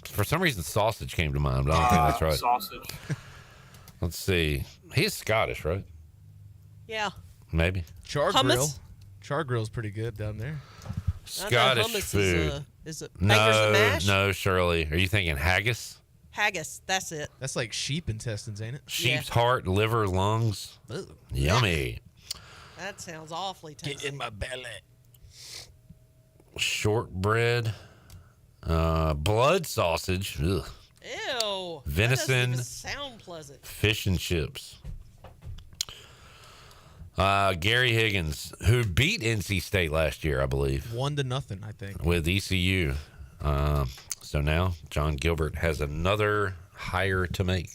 For some reason, sausage came to mind, but I don't think that's right. Sausage. Let's see. He's Scottish, right? Yeah. Maybe. Char Hummus? grill. Char grill's pretty good down there. Scottish hummus food. Is it bangers and mash? No, Shirley. Are you thinking haggis? Haggis. That's it. That's like sheep intestines, ain't it? Sheep's heart, liver, lungs. Ooh. Yummy. That sounds awfully tasty. Get in my belly. Shortbread. Blood sausage. Ugh. Ew. Venison. That doesn't even sound pleasant. Fish and chips. Gary Higgins, who beat NC State last year, I believe. 1-0, I think. With ECU. So now John Gilbert has another hire to make.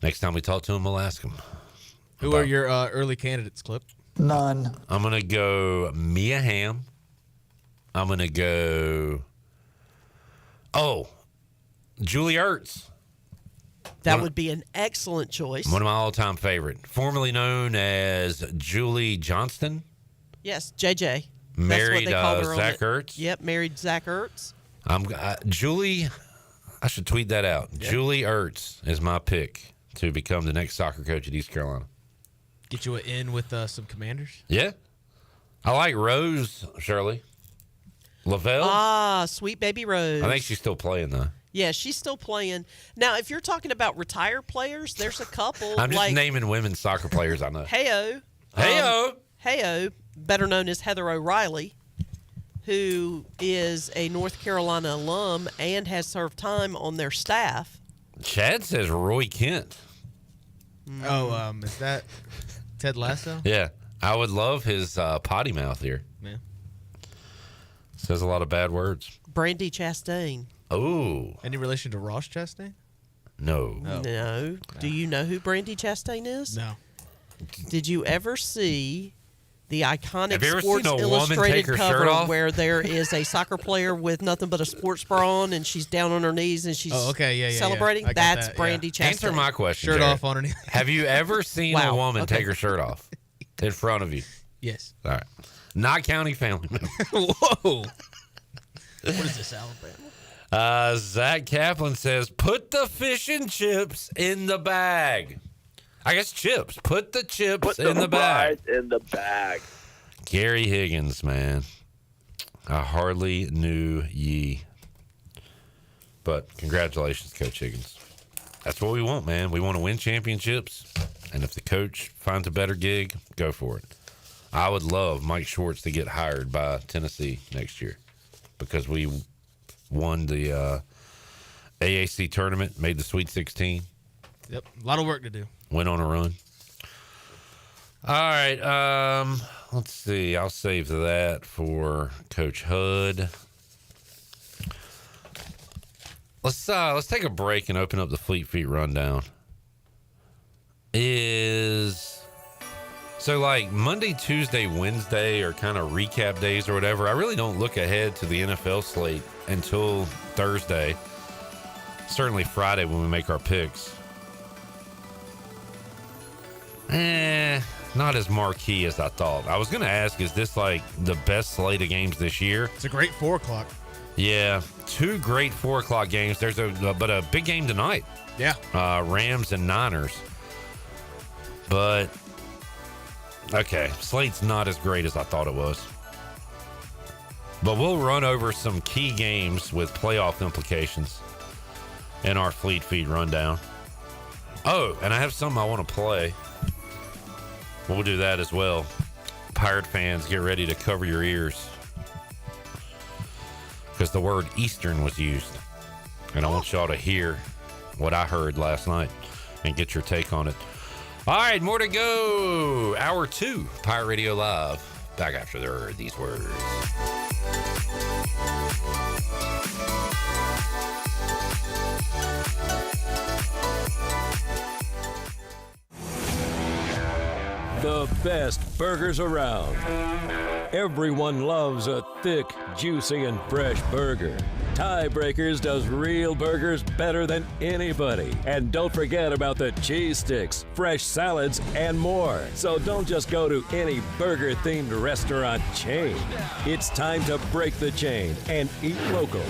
Next time we talk to him, we'll ask him. Who are your early candidates, Clip? None. I'm going to go Mia Hamm. I'm going to go... Julie Ertz. That would be an excellent choice. One of my all-time favorite. Formerly known as Julie Johnston. Yes, JJ. Married That's what they called her Zach on it. Ertz. Yep, married Zach Ertz. Julie, I should tweet that out. Yeah. Julie Ertz is my pick to become the next soccer coach at East Carolina. Get you an in with some Commanders? Yeah. I like Rose, Shirley. Lavelle? Sweet baby Rose. I think she's still playing, though. Yeah, she's still playing. Now, if you're talking about retired players, there's a couple. I'm just naming women's soccer players I know. Heyo, better known as Heather O'Reilly, who is a North Carolina alum and has served time on their staff. Chad says Roy Kent. Is that Ted Lasso? Yeah. I would love his potty mouth here. Yeah. Says a lot of bad words. Brandy Chastain. Oh. Any relation to Ross Chastain? No. No. Do you know who Brandy Chastain is? No. Did you ever see the iconic Have you ever Sports seen a woman Illustrated take her shirt cover off? where there is a soccer player with nothing but a sports bra on and she's down on her knees and she's celebrating? I got That's that, Brandy Chastain. Answer my question. Shirt Jared. off underneath. Have you ever seen a woman take her shirt off in front of you? Yes. All right. Not counting family members. Whoa. What is this, Alabama? Zach Kaplan says, put the fish and chips in the bag. I guess chips. Put the chips in the bag. In the bag. Gary Higgins, man. I hardly knew ye. But congratulations, Coach Higgins. That's what we want, man. We want to win championships. And if the coach finds a better gig, go for it. I would love Mike Schwartz to get hired by Tennessee next year because we won the AAC tournament, made the Sweet 16. Yep, a lot of work to do. Went on a run. All right, let's see. I'll save that for Coach Hud. Let's take a break and open up the Fleet Feet rundown. So like Monday, Tuesday, Wednesday are kind of recap days or whatever. I really don't look ahead to the NFL slate until Thursday. Certainly Friday when we make our picks. Not as marquee as I thought. I was going to ask, is this like the best slate of games this year? It's a great 4 o'clock. Yeah, 2 great 4 o'clock games. There's but a big game tonight. Yeah. Rams and Niners. But, okay, slate's not as great as I thought it was. But we'll run over some key games with playoff implications in our Fleet Feet rundown. Oh, and I have something I want to play. We'll do that as well. Pirate fans, get ready to cover your ears. Because the word Eastern was used. And I want y'all to hear what I heard last night and get your take on it. All right, more to go. Hour 2, Pirate Radio Live. Back after these words. The best burgers around. Everyone loves a thick, juicy, and fresh burger. Tiebreakers does real burgers better than anybody. And don't forget about the cheese sticks, fresh salads, and more. So don't just go to any burger-themed restaurant chain. It's time to break the chain and eat local.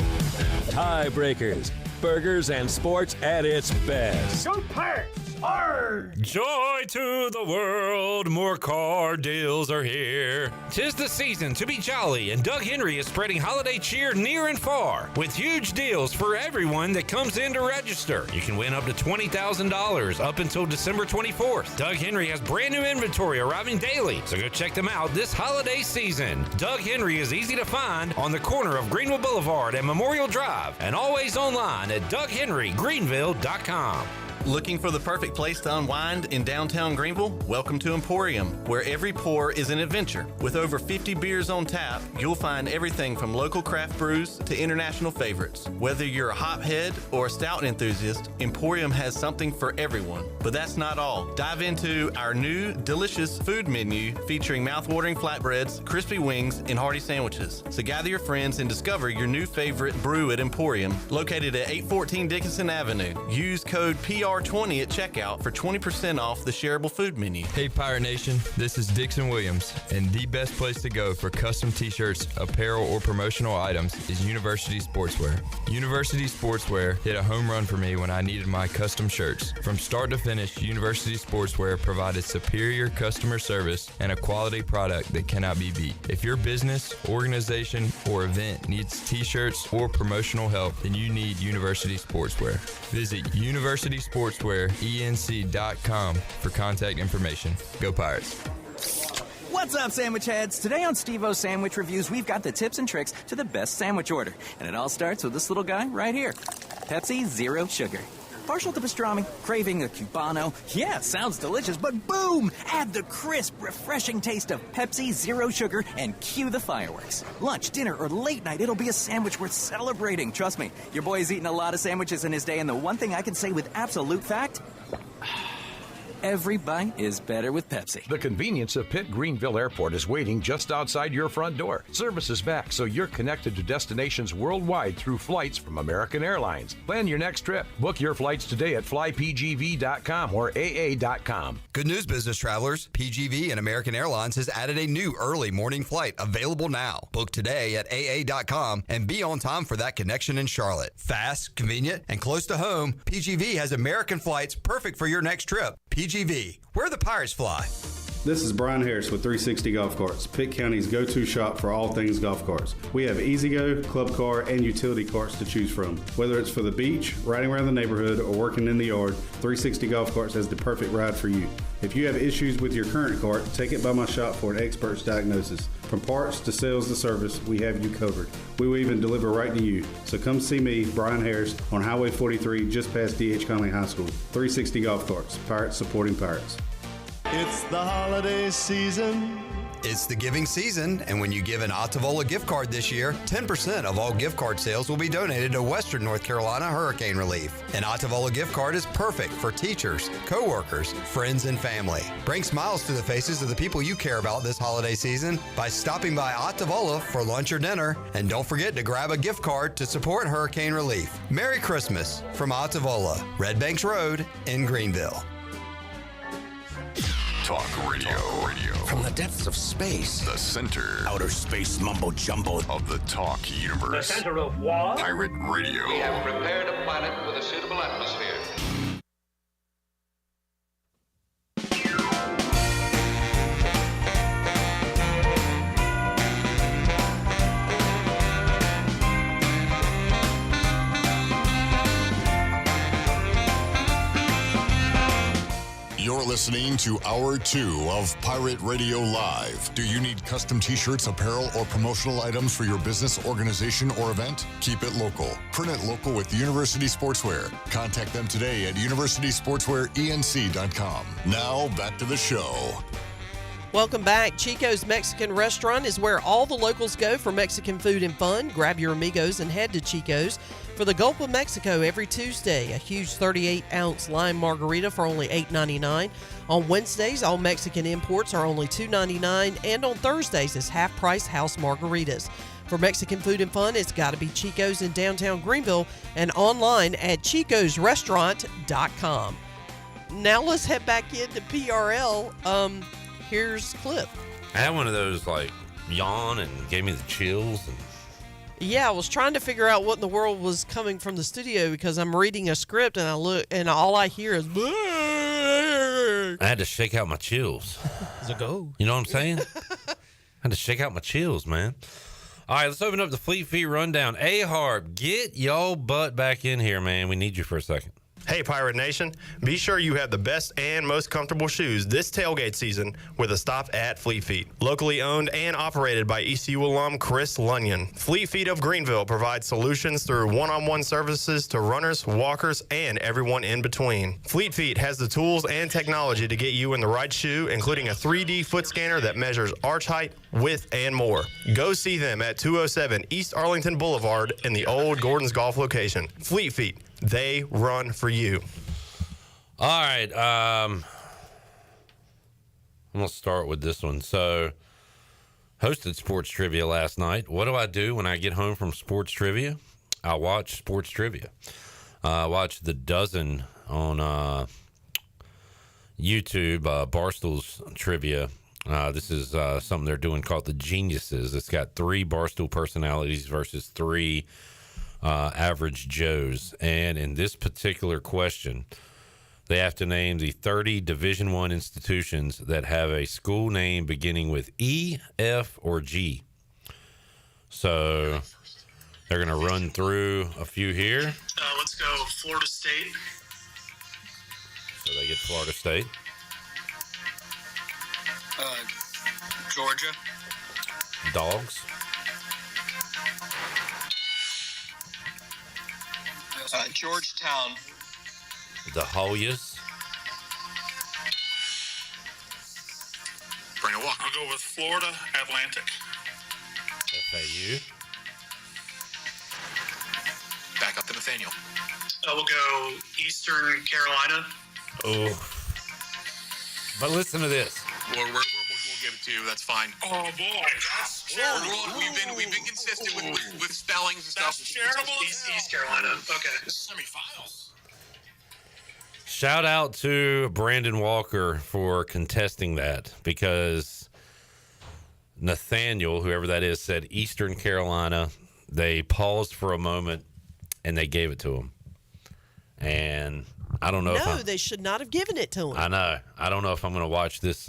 Tiebreakers, burgers and sports at its best. Go Pirates! Arr! Joy to the world, more car deals are here. 'Tis the season to be jolly, and Doug Henry is spreading holiday cheer near and far with huge deals for everyone that comes in to register. You can win up to $20,000 up until December 24th. Doug Henry has brand new inventory arriving daily, so go check them out this holiday season. Doug Henry is easy to find on the corner of Greenwood Boulevard and Memorial Drive, and always online at DougHenryGreenville.com. Looking for the perfect place to unwind in downtown Greenville? Welcome to Emporium, where every pour is an adventure. With over 50 beers on tap, you'll find everything from local craft brews to international favorites. Whether you're a hophead or a stout enthusiast, Emporium has something for everyone. But that's not all. Dive into our new delicious food menu featuring mouthwatering flatbreads, crispy wings, and hearty sandwiches. So gather your friends and discover your new favorite brew at Emporium, located at 814 Dickinson Avenue. Use code PR20 at checkout for 20% off the shareable food menu. Hey Pirate Nation, this is Dixon Williams, and the best place to go for custom t-shirts, apparel, or promotional items is University Sportswear. University Sportswear hit a home run for me when I needed my custom shirts. From start to finish, University Sportswear provided superior customer service and a quality product that cannot be beat. If your business, organization, or event needs t-shirts or promotional help, then you need University Sportswear. Visit universitysportswearenc.com for contact information. Go Pirates. What's up, sandwich heads? Today on Steve-O's Sandwich Reviews, we've got the tips and tricks to the best sandwich order. And it all starts with this little guy right here. Pepsi Zero Sugar. Partial to pastrami, craving a cubano. Yeah, sounds delicious, but boom! Add the crisp, refreshing taste of Pepsi, zero sugar, and cue the fireworks. Lunch, dinner, or late night, it'll be a sandwich worth celebrating. Trust me, your boy's eaten a lot of sandwiches in his day, and the one thing I can say with absolute fact... every bite is better with Pepsi. The convenience of Pitt Greenville Airport is waiting just outside your front door. Service is back, so you're connected to destinations worldwide through flights from American Airlines. Plan your next trip. Book your flights today at flypgv.com or aa.com. Good news, business travelers. PGV and American Airlines has added a new early morning flight available now. Book today at aa.com and be on time for that connection in Charlotte. Fast, convenient, and close to home, PGV has American flights perfect for your next trip. PGV, where the Pirates fly. This is Brian Harris with 360 Golf Carts, Pitt County's go-to shop for all things golf carts. We have E-Z-Go, club car, and utility carts to choose from. Whether it's for the beach, riding around the neighborhood, or working in the yard, 360 Golf Carts has the perfect ride for you. If you have issues with your current cart, take it by my shop for an expert's diagnosis. From parts to sales to service, we have you covered. We will even deliver right to you. So come see me, Brian Harris, on Highway 43, just past D.H. Conley High School. 360 Golf Carts, Pirates supporting Pirates. It's the holiday season. It's the giving season, and when you give an Atavola gift card this year, 10% of all gift card sales will be donated to Western North Carolina Hurricane Relief. An Atavola gift card is perfect for teachers, co-workers, friends, and family. Bring smiles to the faces of the people you care about this holiday season by stopping by Atavola for lunch or dinner, and don't forget to grab a gift card to support Hurricane Relief. Merry Christmas from Atavola, Red Banks Road in Greenville. Talk radio. From the depths of space. The center. Outer space mumbo jumbo. Of the talk universe. The center of what? Pirate Radio. We have prepared a planet with a suitable atmosphere. You're listening to Hour 2 of Pirate Radio Live. Do you need custom t-shirts, apparel, or promotional items for your business, organization, or event? Keep it local. Print it local with University Sportswear. Contact them today at universitysportswearenc.com. Now, back to the show. Welcome back. Chico's Mexican Restaurant is where all the locals go for Mexican food and fun. Grab your amigos and head to Chico's for the Gulf of Mexico every Tuesday. A huge 38-ounce lime margarita for only $8.99. On Wednesdays, all Mexican imports are only $2.99. And on Thursdays, it's half-price house margaritas. For Mexican food and fun, it's got to be Chico's in downtown Greenville and online at chicosrestaurant.com. Now let's head back into PRL. Here's Cliff. I had one of those like yawn and gave me the chills. And yeah, I was trying to figure out what in the world was coming from the studio because I'm reading a script and I look and all I hear is. I had to shake out my chills. It's a go. You know what I'm saying? I had to shake out my chills, man. All right, let's open up the Fleet Feet rundown. A-Harp, get your butt back in here, man. We need you for a second. Hey, Pirate Nation. Be sure you have the best and most comfortable shoes this tailgate season with a stop at Fleet Feet. Locally owned and operated by ECU alum Chris Lunyon. Fleet Feet of Greenville provides solutions through one-on-one services to runners, walkers, and everyone in between. Fleet Feet has the tools and technology to get you in the right shoe, including a 3D foot scanner that measures arch height, width, and more. Go see them at 207 East Arlington Boulevard in the old Gordon's Golf location. Fleet Feet. They run for you. All right. I'm going to start with this one. So, hosted sports trivia last night. What do I do when I get home from sports trivia? I watch sports trivia. I watch The Dozen on YouTube, Barstool's trivia. This is something they're doing called The Geniuses. It's got 3 Barstool personalities versus 3 average Joes, and in this particular question they have to name the 30 Division I institutions that have a school name beginning with E, F, or G. So they're going to run through a few here. Let's go Florida State. So they get Florida State. Georgia. Dogs. Georgetown. The Hoyas. Brandon Walker. I'll go with Florida Atlantic. FAU. Back up to Nathaniel. We'll go Eastern Carolina. Oh. But listen to this. We'll give it to you. That's fine. Oh boy, that's charitable. We've been consistent with spellings and stuff. That's charitable. East Carolina. Okay. Semifinals. Shout out to Brandon Walker for contesting that, because Nathaniel, whoever that is, said Eastern Carolina. They paused for a moment and they gave it to him. And I don't know if they should not have given it to him. I know. I don't know if I'm going to watch this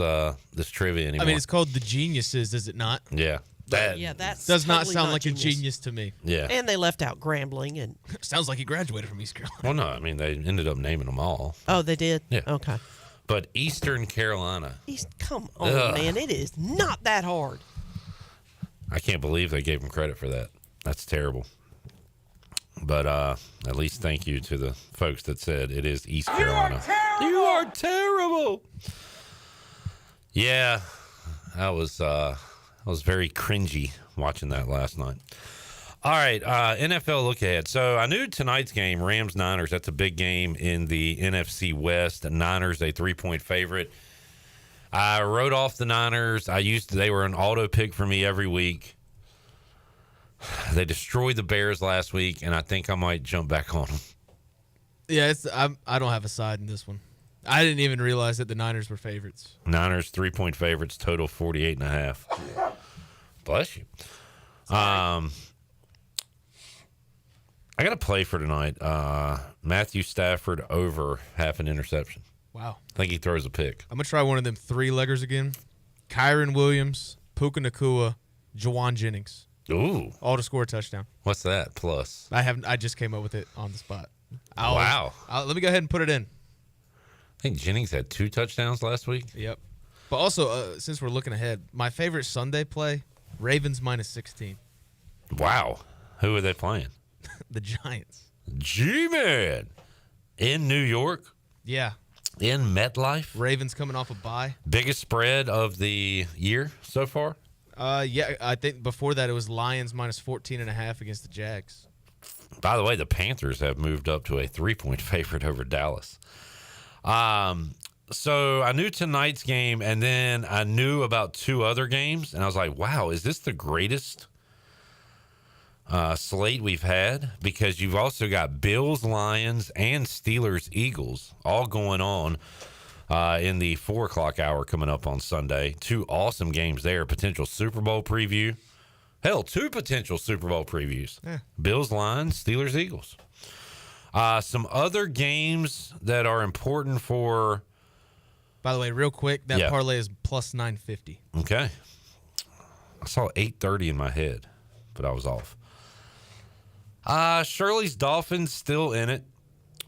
trivia anymore. I mean, it's called The Geniuses, is it not? Yeah. That does not totally sound like genius. a genius to me. Yeah. And they left out Grambling and. Sounds like he graduated from East Carolina. Well, no, I mean, they ended up naming them all. Oh, they did? Yeah. Okay. But Eastern Carolina. Come on, man. It is not that hard. I can't believe they gave him credit for that. That's terrible. But at least thank you to the folks that said it is East Carolina. You are terrible. Yeah, I was very cringy watching that last night. All right, NFL look ahead. So I knew tonight's game, Rams-Niners, that's a big game in the NFC West. The Niners, a 3-point favorite. I wrote off the Niners. They were an auto pick for me every week. They destroyed the Bears last week, and I think I might jump back on them. Yeah, I don't have a side in this one. I didn't even realize that the Niners were favorites. Niners 3-point favorites, total 48.5. Bless you. I got a play for tonight. Matthew Stafford over half an interception. Wow. I think he throws a pick. I'm going to try one of them three-leggers again. Kyron Williams, Puka Nacua, Jawan Jennings. Ooh. All to score a touchdown. What's that, plus? I just came up with it on the spot. Wow. Let me go ahead and put it in. I think Jennings had 2 touchdowns last week. Yep. But also, since we're looking ahead, my favorite Sunday play, Ravens -16. Wow. Who are they playing? The Giants. G-Man. In New York? Yeah. In MetLife? Ravens coming off a bye. Biggest spread of the year so far? Yeah, I think before that it was Lions -14.5 against the Jags. By the way, the Panthers have moved up to a 3-point favorite over Dallas. So I knew tonight's game, and then I knew about 2 other games, and I was like, wow, is this the greatest slate we've had? Because you've also got Bills, Lions, and Steelers, Eagles all going on in the 4 o'clock hour coming up on Sunday. 2 awesome games there. Potential Super Bowl preview. Hell, 2 potential Super Bowl previews. Yeah. Bills, Lions, Steelers, Eagles. Some other games that are important for... By the way, real quick, that parlay is +950. Okay. I saw 830 in my head, but I was off. Shirley's Dolphins still in it.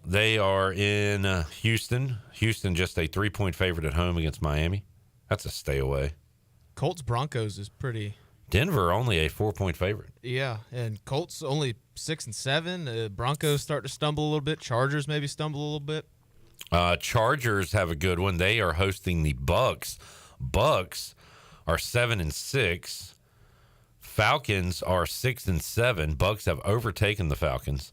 They are in Houston. Houston just a 3-point favorite at home against Miami. That's a stay away. Colts Broncos is pretty. Denver only a 4-point favorite. Yeah, and Colts only 6 and 7. Broncos start to stumble a little bit. Chargers maybe stumble a little bit. Chargers have a good one. They are hosting the Bucks. Bucks are 7 and 6. Falcons are 6 and 7. Bucks have overtaken the Falcons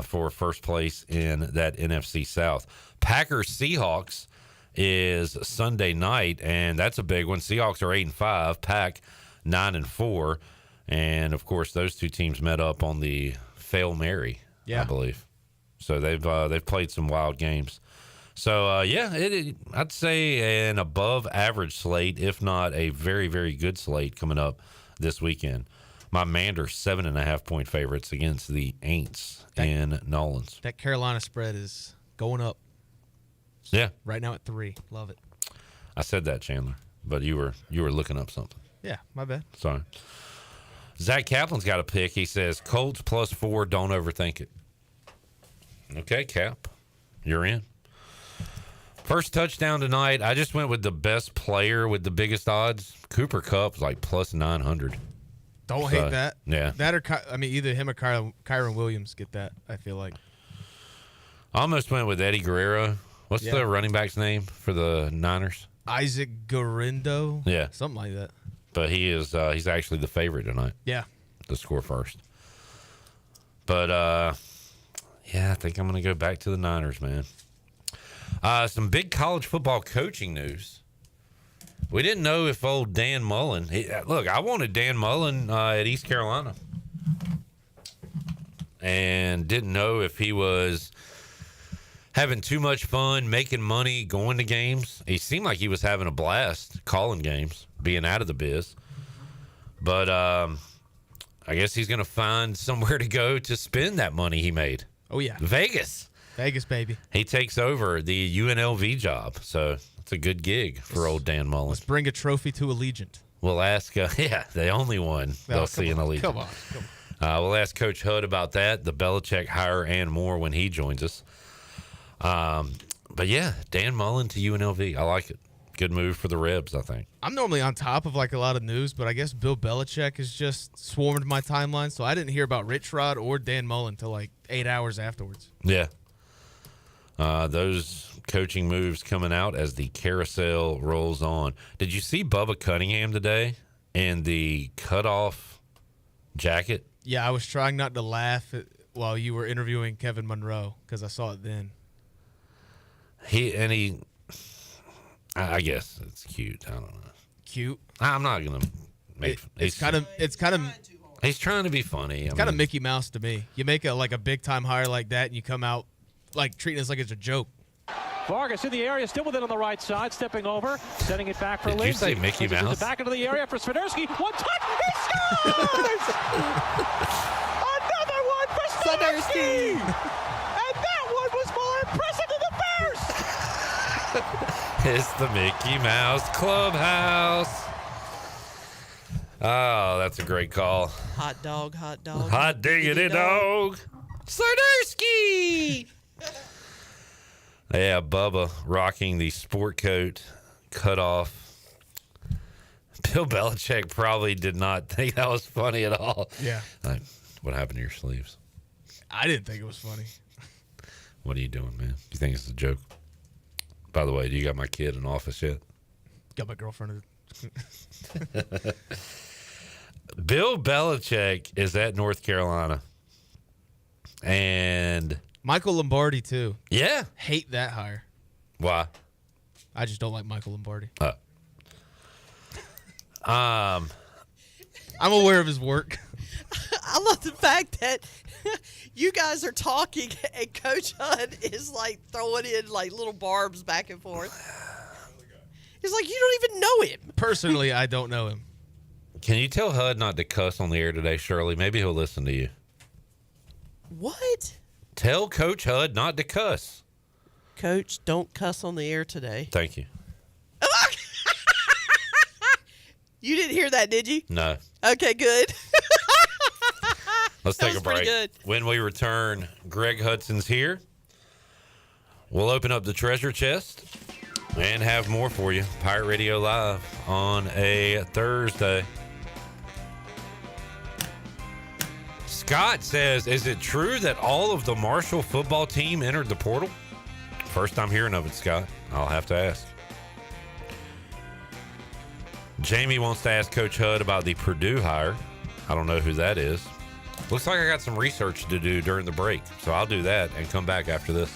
for first place in that NFC South. Packers Seahawks is Sunday night, and that's a big one. Seahawks are 8 and 5. Pack 9 and 4, and of course those 2 teams met up on the Fail Mary, I believe. So they've played some wild games. So I'd say an above average slate, if not a very, very good slate coming up this weekend. My Manders 7.5-point favorites against the Aints in Nolans. That Carolina spread is going up. Yeah, right now at 3. Love it. I said that, Chandler, but you were looking up something. Yeah, my bad. Sorry. Zach Kaplan's got a pick. He says Colts +4. Don't overthink it. Okay, Cap, you're in. First touchdown tonight. I just went with the best player with the biggest odds. Cooper Kupp was like +900. Don't hate that. Yeah. That or either him or Kyron Williams get that. I feel like. I almost went with Eddie Guerrero. What's the running back's name for the Niners? Isaac Guerrero? Yeah. Something like that. But he's actually the favorite tonight. Yeah. To score first. But, I think I'm going to go back to the Niners, man. Some big college football coaching news. We didn't know if old Dan Mullen... look, I wanted Dan Mullen at East Carolina. And didn't know if he was having too much fun, making money, going to games. He seemed like he was having a blast calling games, being out of the biz. But I guess he's going to find somewhere to go to spend that money he made. Oh, yeah. Vegas, baby. He takes over the UNLV job. So it's a good gig for old Dan Mullen. Let's bring a trophy to Allegiant. We'll ask, the only one they'll see in Allegiant. Come on. We'll ask Coach Hud about that, the Belichick hire, and more when he joins us. But yeah, Dan Mullen to UNLV. I like it. Good move for the Rebs, I think. I'm normally on top of like a lot of news, but I guess Bill Belichick has just swarmed my timeline, so I didn't hear about Rich Rod or Dan Mullen until like 8 hours afterwards. Yeah. Those coaching moves coming out as the carousel rolls on. Did you see Bubba Cunningham today in the cutoff jacket? Yeah, I was trying not to laugh while you were interviewing Kevin Monroe because I saw it then. I guess it's cute. I don't know. Cute? I'm not gonna make. It's kind of. He's trying to be funny. It's kind of Mickey Mouse to me. You make a big time hire like that, and you come out like treating us like it's a joke. Vargas in the area, still with it on the right side, stepping over, sending it back for Lindsay. Did you say Mickey Mouse? Back into the area for Swiderski. One touch, he scores! Another one for Swiderski! And that one was more impressive than the first! It's the Mickey Mouse Clubhouse. Oh, that's a great call. Hot dog. Hot diggity dog. Swiderski! Yeah, Bubba rocking the sport coat cut off. Bill Belichick probably did not think that was funny at all. Yeah. What happened to your sleeves? I didn't think it was funny. What are you doing, man? Do you think it's a joke? By the way, do you got my kid in office yet? Got my girlfriend. Bill Belichick is at North Carolina. And Michael Lombardi, too. Yeah. Hate that hire. Why? I just don't like Michael Lombardi. I'm aware of his work. I love the fact that you guys are talking and Coach Hud is like throwing in like little barbs back and forth. He's like, you don't even know him. Personally, I don't know him. Can you tell Hud not to cuss on the air today, Shirley? Maybe he'll listen to you. What? Tell Coach Hud not to cuss. Coach, don't cuss on the air today. Thank you. You didn't hear that, did you? No. Okay, good. Let's take a break. Good. When we return, Greg Hudson's here. We'll open up the treasure chest and have more for you. Pirate Radio Live on a Thursday. Scott says, is it true that all of the Marshall football team entered the portal? First time hearing of it, Scott. I'll have to ask. Jamie wants to ask Coach Hud about the Purdue hire. I don't know who that is. Looks like I got some research to do during the break, so I'll do that and come back after this.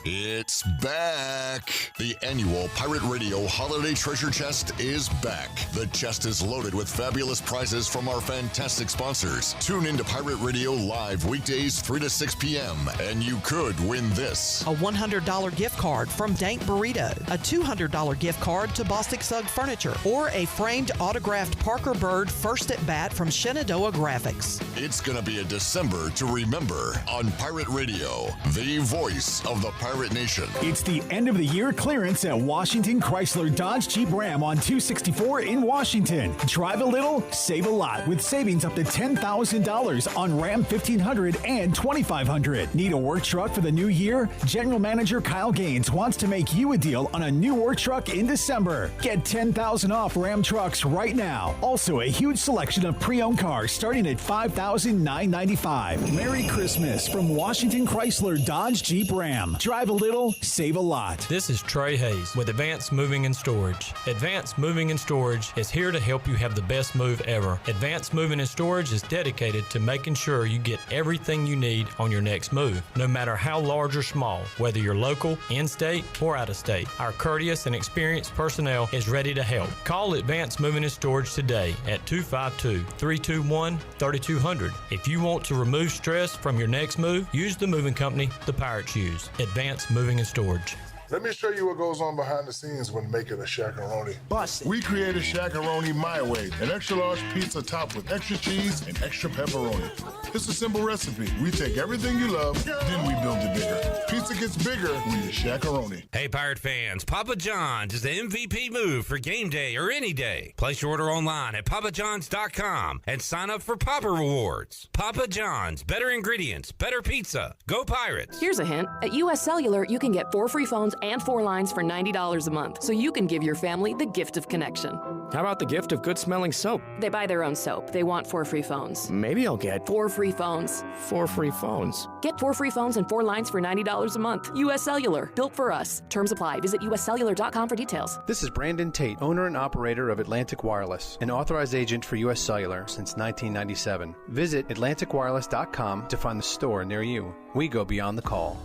It's back. The annual Pirate Radio Holiday Treasure Chest is back. The chest is loaded with fabulous prizes from our fantastic sponsors. Tune into Pirate Radio Live weekdays 3 to 6 p.m. and you could win this. A $100 gift card from Dank Burrito, a $200 gift card to Bostic Sugg Furniture, or a framed autographed Parker Bird First at Bat from Shenandoah Graphics. It's going to be a December to remember on Pirate Radio, the voice of the Pirate Nation. It's the end of the year clearance at Washington Chrysler Dodge Jeep Ram on 264 in Washington. Drive a little, save a lot with savings up to $10,000 on Ram 1500 and 2500. Need a work truck for the new year? General Manager Kyle Gaines wants to make you a deal on a new work truck in December. Get $10,000 off Ram trucks right now. Also, a huge selection of pre-owned cars starting at $5,995. Merry Christmas from Washington Chrysler Dodge Jeep Ram. Drive a little, save a lot. This is Trey Hayes with Advanced Moving and Storage. Advanced Moving and Storage is here to help you have the best move ever. Advanced Moving and Storage is dedicated to making sure you get everything you need on your next move, no matter how large or small, whether you're local, in-state, or out-of-state. Our courteous and experienced personnel is ready to help. Call Advanced Moving and Storage today at 252-321-3200. If you want to remove stress from your next move, use the moving company the Pirates use. Advanced Moving and Storage. Let me show you what goes on behind the scenes when making a Shaq-a-Roni. Bust it. We created Shaq-a-Roni my way, an extra large pizza topped with extra cheese and extra pepperoni. It's a simple recipe. We take everything you love, then we build it bigger. Pizza gets bigger when you Shaq-a-Roni. Hey, Pirate fans, Papa John's is the MVP move for game day or any day. Place your order online at papajohns.com and sign up for Papa Rewards. Papa John's, better ingredients, better pizza. Go Pirates. Here's a hint. At US Cellular, you can get 4 free phones and 4 lines for $90 a month, so you can give your family the gift of connection. How about the gift of good-smelling soap? They buy their own soap. They want 4 free phones. Maybe I'll get 4 free phones. 4 free phones. Get 4 free phones and 4 lines for $90 a month. US Cellular, built for us. Terms apply. Visit uscellular.com for details. This is Brandon Tate, owner and operator of Atlantic Wireless, an authorized agent for US Cellular since 1997. Visit atlanticwireless.com to find the store near you. We go beyond the call.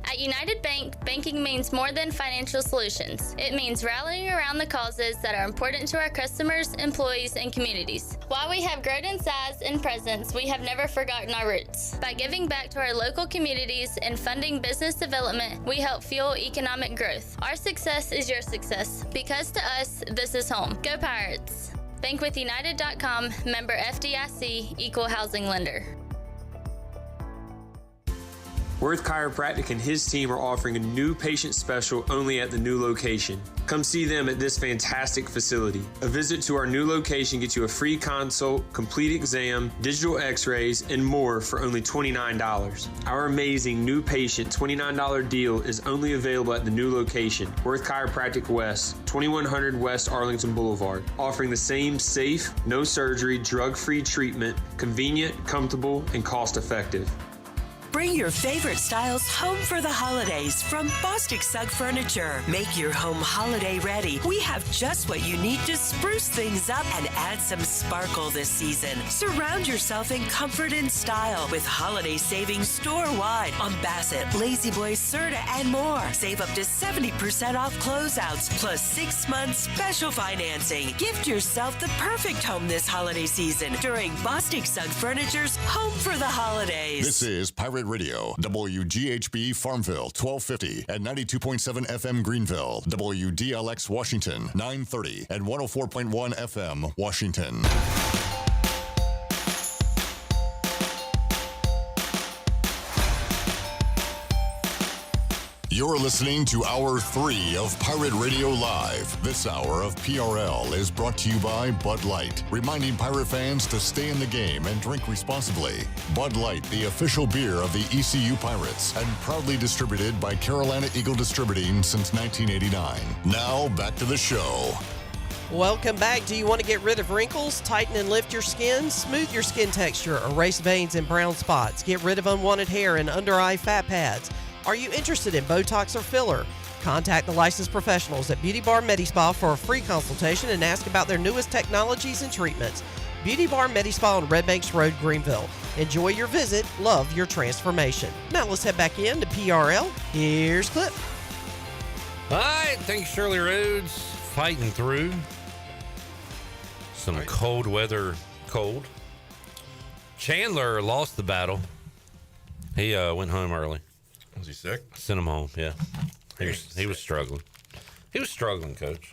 At United Bank, banking means more than financial solutions. It means rallying around the causes that are important to our customers, employees, and communities. While we have grown in size and presence, we have never forgotten our roots. By giving back to our local communities and funding business development, we help fuel economic growth. Our success is your success, because to us, this is home. Go Pirates! Bankwithunited.com, member FDIC, equal housing lender. Worth Chiropractic and his team are offering a new patient special only at the new location. Come see them at this fantastic facility. A visit to our new location gets you a free consult, complete exam, digital x-rays, and more for only $29. Our amazing new patient $29 deal is only available at the new location, Worth Chiropractic West, 2100 West Arlington Boulevard, offering the same safe, no surgery, drug-free treatment, convenient, comfortable, and cost-effective. Bring your favorite styles home for the holidays from Bostic Sugg Furniture. Make your home holiday ready. We have just what you need to spruce things up and add some sparkle this season. Surround yourself in comfort and style with holiday savings store-wide on Bassett, Lazy Boy, Serta, and more. Save up to 70% off closeouts plus 6 months special financing. Gift yourself the perfect home this holiday season during Bostic Sugg Furniture's Home for the Holidays. This is Pirate Radio, WGHB Farmville, 1250 and 92.7 FM Greenville, WDLX Washington, 930 and 104.1 FM Washington. You're listening to Hour 3 of Pirate Radio Live. This hour of PRL is brought to you by Bud Light, reminding Pirate fans to stay in the game and drink responsibly. Bud Light, the official beer of the ECU Pirates, and proudly distributed by Carolina Eagle Distributing since 1989. Now, back to the show. Welcome back. Do you want to get rid of wrinkles, tighten and lift your skin, smooth your skin texture, erase veins and brown spots, get rid of unwanted hair and under-eye fat pads? Are you interested in Botox or filler? Contact the licensed professionals at Beauty Bar Medi-Spa for a free consultation and ask about their newest technologies and treatments. Beauty Bar Medi-Spa on Red Banks Road, Greenville. Enjoy your visit. Love your transformation. Now let's head back in to PRL. Here's Clip. All right. Thanks, Shirley Rhodes. Fighting through some cold weather. Chandler lost the battle. He went home early. Was he sick? Sent him home, yeah. He was struggling. He was struggling, Coach.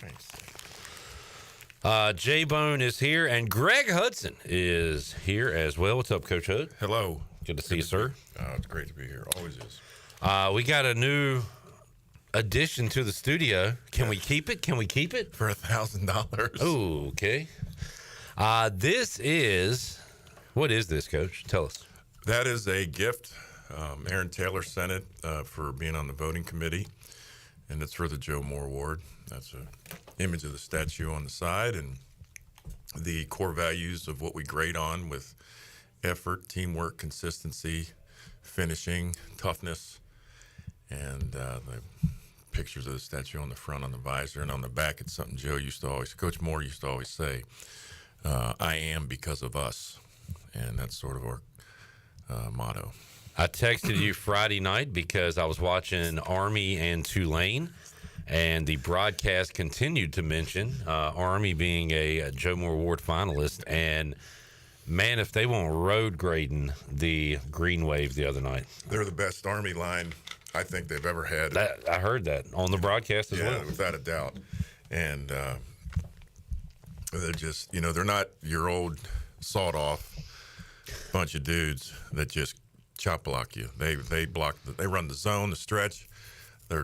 J-Bone is here, and Greg Hudson is here as well. What's up, Coach Hood? Hello. Good to see you, sir. It's great to be here. Always is. We got a new addition to the studio. Can we keep it? Can we keep it? For $1,000. Oh, okay. What is this, Coach? Tell us. That is a gift. Aaron Taylor sent it for being on the voting committee, and it's for the Joe Moore Award. That's an image of the statue on the side and the core values of what we grade on with effort, teamwork, consistency, finishing, toughness, and the pictures of the statue on the front, on the visor, and on the back. It's something Coach Moore used to always say, I am because of us, and that's sort of our motto. I texted you Friday night because I was watching Army and Tulane, and the broadcast continued to mention Army being a Joe Moore Award finalist. And, man, if they weren't road grading the Green Wave the other night. They're the best Army line I think they've ever had. I heard that on the broadcast as well. Yeah, without a doubt. And they're just, they're not your old sawed-off bunch of dudes that just chop block you. They run the zone, the stretch. They're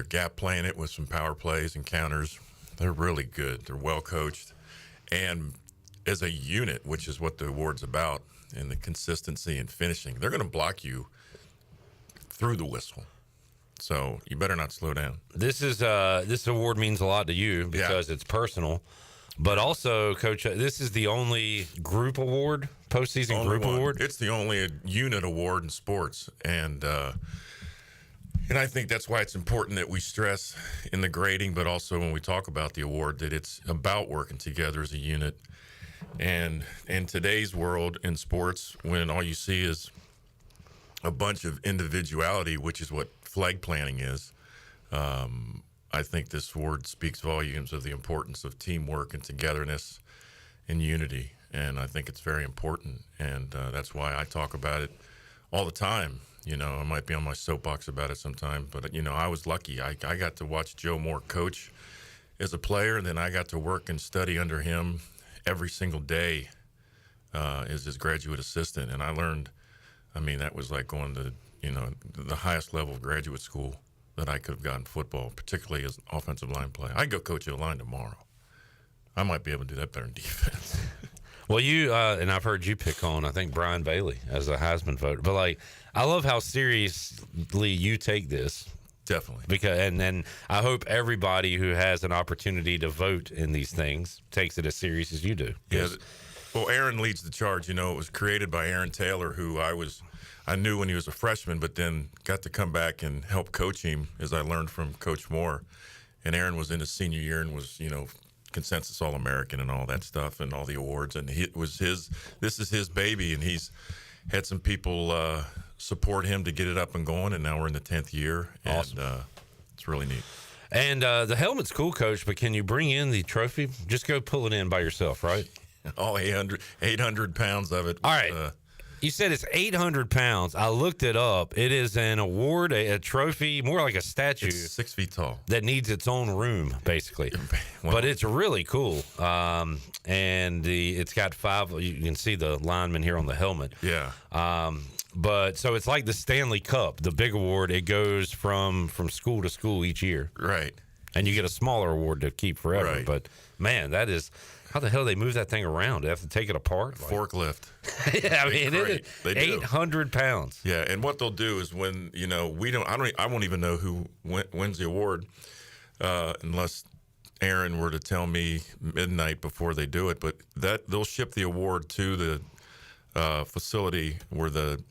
gap playing it with some power plays and counters. They're really good. They're well coached, and as a unit, which is what the award's about, and the consistency and finishing, they're going to block you through the whistle. So you better not slow down. This award means a lot to you because it's personal. But also, Coach, this is the only group award, postseason group award. It's the only unit award in sports, and I think that's why it's important that we stress in the grading, but also when we talk about the award, that it's about working together as a unit. And in today's world in sports, when all you see is a bunch of individuality, which is what flag planting is, I think this award speaks volumes of the importance of teamwork and togetherness and unity, and I think it's very important, and that's why I talk about it all the time. I might be on my soapbox about it sometime, but I was lucky. I got to watch Joe Moore coach as a player, and then I got to work and study under him every single day as his graduate assistant, and I learned. That was like going to the highest level of graduate school that I could have gotten football, particularly as an offensive line player. I'd go coach a line tomorrow. I might be able to do that better in defense. Well, you and I've heard you pick on, I think, Brian Bailey as a Heisman voter. But, I love how seriously you take this. Definitely. Because and I hope everybody who has an opportunity to vote in these things takes it as serious as you do. Yeah. Well, Aaron leads the charge. It was created by Aaron Taylor, who I knew when he was a freshman, but then got to come back and help coach him as I learned from Coach Moore. And Aaron was in his senior year and was, consensus All-American and all that stuff and all the awards. And this is his baby, and he's had some people support him to get it up and going, and now we're in the 10th year. Awesome. And it's really neat. And the helmet's cool, Coach, but can you bring in the trophy? Just go pull it in by yourself, right? All 800 pounds of it. All right. You said it's 800 pounds. I looked it up. It is an award, a trophy, more like a statue. It's 6 feet tall. That needs its own room, basically. But it's really cool. And it's got 5. You can see the lineman here on the helmet. Yeah. But so it's like the Stanley Cup, the big award. It goes from school to school each year. Right. And you get a smaller award to keep forever. Right. But, man, that is... How the hell do they move that thing around? They have to take it apart? Forklift. Yeah, it is 800 pounds. Yeah, and what they'll do is when I won't even know who wins the award unless Aaron were to tell me midnight before they do it. But they'll ship the award to the facility where the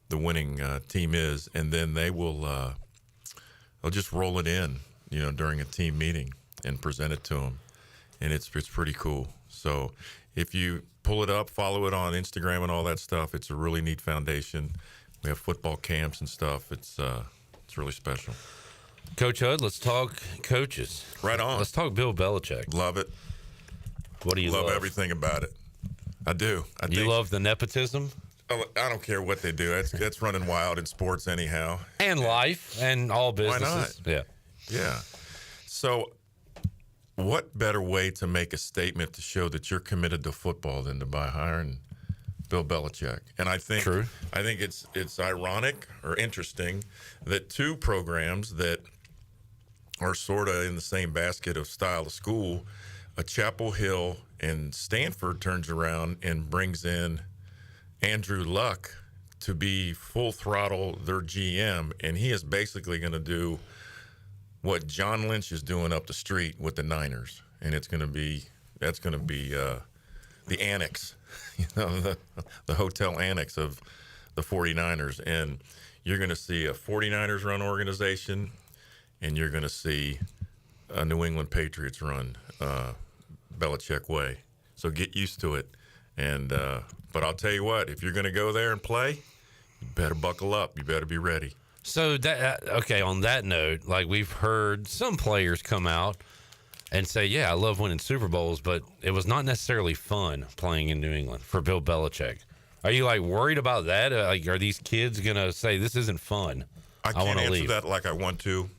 winning team is, and then they'll just roll it in, during a team meeting and present it to them. And it's pretty cool. So if you pull it up, follow it on Instagram and all that stuff, it's a really neat foundation. We have football camps and stuff. It's really special. Coach Hud, let's talk coaches. Right on. Let's talk Bill Belichick. Love it. What do you love? Love everything about it. I do. You love the nepotism? I don't care what they do. That's running wild in sports anyhow. And life and all businesses. Why not? Yeah. So what better way to make a statement to show that you're committed to football than by hiring Bill Belichick? And I think it's ironic or interesting that two programs that are sort of in the same basket of style of school. A Chapel Hill and Stanford turns around and brings in Andrew Luck to be full throttle their GM, and he is basically going to do what John Lynch is doing up the street with the Niners, and that's going to be the annex, the hotel annex of the 49ers, and you're going to see a 49ers run organization, and you're going to see a New England Patriots run Belichick way. So get used to it, and but I'll tell you what, if you're going to go there and play, you better buckle up. You better be ready. So that okay. On that note, like we've heard some players come out and say, "Yeah, I love winning Super Bowls, but it was not necessarily fun playing in New England for Bill Belichick." Are you like worried about that? Like, are these kids gonna say this isn't fun? I can't want to answer leave. that like I want to.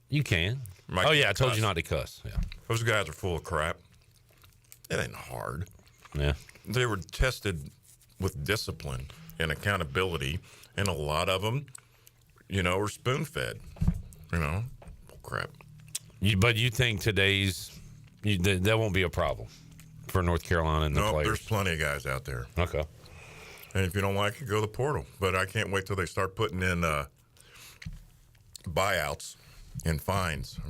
You can. Oh yeah, I told you not to cuss. Yeah, those guys are full of crap. It ain't hard. Yeah, they were tested with discipline and accountability, and a lot of them, were spoon-fed. Crap. But you think that won't be a problem for North Carolina and the players? There's plenty of guys out there. Okay. And if you don't like it, go to the portal. But I can't wait till they start putting in buyouts and fines.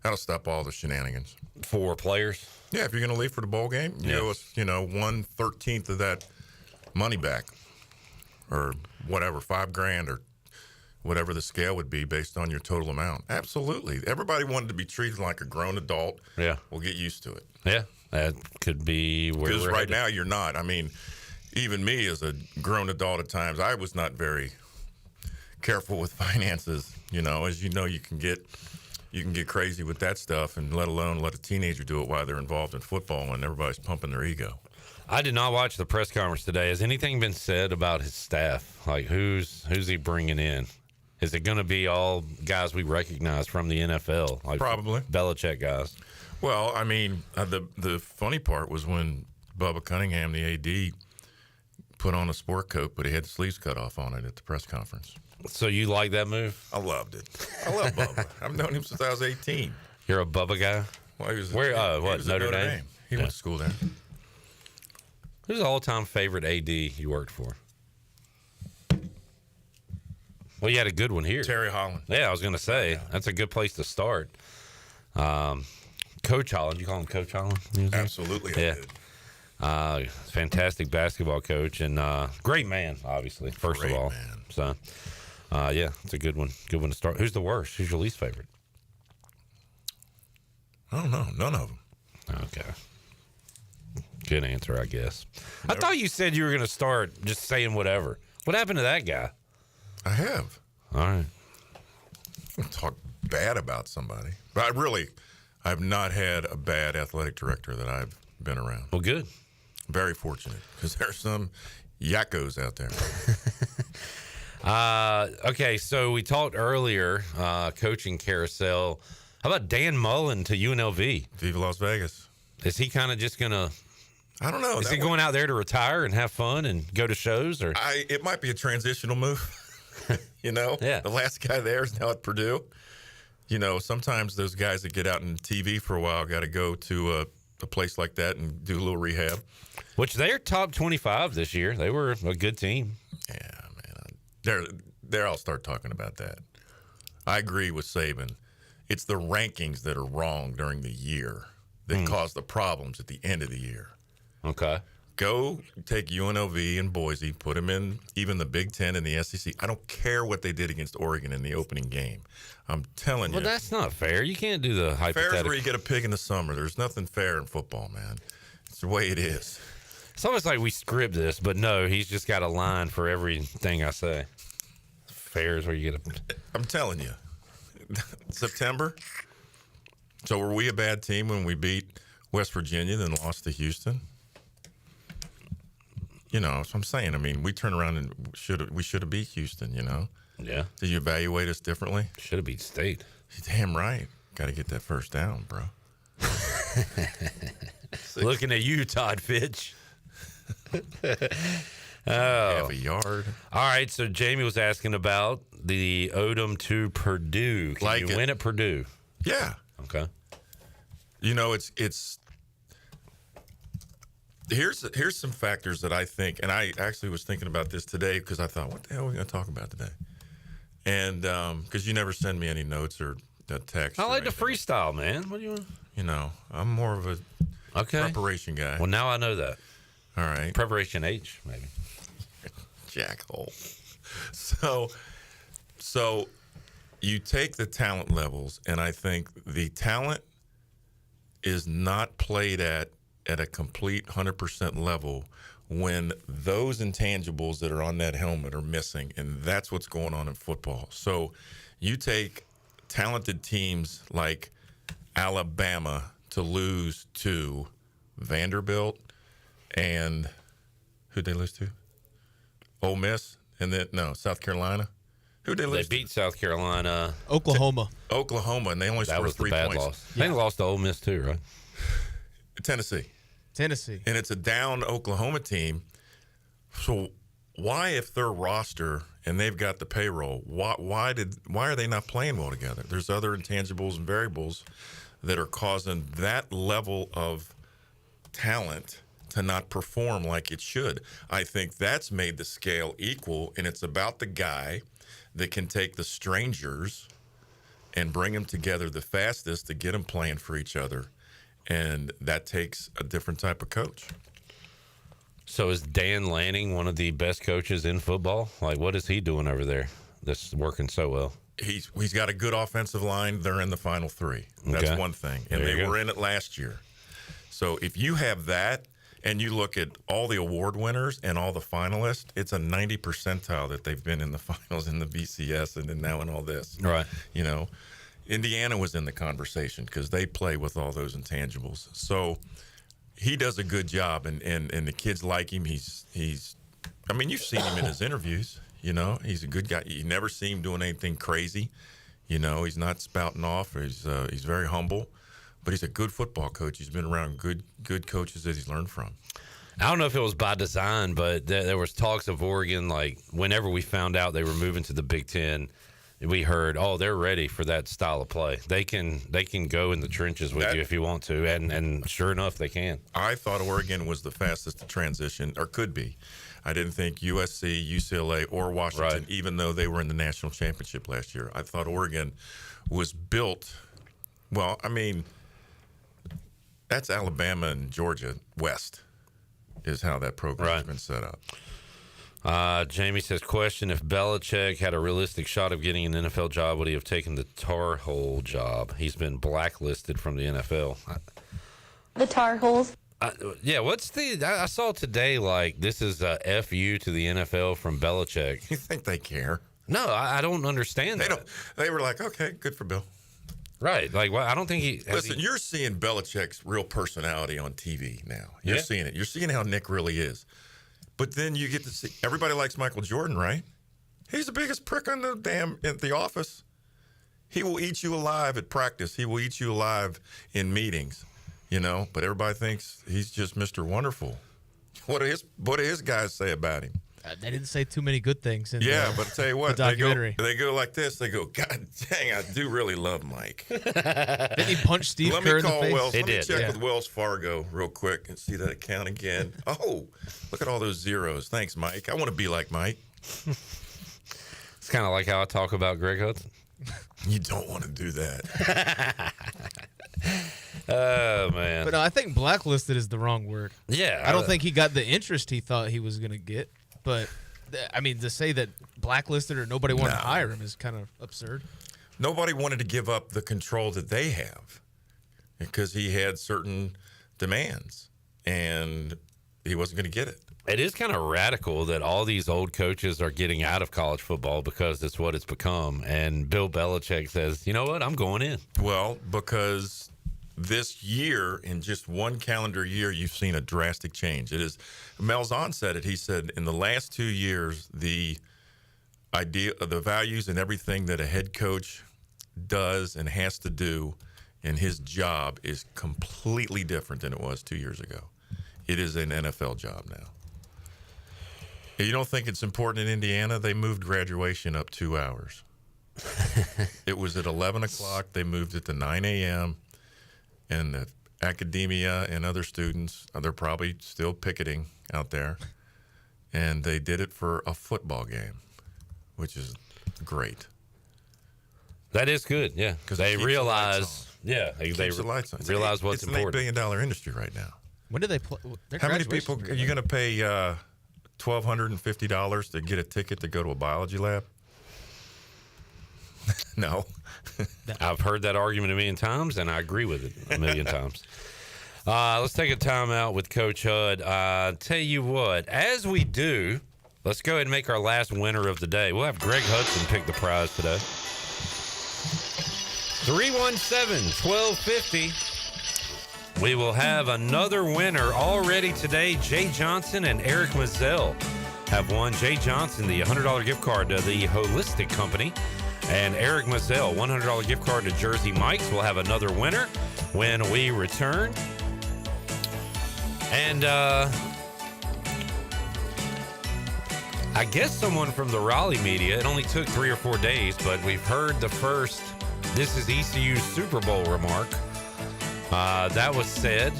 That'll stop all the shenanigans. For players? Yeah, if you're going to leave for the bowl game, you owe us, 1/13 of that money back, or whatever, $5,000 or whatever the scale would be based on your total amount. Absolutely. Everybody wanted to be treated like a grown adult. Yeah. We'll get used to it. Yeah, that could be where because we're right headed. now you're not. I mean, even me as a grown adult at times, I was not very careful with finances. As you know, you can get crazy with that stuff, and let alone let a teenager do it while they're involved in football and everybody's pumping their ego. I did not watch the press conference today. Has anything been said about his staff? Like who's he bringing in? Is it going to be all guys we recognize from the NFL? Like probably Belichick guys. Well, I mean, the funny part was when Bubba Cunningham, the AD, put on a sport coat, but he had the sleeves cut off on it at the press conference. So you like that move? I loved it. I love Bubba. I've known him since I was 18. You're a Bubba guy? Well, he was Notre Dame? He went to school there. Who's the all-time favorite AD you worked for? Well, you had a good one here. Terry Holland. Yeah, I was going to say, that's a good place to start. Coach Holland. You call him Coach Holland? Absolutely, yeah. I did. Fantastic basketball coach and great man, obviously, first of all. Man. So, yeah, it's a good one. Good one to start. Who's the worst? Who's your least favorite? I don't know. None of them. Okay. Good answer, I guess. I thought you said you were going to start just saying whatever. What happened to that guy? I have. All right. I don't talk bad about somebody. But I've not had a bad athletic director that I've been around. Well, good. Very fortunate, because there's some yakkos out there. Okay, so we talked earlier, coaching carousel. How about Dan Mullen to UNLV? Viva Las Vegas. Is he kind of just going to... I don't know. Is he going out there to retire and have fun and go to shows? Or it might be a transitional move. Yeah. The last guy there is now at Purdue. Sometimes those guys that get out in TV for a while got to go to a place like that and do a little rehab. Which they're top 25 this year. They were a good team. Yeah, man. There I'll start talking about that. I agree with Saban. It's the rankings that are wrong during the year that cause the problems at the end of the year. Okay. Go take UNLV and Boise, put them in even the Big Ten and the SEC. I don't care what they did against Oregon in the opening game. I'm telling you. Well, that's not fair. You can't do the hypothetical. Fair is where you get a pig in the summer. There's nothing fair in football, man. It's the way it is. It's almost like we script this, but no, he's just got a line for everything I say. Fair is where you get a... I'm telling you. September. So were we a bad team when we beat West Virginia, then lost to Houston? So I'm saying, I mean, we turn around and we should have beat Houston, Yeah. Did you evaluate us differently? Should have beat State. You're damn right. Got to get that first down, bro. Looking at you, Todd Fitch. Half a yard. All right, so Jamie was asking about the Odom to Purdue. Can you win at Purdue? Yeah. Okay. You know, it's here's some factors that I think, and I actually was thinking about this today because I thought, what the hell are we going to talk about today? And because you never send me any notes or text. I like the freestyle, man. What do you want? You know, I'm more of a preparation guy. Well, now I know that. All right. Preparation H, maybe. Jackhole. So you take the talent levels, and I think the talent is not played at a complete 100% level when those intangibles that are on that helmet are missing, and that's what's going on in football. So you take talented teams like Alabama to lose to Vanderbilt, and who'd they lose to? Ole Miss, and then South Carolina. Who'd they lose? They beat South Carolina. Oklahoma, and they only scored 3 points. Loss. They lost to Ole Miss too, right? Tennessee. And it's a down Oklahoma team. So why, if their roster and they've got the payroll, why are they not playing well together? There's other intangibles and variables that are causing that level of talent to not perform like it should. I think that's made the scale equal, and it's about the guy that can take the strangers and bring them together the fastest to get them playing for each other. And that takes a different type of coach. So is Dan Lanning one of the best coaches in football? Like, what is he doing over there that's working so well? He's got a good offensive line. They're in the Final Three. That's one thing. And they were in it last year. So if you have that and you look at all the award winners and all the finalists, it's a 90 percentile that they've been in the finals in the BCS and then now in all this. Right. You know, Indiana was in the conversation because they play with all those intangibles. So he does a good job, and the kids like him. He's I mean, you've seen him in his interviews. You know, he's a good guy. You never see him doing anything crazy. You know, he's not spouting off. He's very humble, but he's a good football coach. He's been around good coaches that he's learned from. I don't know if it was by design, but there was talks of Oregon. Like, whenever we found out they were moving to the Big Ten, we heard, they're ready for that style of play. They can go in the trenches with you if you want to, and sure enough, they can. I thought Oregon was the fastest to transition, or could be. I didn't think USC, UCLA, or Washington, even though they were in the national championship last year. I thought Oregon was built, well, I mean, that's Alabama and Georgia West is how that program has been set up. Jamie says, question, if Belichick had a realistic shot of getting an NFL job, would he have taken the Tar Heel job? He's been blacklisted from the NFL. The Tar Heels? I saw today, like, this is a FU to the NFL from Belichick. You think they care? No, I don't understand that. They were like, okay, good for Bill. Right. Like, well, I don't think he... Listen, you're seeing Belichick's real personality on TV now. You're seeing it. You're seeing how Nick really is. But then you get to see, everybody likes Michael Jordan, right? He's the biggest prick on at the office. He will eat you alive at practice. He will eat you alive in meetings, you know. But everybody thinks he's just Mr. Wonderful. What do his guys say about him? They didn't say too many good things. But I tell you what, the documentary. They go like this. They go, God dang, I do really love Mike. Didn't he punch Steve Kerr in the face? Let me check with Wells Fargo real quick and see that account again. Oh, look at all those zeros. Thanks, Mike. I want to be like Mike. It's kind of like how I talk about Greg Hudson. You don't want to do that. Oh, man. But I think blacklisted is the wrong word. Yeah. I don't think he got the interest he thought he was going to get. But, I mean, to say that blacklisted or nobody wanted to hire him is kind of absurd. Nobody wanted to give up the control that they have because he had certain demands, and he wasn't going to get it. It is kind of radical that all these old coaches are getting out of college football because it's what it's become. And Bill Belichick says, you know what, I'm going in. Well, because this year, in just one calendar year, you've seen a drastic change. It is, Malzahn said it. He said, in the last 2 years, the idea of the values and everything that a head coach does and has to do in his job is completely different than it was 2 years ago. It is an NFL job now. You don't think it's important in Indiana? They moved graduation up 2 hours. It was at 11 o'clock. They moved it to 9 a.m. And the academia and other students, they're probably still picketing out there. And they did it for a football game, which is great. That is good, yeah. Because they realize, they realize what's important. It's an $8 billion industry right now. When do they play? How many people are you going to pay $1,250 to get a ticket to go to a biology lab? No. I've heard that argument a million times, and I agree with it a million times. Let's take a time out with Coach Hud. Tell you what, as we do, let's go ahead and make our last winner of the day. We'll have Greg Hudson pick the prize today. 317-1250. We will have another winner already today. Jay Johnson and Eric Mazzell have won. Jay Johnson, the $100 gift card to the Holistic Company. And Eric Mazzell, $100 gift card to Jersey Mike's. We'll have another winner when we return. And I guess someone from the Raleigh media, it only took 3 or 4 days, but we've heard the first "This is ECU's Super Bowl" remark. That was said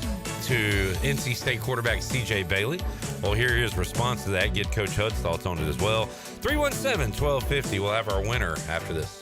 to NC State quarterback C.J. Bailey. We'll hear his response to that, get Coach Hud's thoughts on it as well. 317-1250. We'll have our winner after this.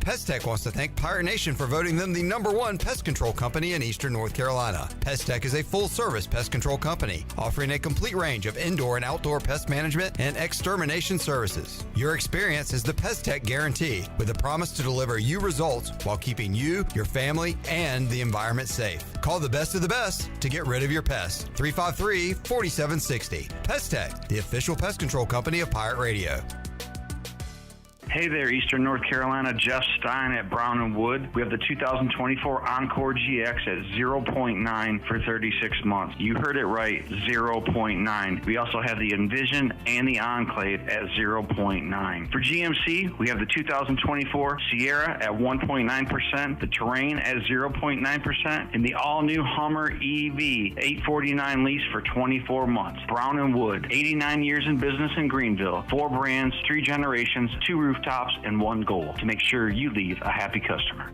Pest Tech wants to thank Pirate Nation for voting them the #1 pest control company in Eastern North Carolina. Pest Tech is a full-service pest control company offering a complete range of indoor and outdoor pest management and extermination services. Your experience is the Pest Tech guarantee, with a promise to deliver you results while keeping you, your family, and the environment safe. Call the best of the best to get rid of your pests. 353-4760. Pest Tech, the official pest control company of Pirate Radio. Hey there, Eastern North Carolina. Jeff Stein at Brown & Wood. We have the 2024 Encore GX at 0.9 for 36 months. You heard it right, 0.9. We also have the Envision and the Enclave at 0.9. For GMC, we have the 2024 Sierra at 1.9%, the Terrain at 0.9%, and the all-new Hummer EV 849 lease for 24 months. Brown & Wood, 89 years in business in Greenville. 4 brands, 3 generations, 2 rooftops, and 1 goal: to make sure you leave a happy customer.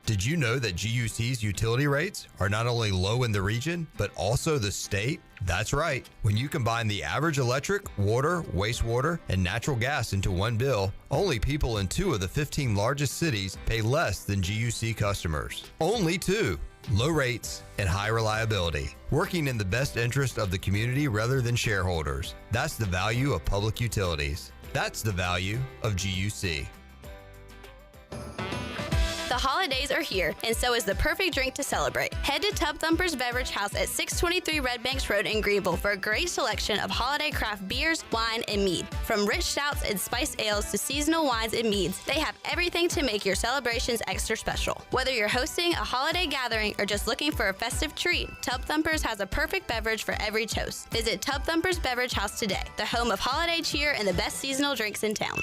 Did you know that GUC's utility rates are not only low in the region, but also the state? That's right. When you combine the average electric, water, wastewater, and natural gas into one bill, only people in 2 of the 15 largest cities pay less than GUC customers. Only 2. Low rates and high reliability. Working in the best interest of the community rather than shareholders. That's the value of public utilities. That's the value of GUC. The holidays are here, and so is the perfect drink to celebrate. Head to Tub Thumpers Beverage House at 623 Red Banks Road in Greenville for a great selection of holiday craft beers, wine, and mead. From rich stouts and spiced ales to seasonal wines and meads, they have everything to make your celebrations extra special. Whether you're hosting a holiday gathering or just looking for a festive treat, Tub Thumpers has a perfect beverage for every toast. Visit Tub Thumpers Beverage House today, the home of holiday cheer and the best seasonal drinks in town.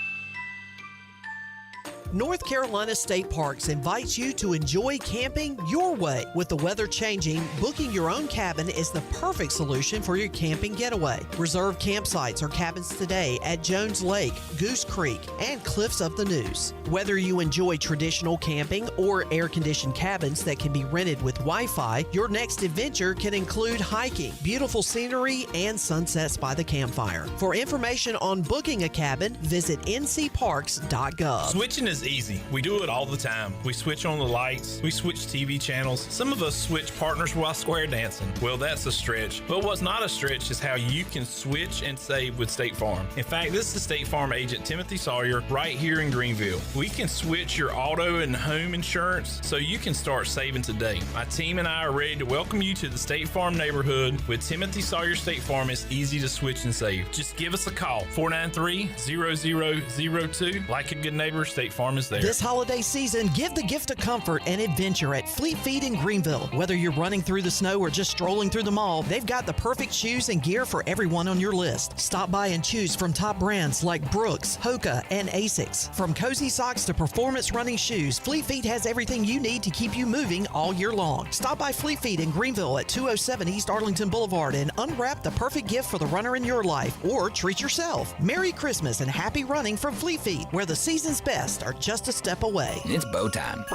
North Carolina State Parks invites you to enjoy camping your way. With the weather changing, booking your own cabin is the perfect solution for your camping getaway. Reserve campsites or cabins today at Jones Lake, Goose Creek, and Cliffs of the News. Whether you enjoy traditional camping or air-conditioned cabins that can be rented with Wi-Fi, your next adventure can include hiking, beautiful scenery, and sunsets by the campfire. For information on booking a cabin, visit ncparks.gov. Switching is easy. We do it all the time. We switch on the lights. We switch TV channels. Some of us switch partners while square dancing. Well, that's a stretch. But what's not a stretch is how you can switch and save with State Farm. In fact, this is State Farm agent Timothy Sawyer right here in Greenville. We can switch your auto and home insurance so you can start saving today. My team and I are ready to welcome you to the State Farm neighborhood. With Timothy Sawyer State Farm, it's easy to switch and save. Just give us a call, 493-0002. Like a good neighbor, State Farm Farm is there. This holiday season, give the gift of comfort and adventure at Fleet Feet in Greenville. Whether you're running through the snow or just strolling through the mall, they've got the perfect shoes and gear for everyone on your list. Stop by and choose from top brands like Brooks, Hoka, and Asics. From cozy socks to performance running shoes, Fleet Feet has everything you need to keep you moving all year long. Stop by Fleet Feet in Greenville at 207 East Arlington Boulevard and unwrap the perfect gift for the runner in your life, or treat yourself. Merry Christmas and happy running from Fleet Feet, where the season's best are just a step away. It's bow time.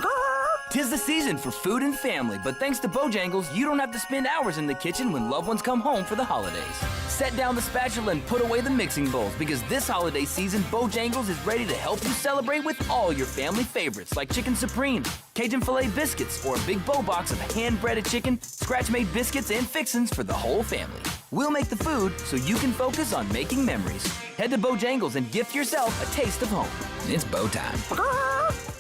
'Tis the season for food and family, but thanks to Bojangles, you don't have to spend hours in the kitchen when loved ones come home for the holidays. Set down the spatula and put away the mixing bowls, because this holiday season, Bojangles is ready to help you celebrate with all your family favorites like Chicken Supreme, Cajun Filet Biscuits, or a big bow box of hand-breaded chicken, scratch-made biscuits, and fixins for the whole family. We'll make the food so you can focus on making memories. Head to Bojangles and gift yourself a taste of home. It's bow time.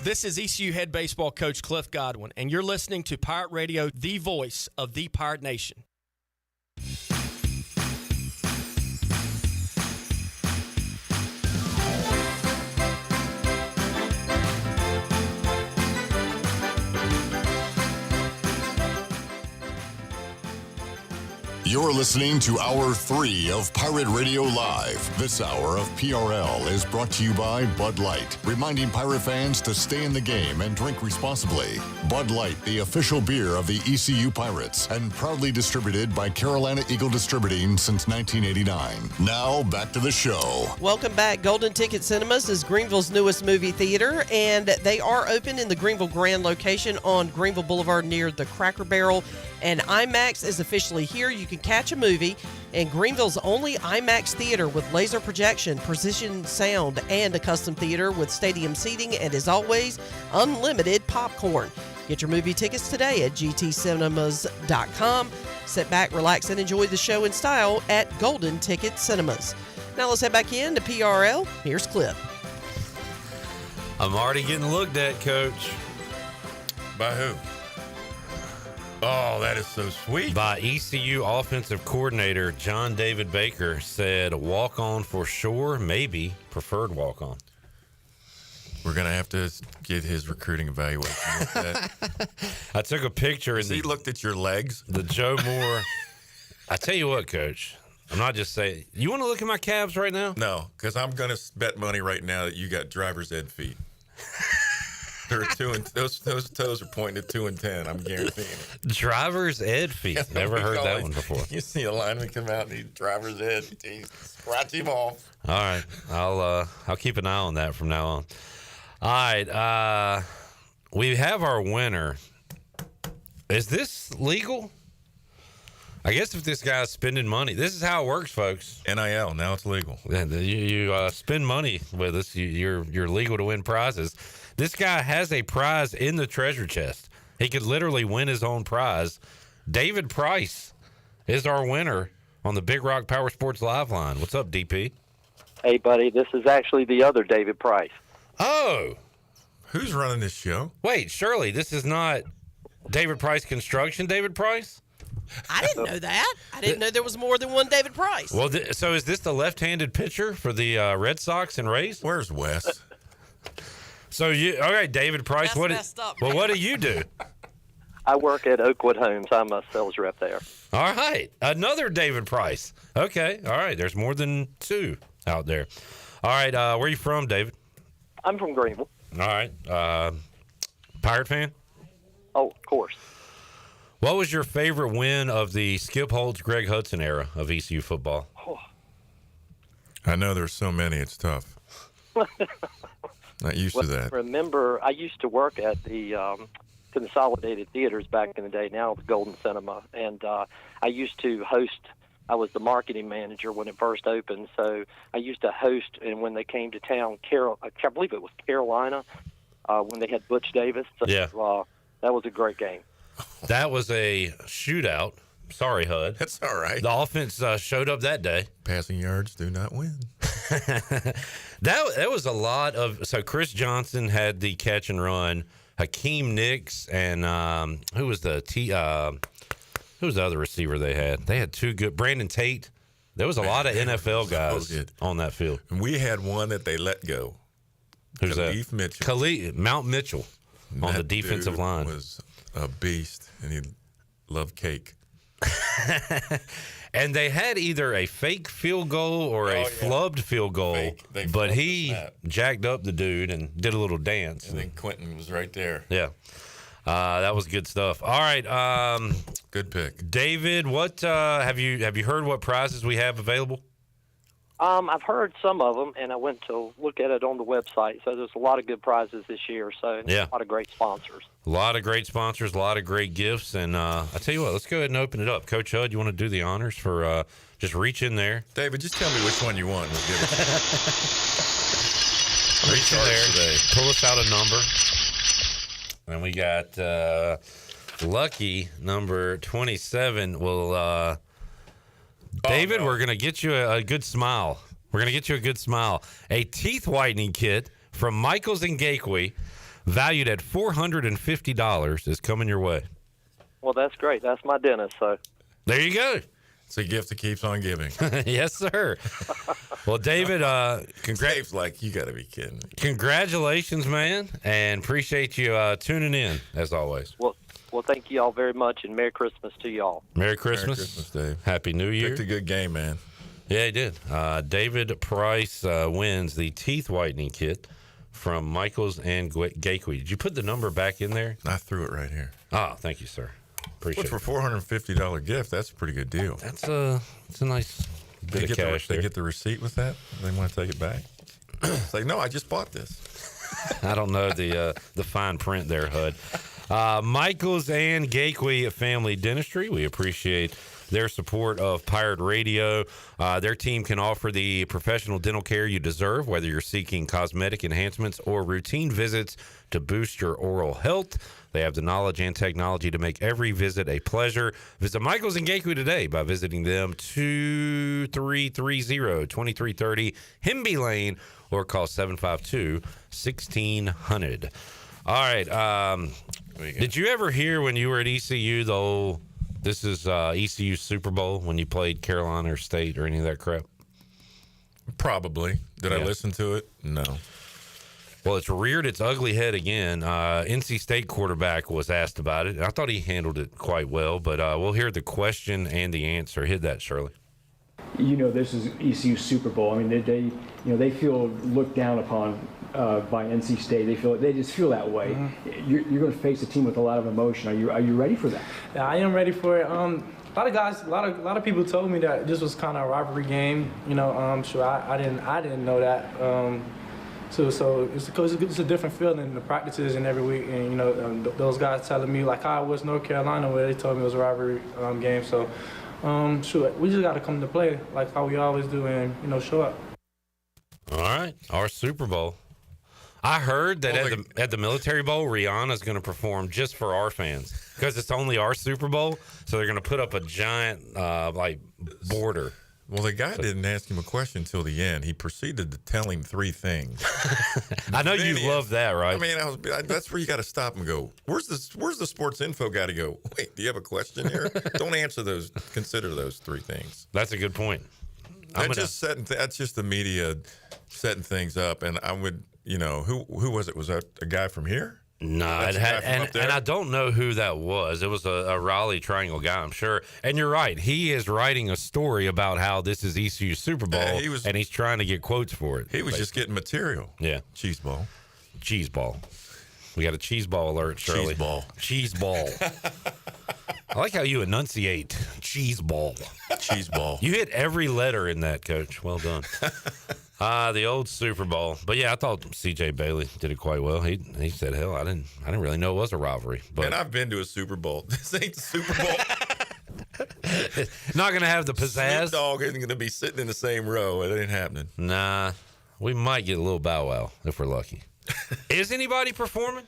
This is ECU head baseball coach Cliff Godwin, and you're listening to Pirate Radio, the voice of the Pirate Nation. You're listening to Hour 3 of Pirate Radio Live. This hour of PRL is brought to you by Bud Light, reminding Pirate fans to stay in the game and drink responsibly. Bud Light, the official beer of the ECU Pirates, and proudly distributed by Carolina Eagle Distributing since 1989. Now, back to the show. Welcome back. Golden Ticket Cinemas is Greenville's newest movie theater, and they are open in the Greenville Grand location on Greenville Boulevard near the Cracker Barrel. And IMAX is officially here. You can catch a movie in Greenville's only IMAX theater with laser projection, precision sound, and a custom theater with stadium seating, and as always, unlimited popcorn. Get your movie tickets today at gtcinemas.com. Sit back, relax, and enjoy the show in style at Golden Ticket Cinemas. Now let's head back in to PRL. Here's Cliff. I'm already getting looked at, Coach. By who? Oh, that is so sweet. By ECU offensive coordinator John David Baker said, walk on for sure, maybe preferred walk on. We're going to have to get his recruiting evaluation looked at. I took a picture. Has he looked at your legs? The Joe Moore. I tell you what, Coach, I'm not just saying. You want to look at my calves right now? No, because I'm going to bet money right now that you got driver's ed feet. They're 2 and those toes are pointing at 2 and 10. I'm guaranteeing it. Driver's ed feet. Never heard that one before. You see a lineman come out and he's driver's ed. Scratch him off. All right, I'll keep an eye on that from now on. All right, we have our winner. Is this legal? I guess if this guy's spending money, this is how it works, folks. NIL, now it's legal. You spend money with us, you're legal to win prizes. This guy has a prize in the treasure chest. He could literally win his own prize. David Price is our winner on the Big Rock Power Sports Live line. What's up, DP? Hey, buddy. This is actually the other David Price. Oh. Who's running this show? Wait, surely this is not David Price Construction, David Price? I didn't know that. I didn't know there was more than one David Price. Well, so is this the left-handed pitcher for the Red Sox and Rays? Where's Wes? So all right, David Price. That's what do you do? I work at Oakwood Homes. I'm a sales rep there. All right, another David Price. Okay, all right. There's more than two out there. All right, where are you from, David? I'm from Greenville. All right, Pirate fan? Oh, of course. What was your favorite win of the Skip Holtz, Greg Hudson era of ECU football? Oh. I know there's so many. It's tough. Not used to that. Remember, I used to work at the Consolidated Theaters back in the day, now the Golden Cinema, and I used to host. I was the marketing manager when it first opened, so I used to host, and when they came to town, I believe it was Carolina, when they had Butch Davis. So, yeah. That was a great game. That was a shootout. Sorry, HUD. That's all right. The offense showed up that day. Passing yards do not win. That was a lot of. So Chris Johnson had the catch and run. Hakeem Nicks and who was the other receiver they had? They had two good. Brandon Tate. There was a lot of NFL guys on that field. And we had one that they let go. Who's Khalif that? Mitchell. Mount Mitchell on the That defensive dude line. Was a beast, and he loved cake. And they had either a fake field goal or a flubbed field goal, but he jacked up the dude and did a little dance. And then Quentin was right there. Yeah. That was good stuff. All right. Good pick. David, what have you heard what prizes we have available? I've heard some of them, and I went to look at it on the website. So there's a lot of good prizes this year. So Yeah. a lot of great sponsors. A lot of great sponsors, a lot of great gifts. And I tell you what, let's go ahead and open it up. Coach Hud, you want to do the honors for just reach in there? David, just tell me which one you want. We'll give it to you. Reach in there. Pull us out a number. And we got lucky number 27. Well, David, we're going to get you a good smile. We're going to get you a good smile. A teeth whitening kit from Michaels and Gateway, valued at $450, is coming your way. Well, that's great. That's my dentist. So there you go. It's a gift that keeps on giving. Yes, sir. Well, David, Dave's like, you got to be kidding. Congratulations, man, and appreciate you tuning in, as always. Well, thank you all very much, and Merry Christmas to you all. Merry Christmas. Merry Christmas, Dave. Happy New Year. Picked a good game, man. Yeah, he did. David Price wins the teeth whitening kit from Michaels and Gateway. Did you put the number back in there? I threw it right here. Oh, thank you, sir. Appreciate it. For $450 gift, that's a pretty good deal. That's a nice bit of cash there. They get the receipt with that? They want to take it back? It's like, no, I just bought this. I don't know the fine print there, Hud. Michaels and Gateway Family Dentistry. We appreciate their support of Pirate Radio. Their team can offer the professional dental care you deserve, whether you're seeking cosmetic enhancements or routine visits to boost your oral health. They have the knowledge and technology to make every visit a pleasure. Visit Michaels and Gateway today by visiting them 2330-2330 Hemby Lane or call 752-1600. All right. Did you ever hear when you were at ECU, the whole, this is ECU Super Bowl, when you played Carolina or State or any of that crap? Probably. Did I listen to it? No. Well, it's reared its ugly head again. NC State quarterback was asked about it. I thought he handled it quite well, but we'll hear the question and the answer. Hit that, Shirley. You know, this is ECU Super Bowl. I mean, they feel looked down upon by NC State. They just feel that way. Mm-hmm. You're going to face a team with a lot of emotion. Are you ready for that? Yeah, I am ready for it. A lot of guys, a lot of people told me that this was kind of a rivalry game. You know, sure I didn't know that. So it's a different feeling in the practices and every week. And you know, those guys telling me like how it was North Carolina, where they told me it was a rivalry game. So sure, we just got to come to play like how we always do and show up. All right, our Super Bowl. I heard that at the Military Bowl, Rihanna's going to perform just for our fans because it's only our Super Bowl. So they're going to put up a giant border. Well, the guy didn't ask him a question until the end. He proceeded to tell him three things. I know you love that, right? I mean, that's where you got to stop and go, where's the sports info guy to go, wait, do you have a question here? Don't answer those. Consider those three things. That's a good point. That's just the media setting things up. And I would, who was it? Was that a guy from here? No, and I don't know who that was. It was a Raleigh Triangle guy, I'm sure. And you're right. He is writing a story about how this is ECU Super Bowl, and he's trying to get quotes for it. He was just getting material. Yeah. Cheese ball. We got a cheese ball alert, Shirley. Cheese ball. I like how you enunciate cheese ball. You hit every letter in that, Coach. Well done. The old Super Bowl. But yeah, I thought C.J. Bailey did it quite well. He said, hell, I didn't really know it was a rivalry. But and I've been to a Super Bowl. This ain't the Super Bowl. Not going to have the pizzazz. Snoop Dogg isn't going to be sitting in the same row. It ain't happening. Nah, we might get a little bow wow if we're lucky. Is anybody performing?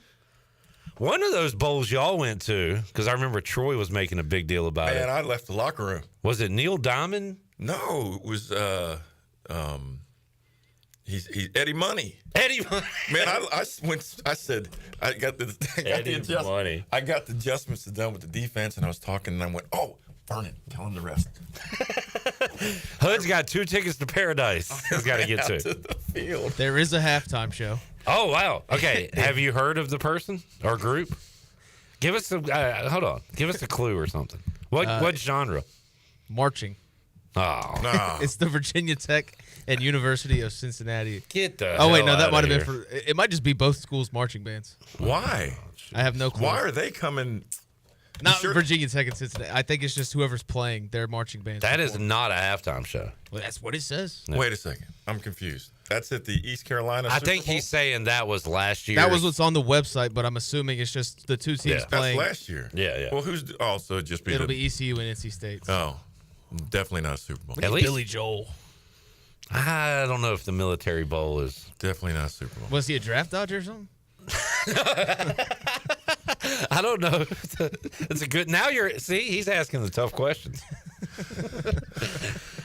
One of those bowls y'all went to, because I remember Troy was making a big deal about it. Man, I left the locker room. Was it Neil Diamond? No, it was he's Eddie Money. Eddie Money. Man, I said I got the adjustments done with the defense, and I was talking, and I went, oh, Vernon, tell him the rest. Hud's got 2 tickets to paradise. He's got to get to the field. There is a halftime show. Oh, wow. Okay. Have you heard of the person or group? Give us hold on. Give us a clue or something. What genre? Marching. Oh. No. It's the Virginia Tech and University of Cincinnati. Get the Oh, wait, hell no, that outta might have been here. for. It might just be both schools' marching bands. Why? I have no clue. Why are they coming? Not Virginia Tech and Cincinnati. I think it's just whoever's playing their marching band. That is not a halftime show. Well, that's what it says. No. Wait a second. I'm confused. That's at the East Carolina I Super think Bowl? he's saying that was last year. That was what's on the website, but I'm assuming it's just the two teams playing. That's last year. Yeah. Well, who's also just be It'll be ECU and NC State. Oh, definitely not a Super Bowl. At least Billy Joel. I don't know if the Military Bowl is definitely not a Super Bowl. Was he a draft dodger or something? I don't know. It's a good. Now he's asking the tough questions.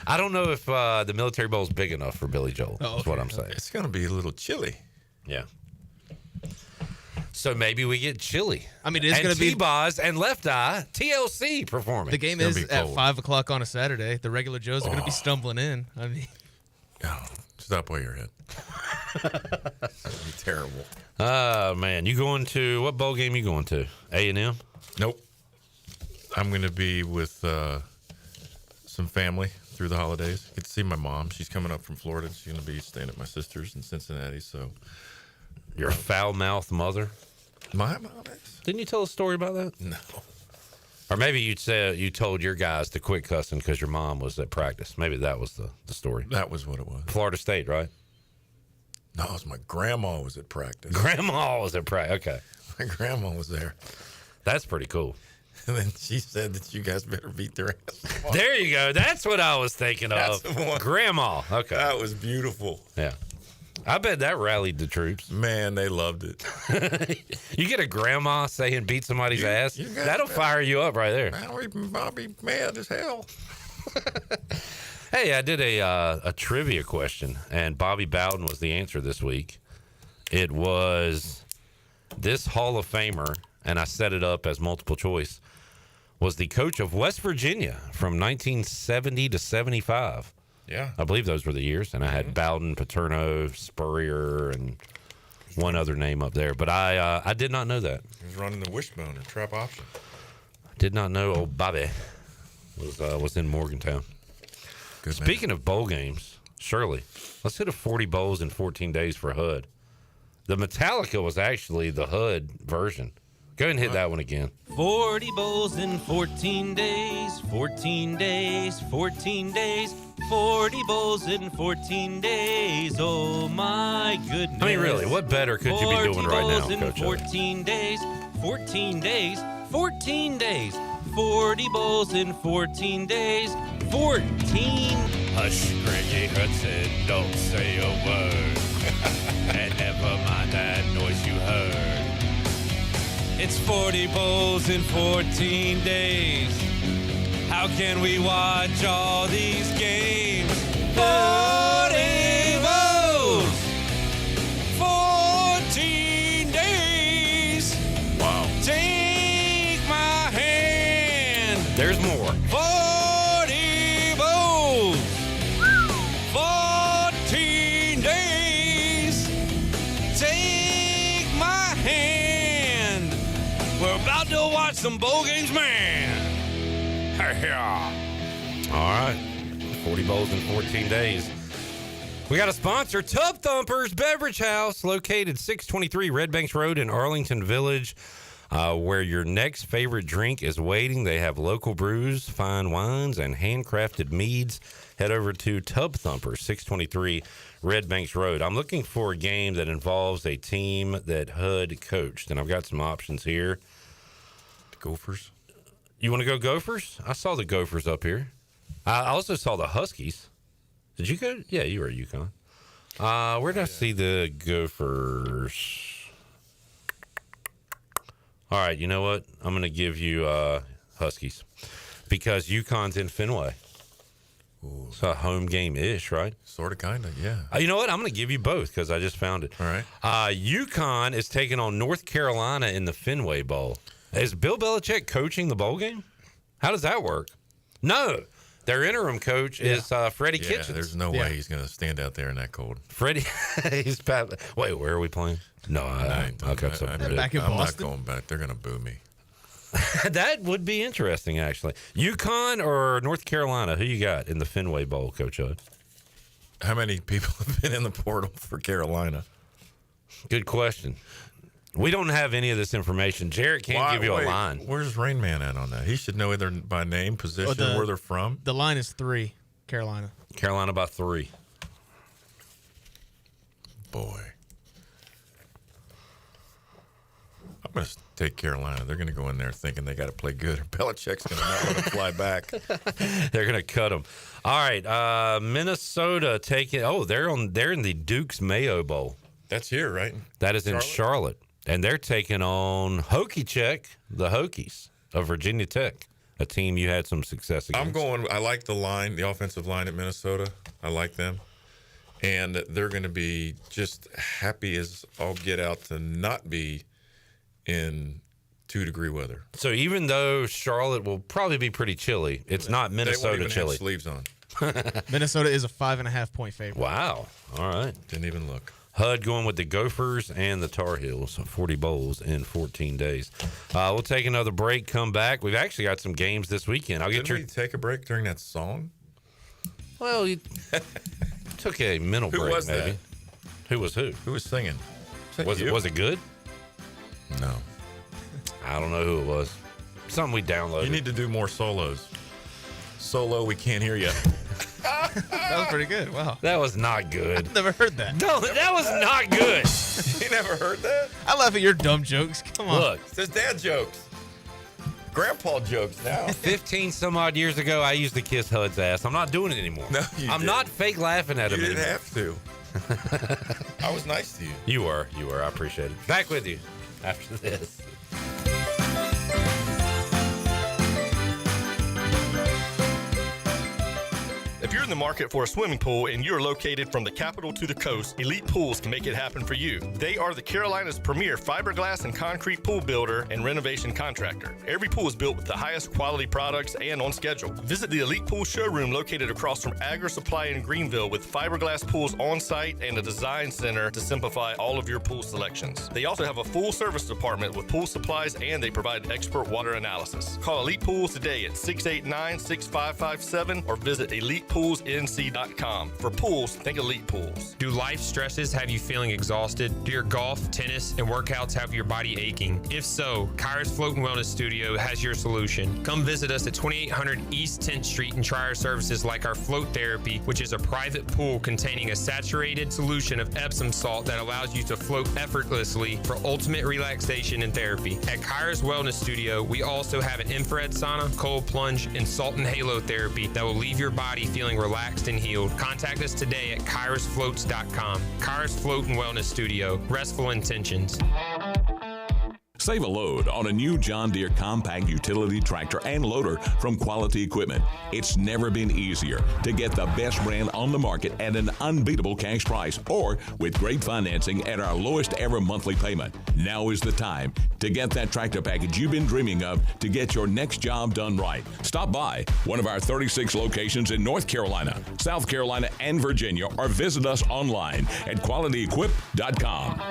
I don't know if the Military Bowl is big enough for Billy Joel. Oh, Is what I'm saying. It's going to be a little chilly. Yeah. So maybe we get chilly. I mean, it's going to be T-Boz and Left Eye TLC performing. The game is at 5 o'clock on a Saturday. The regular Joes are going to be stumbling in. I mean, stop while you're ahead. That'd be terrible. Oh man, you going to what bowl game? You going to A&M? Nope. I'm going to be with some family through the holidays. Get to see my mom. She's coming up from Florida. She's going to be staying at my sister's in Cincinnati. So, your foul-mouthed mother. My mom is. Didn't you tell a story about that? No. Or maybe you said you told your guys to quit cussing because your mom was at practice. Maybe that was the story. That was what it was. Florida State, right? No, it was my grandma was at practice. Grandma was at practice. Okay. My grandma was there. That's pretty cool. And then she said that you guys better beat their ass. There you go. That's what I was thinking That's of. the one. Grandma. Okay. That was beautiful. Yeah. I bet that rallied the troops. Man, they loved it. You get a grandma saying beat somebody's ass, you guys that'll better- fire you up right there. I'll be mad as hell. Hey, I did a trivia question, and Bobby Bowden was the answer this week. It was this Hall of Famer, and I set it up as multiple choice, was the coach of West Virginia from 1970 to 75. Yeah. I believe those were the years, and I had Bowden, Paterno, Spurrier, and one other name up there. But I did not know that. He was running the wishbone or trap option. Did not know old Bobby was in Morgantown. Good Speaking of bowl games, Shirley, let's hit a 40 bowls in 14 days for HUD. The Metallica was actually the HUD version. Go ahead and hit that one again. 40 bowls in 14 days, 14 days, 14 days, 40 bowls in 14 days. Oh my goodness. I mean, really, what better could you be doing right now, Coach? 14 days, 14 days, 14 days, 40 bowls in 14 days, 14. Hush, Greg Hudson, don't say a word. And never mind that noise you heard. It's 40 bowls in 14 days. How can we watch all these games? 40 bowls, 14 days. Wow. Take my hand. There's more. 40 bowls, 14 days. Take my hand. We're about to watch some bowl games, man. All right. 40 bowls in 14 days. We got a sponsor, Tub Thumpers Beverage House, located 623 Red Banks Road in Arlington Village, where your next favorite drink is waiting. They have local brews, fine wines, and handcrafted meads. Head over to Tub Thumpers, 623 Red Banks Road. I'm looking for a game that involves a team that HUD coached, and I've got some options here. The Gophers. You want to go Gophers? I saw the Gophers up here. I also saw the Huskies. Did you go? Yeah, you were at UConn. Where did I see the Gophers? All right, you know what? I'm going to give you Huskies because UConn's in Fenway. Ooh. It's a home game-ish, right? Sort of, kind of, yeah. You know what? I'm going to give you both because I just found it. All right. UConn is taking on North Carolina in the Fenway Bowl. Is Bill Belichick coaching the bowl game? How does that work? No. Their interim coach is Freddie Kitchens. There's no way he's going to stand out there in that cold. Freddie, he's wait, where are we playing? No, I'm not going back. They're going to boo me. That would be interesting, actually. UConn or North Carolina? Who you got in the Fenway Bowl, Coach Hood? How many people have been in the portal for Carolina? Good question. We don't have any of this information. Jarrett can't give you a line. Where's Rain Man at on that? He should know either by name, position, where they're from. The line is 3, Carolina. Carolina by 3. Boy. I'm going to take Carolina. They're going to go in there thinking they got to play good. Belichick's going to not let them fly back. They're going to cut them. All right, Minnesota taking. Oh, they're in the Duke's Mayo Bowl. That's here, right? That is in Charlotte. And they're taking on the Hokies of Virginia Tech, a team you had some success against. I like the line, the offensive line at Minnesota. I like them. And they're going to be just happy as all get out to not be in 2-degree weather. So even though Charlotte will probably be pretty chilly, it's not Minnesota they won't even chilly. have sleeves on. Minnesota is a 5.5-point favorite. Wow. All right. Didn't even look. HUD going with the Gophers and the Tar Heels, 40 bowls in 14 days. We'll take another break, come back. We've actually got some games this weekend. Didn't we take a break during that song? Well, you took a mental break, was maybe. That? Who was who? Who was singing? Was it good? No. I don't know who it was. Something we downloaded. You need to do more solos. Solo, we can't hear you. That was pretty good. Wow. That was not good. I've never heard that. No, that was not good. You never heard that? I laugh at your dumb jokes. Come on. Look. It says dad jokes. Grandpa jokes now. 15 some odd years ago, I used to kiss HUD's ass. I'm not doing it anymore. No, I'm not fake laughing at him You didn't anymore. have to. I was nice to you. You were. I appreciate it. Back with you after this. If you're in the market for a swimming pool and you're located from the capital to the coast, Elite Pools can make it happen for you. They are the Carolina's premier fiberglass and concrete pool builder and renovation contractor. Every pool is built with the highest quality products and on schedule. Visit the Elite Pool showroom located across from Agri Supply in Greenville with fiberglass pools on site and a design center to simplify all of your pool selections. They also have a full service department with pool supplies and they provide expert water analysis. Call Elite Pools today at 689-6557 or visit elitepoolsnc.com. For pools, think Elite Pools. Do life stresses have you feeling exhausted? Do your golf, tennis, and workouts have your body aching? If so, Kairos Float and Wellness Studio has your solution. Come visit us at 2800 East 10th Street and try our services like our Float Therapy, which is a private pool containing a saturated solution of Epsom salt that allows you to float effortlessly for ultimate relaxation and therapy. At Kairos Wellness Studio, we also have an infrared sauna, cold plunge, and salt and halo therapy that will leave your body feeling relaxed and healed. Contact us today at kairosfloats.com. Kairos Float and Wellness Studio. Restful intentions. Save a load on a new John Deere compact utility tractor and loader from Quality Equipment. It's never been easier to get the best brand on the market at an unbeatable cash price or with great financing at our lowest ever monthly payment. Now is the time to get that tractor package you've been dreaming of to get your next job done right. Stop by one of our 36 locations in North Carolina, South Carolina, and Virginia or visit us online at qualityequip.com.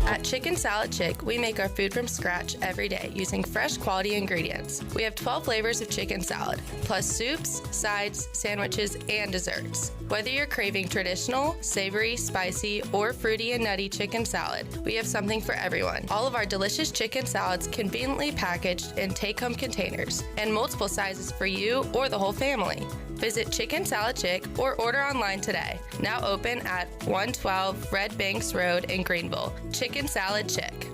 At Chicken Salad Chick, we make our food from scratch every day using fresh quality ingredients. We have 12 flavors of chicken salad, plus soups, sides, sandwiches, and desserts. Whether you're craving traditional, savory, spicy, or fruity and nutty chicken salad, we have something for everyone. All of our delicious chicken salads conveniently packaged in take-home containers and multiple sizes for you or the whole family. Visit Chicken Salad Chick or order online today. Now open at 112 Red Banks Road in Greenville. Chicken Salad Chick.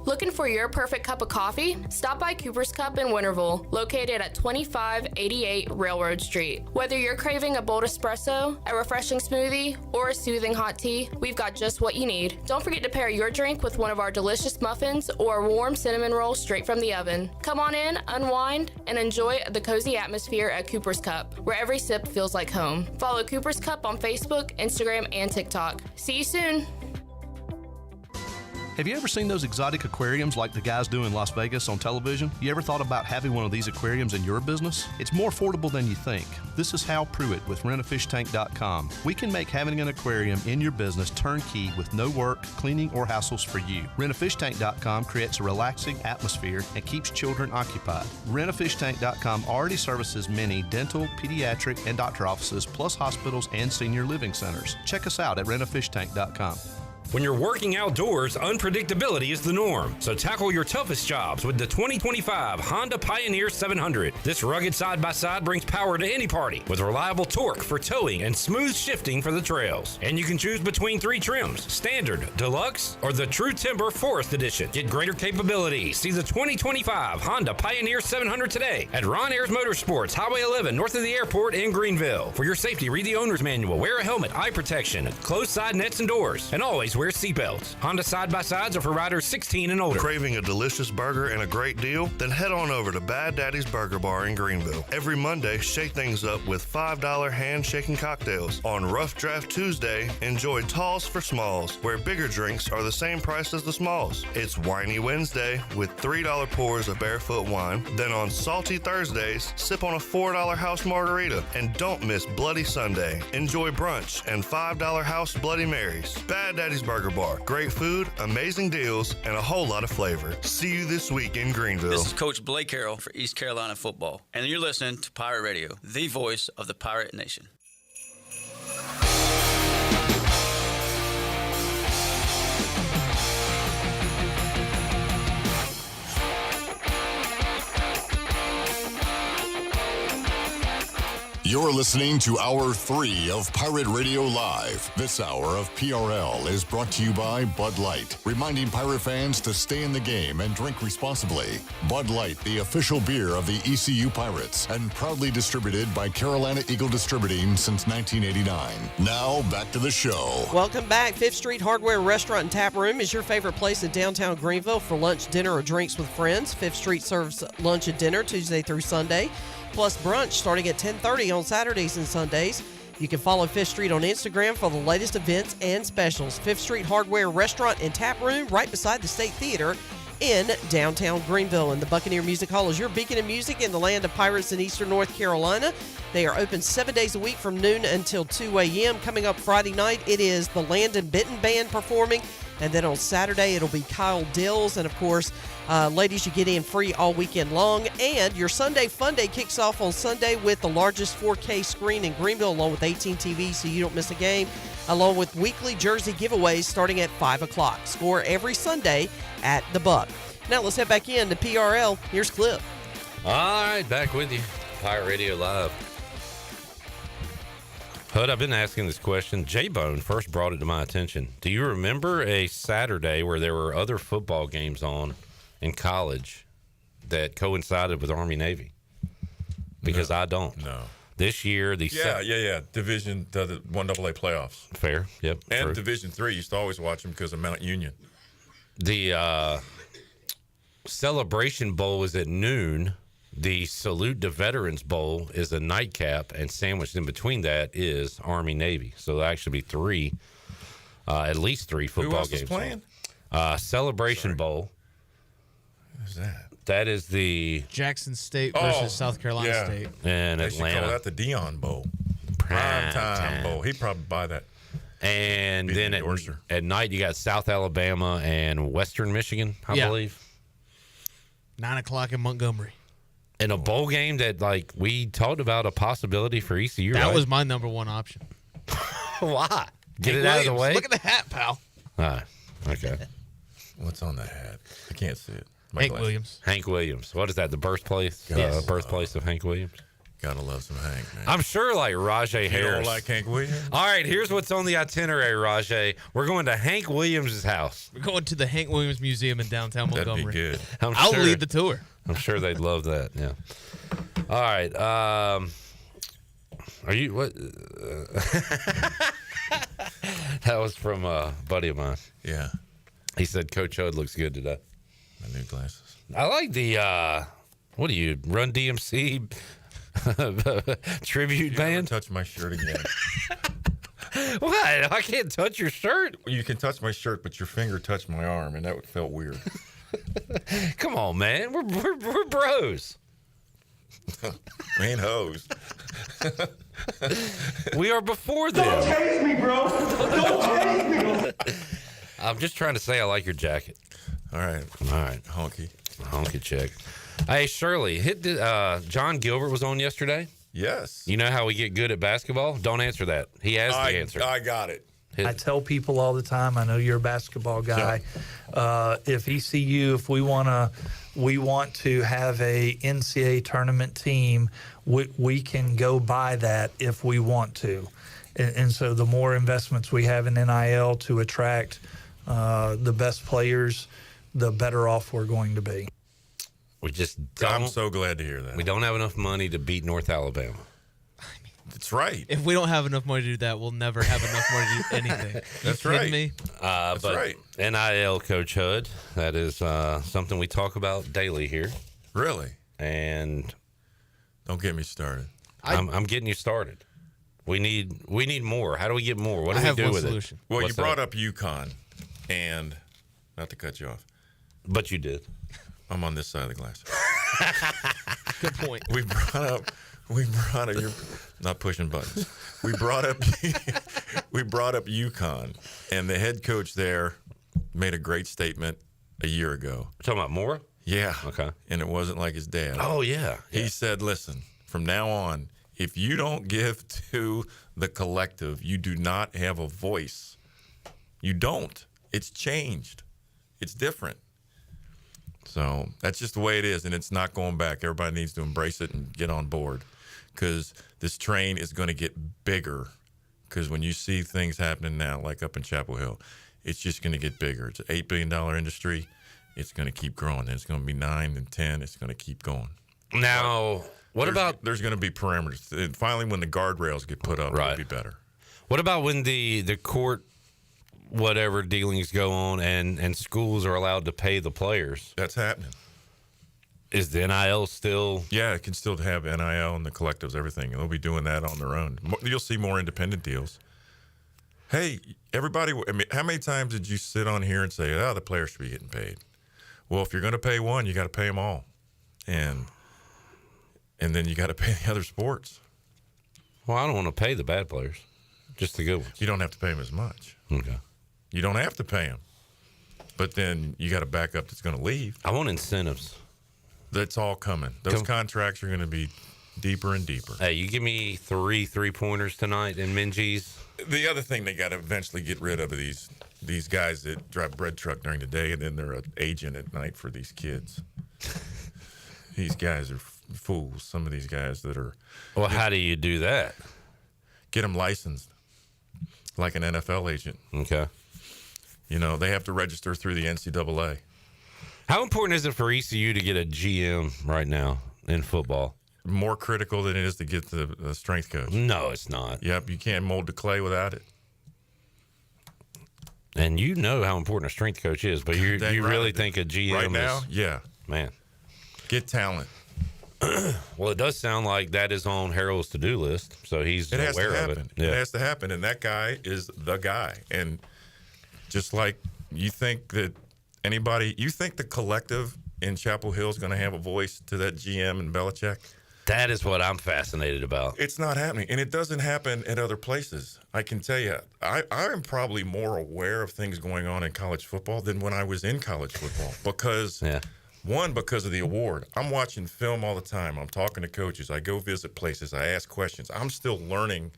Looking for your perfect cup of coffee? Stop by Cooper's Cup in Winterville, located at 2588 Railroad Street. Whether you're craving a bold espresso, a refreshing smoothie, or a soothing hot tea, we've got just what you need. Don't forget to pair your drink with one of our delicious muffins or a warm cinnamon roll straight from the oven. Come on in, unwind, and enjoy the cozy atmosphere at Cooper's Cup, where every sip feels like home. Follow Cooper's Cup on Facebook, Instagram, and TikTok. See you soon. Have you ever seen those exotic aquariums like the guys do in Las Vegas on television? You ever thought about having one of these aquariums in your business? It's more affordable than you think. This is Hal Pruitt with rentafishtank.com. We can make having an aquarium in your business turnkey with no work, cleaning, or hassles for you. Rentafishtank.com creates a relaxing atmosphere and keeps children occupied. Rentafishtank.com already services many dental, pediatric, and doctor offices, plus hospitals and senior living centers. Check us out at rentafishtank.com. When you're working outdoors, unpredictability is the norm. So tackle your toughest jobs with the 2025 Honda Pioneer 700. This rugged side-by-side brings power to any party with reliable torque for towing and smooth shifting for the trails. And you can choose between 3 trims, Standard, Deluxe, or the True Timber Forest Edition. Get greater capability. See the 2025 Honda Pioneer 700 today at Ron Ayers Motorsports, Highway 11, north of the airport in Greenville. For your safety, read the owner's manual, wear a helmet, eye protection, close side nets and doors, and always wear seatbelts. Honda side-by-sides are for riders 16 and older. Craving a delicious burger and a great deal? Then head on over to Bad Daddy's Burger Bar in Greenville. Every Monday, shake things up with $5 hand-shaking cocktails. On Rough Draft Tuesday, enjoy talls for smalls, where bigger drinks are the same price as the smalls. It's Whiny Wednesday with $3 pours of barefoot wine. Then on Salty Thursdays, sip on a $4 house margarita. And don't miss Bloody Sunday. Enjoy brunch and $5 house Bloody Marys. Bad Daddy's Burger Bar. Great food, amazing deals, and a whole lot of flavor. See you this week in Greenville. This is Coach Blake Carroll for East Carolina football, and you're listening to Pirate Radio, the voice of the Pirate Nation. You're listening to Hour 3 of Pirate Radio Live. This hour of PRL is brought to you by Bud Light, reminding Pirate fans to stay in the game and drink responsibly. Bud Light, the official beer of the ECU Pirates, and proudly distributed by Carolina Eagle Distributing since 1989. Now, back to the show. Welcome back. 5th Street Hardware Restaurant and Tap Room is your favorite place in downtown Greenville for lunch, dinner, or drinks with friends. 5th Street serves lunch and dinner Tuesday through Sunday, plus brunch starting at 10:30 on Saturdays and Sundays. You can follow 5th Street on Instagram for the latest events and specials. 5th Street Hardware Restaurant and Tap Room right beside the State Theater in downtown Greenville. And the Buccaneer Music Hall is your beacon of music in the land of pirates in eastern North Carolina. They are open 7 days a week from noon until 2 a.m. Coming up Friday night, it is the Landon Benton Band performing. And then on Saturday, it'll be Kyle Dills. And, of course, ladies, you get in free all weekend long. And your Sunday Fun Day kicks off on Sunday with the largest 4K screen in Greenville, along with 18 TVs, so you don't miss a game, along with weekly jersey giveaways starting at 5 o'clock. Score every Sunday at the Buck. Now let's head back in to PRL. Here's Clip. All right, back with you. Pirate Radio Live. Hud, I've been asking this question. J-Bone first brought it to my attention. Do you remember a Saturday where there were other football games on in college that coincided with Army-Navy? Because no, I don't. No. This year, Division, the 1AA playoffs. Fair, yep. And true. Division III, used to always watch them because of Mount Union. The Celebration Bowl is at noon. The Salute to Veterans Bowl is a nightcap, and sandwiched in between that is Army-Navy. So there'll actually be at least three football Who else games. Is playing? Celebration Bowl. Who's that? That is the Jackson State versus South Carolina State. In they Atlanta. should call that the Dion Bowl. Prime time bowl. He'd probably buy that. And then at night, you got South Alabama and Western Michigan, I believe. 9 o'clock in Montgomery. In a bowl game that, like, we talked about a possibility for ECU, That right? was my number one option. Why? Get Hank it out of the Williams. way? Look at the hat, pal. All right. Okay. What's on the hat? I can't see it. Hank Williams. Hank Williams. What is that, the birthplace? Yes. Birthplace of Hank Williams? Gotta love some Hank, man. I'm sure, like, Rajay Harris. You don't like Hank Williams? All right, here's what's on the itinerary, Rajay. We're going to Hank Williams' house. We're going to the Hank Williams Museum in downtown Montgomery. That'd be good. I'll lead the tour. I'm sure they'd love that, yeah. All right. Are you, what? That was from a buddy of mine. Yeah. He said Coach Hud looks good today. My new glasses. I like the, what do you, Run DMC tribute band? Touch my shirt again. What? I can't touch your shirt. You can touch my shirt, but your finger touched my arm, and that felt weird. Come on, man. We're bros. We ain't hoes. We are before them. Don't chase me, bro. Don't chase me. I'm just trying to say I like your jacket. All right. Honky check. Hey, Shirley, John Gilbert was on yesterday. Yes. You know how we get good at basketball? Don't answer that. He has the answer. I got it. I tell people all the time, I know you're a basketball guy. If ECU, if we want to have a NCAA tournament team, we can go buy that if we want to. And so the more investments we have in NIL to attract the best players, the better off we're going to be. We just don't. I'm so glad to hear that. We don't have enough money to beat North Alabama. That's right. If we don't have enough money to do that, we'll never have enough money to do anything. That's You kidding right. me? That's but right. NIL, Coach Hud, that is something we talk about daily here. Really? And don't get me started. I'm getting you started. We need more. How do we get more? What do we do with it? Well, What's you brought that? up UConn, and not to cut you off, but you did. I'm on this side of the glass. Good point. We brought up. You're not pushing buttons. We brought up UConn, and the head coach there made a great statement a year ago. Talking about Mora? Yeah. Okay. And it wasn't like his dad. Oh, yeah. He said, listen, from now on, if you don't give to the collective, you do not have a voice. You don't. It's changed. It's different. So that's just the way it is, and it's not going back. Everybody needs to embrace it and get on board, because this train is going to get bigger, because when you see things happening now, like up in Chapel Hill, it's just going to get bigger. It's an $8 billion industry. It's going to keep growing. It's going to be 9 and 10. It's going to keep going. Now, there's going to be parameters. And finally, when the guardrails get put up, it'll be better. What about when the court whatever dealings go on and schools are allowed to pay the players? That's happening. Is the NIL still? Yeah, it can still have NIL and the collectives, everything. They'll be doing that on their own. You'll see more independent deals. Hey, everybody, I mean, how many times did you sit on here and say, the players should be getting paid? Well, if you're going to pay one, you got to pay them all. And then you got to pay the other sports. Well, I don't want to pay the bad players, just the good ones. You don't have to pay them as much. Okay. You don't have to pay them. But then you got a backup that's going to leave. I want incentives. That's all coming. Those contracts are going to be deeper and deeper. Hey, you give me 3 3-pointers tonight in Minji's. The other thing they got to eventually get rid of are these guys that drive bread truck during the day, and then they're an agent at night for these kids. These guys are fools. Some of these guys that are. Well, how do you do that? Get them licensed like an NFL agent. Okay. You know, they have to register through the NCAA. How important is it for ECU to get a GM right now in football? More critical than it is to get the strength coach. No, it's not. Yep, you can't mold the clay without it. And you know how important a strength coach is, but you really think a GM right now? is... Yeah. Man. Get talent. Well, it does sound like that is on Harold's to-do list, so he's aware of it. It has to happen, and that guy is the guy. And just like you think that you think the collective in Chapel Hill is going to have a voice to that GM and Belichick? That is what I'm fascinated about. It's not happening, and it doesn't happen at other places. I can tell you, I am probably more aware of things going on in college football than when I was in college football because because of the award. I'm watching film all the time. I'm talking to coaches. I go visit places. I ask questions. I'm still learning.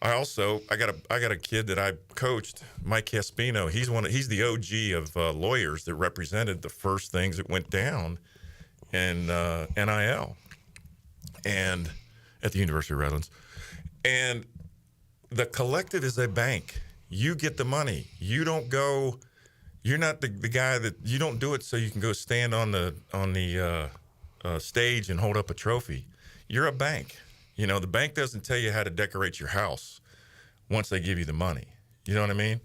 I got a kid that I coached, Mike Caspino. He's the OG of lawyers that represented the first things that went down in NIL and at the University of Redlands. And the collective is a bank. You get the money. You don't go. You're not the guy that you don't do it so you can go stand on the stage and hold up a trophy. You're a bank. You know, the bank doesn't tell you how to decorate your house once they give you the money. You know what I mean?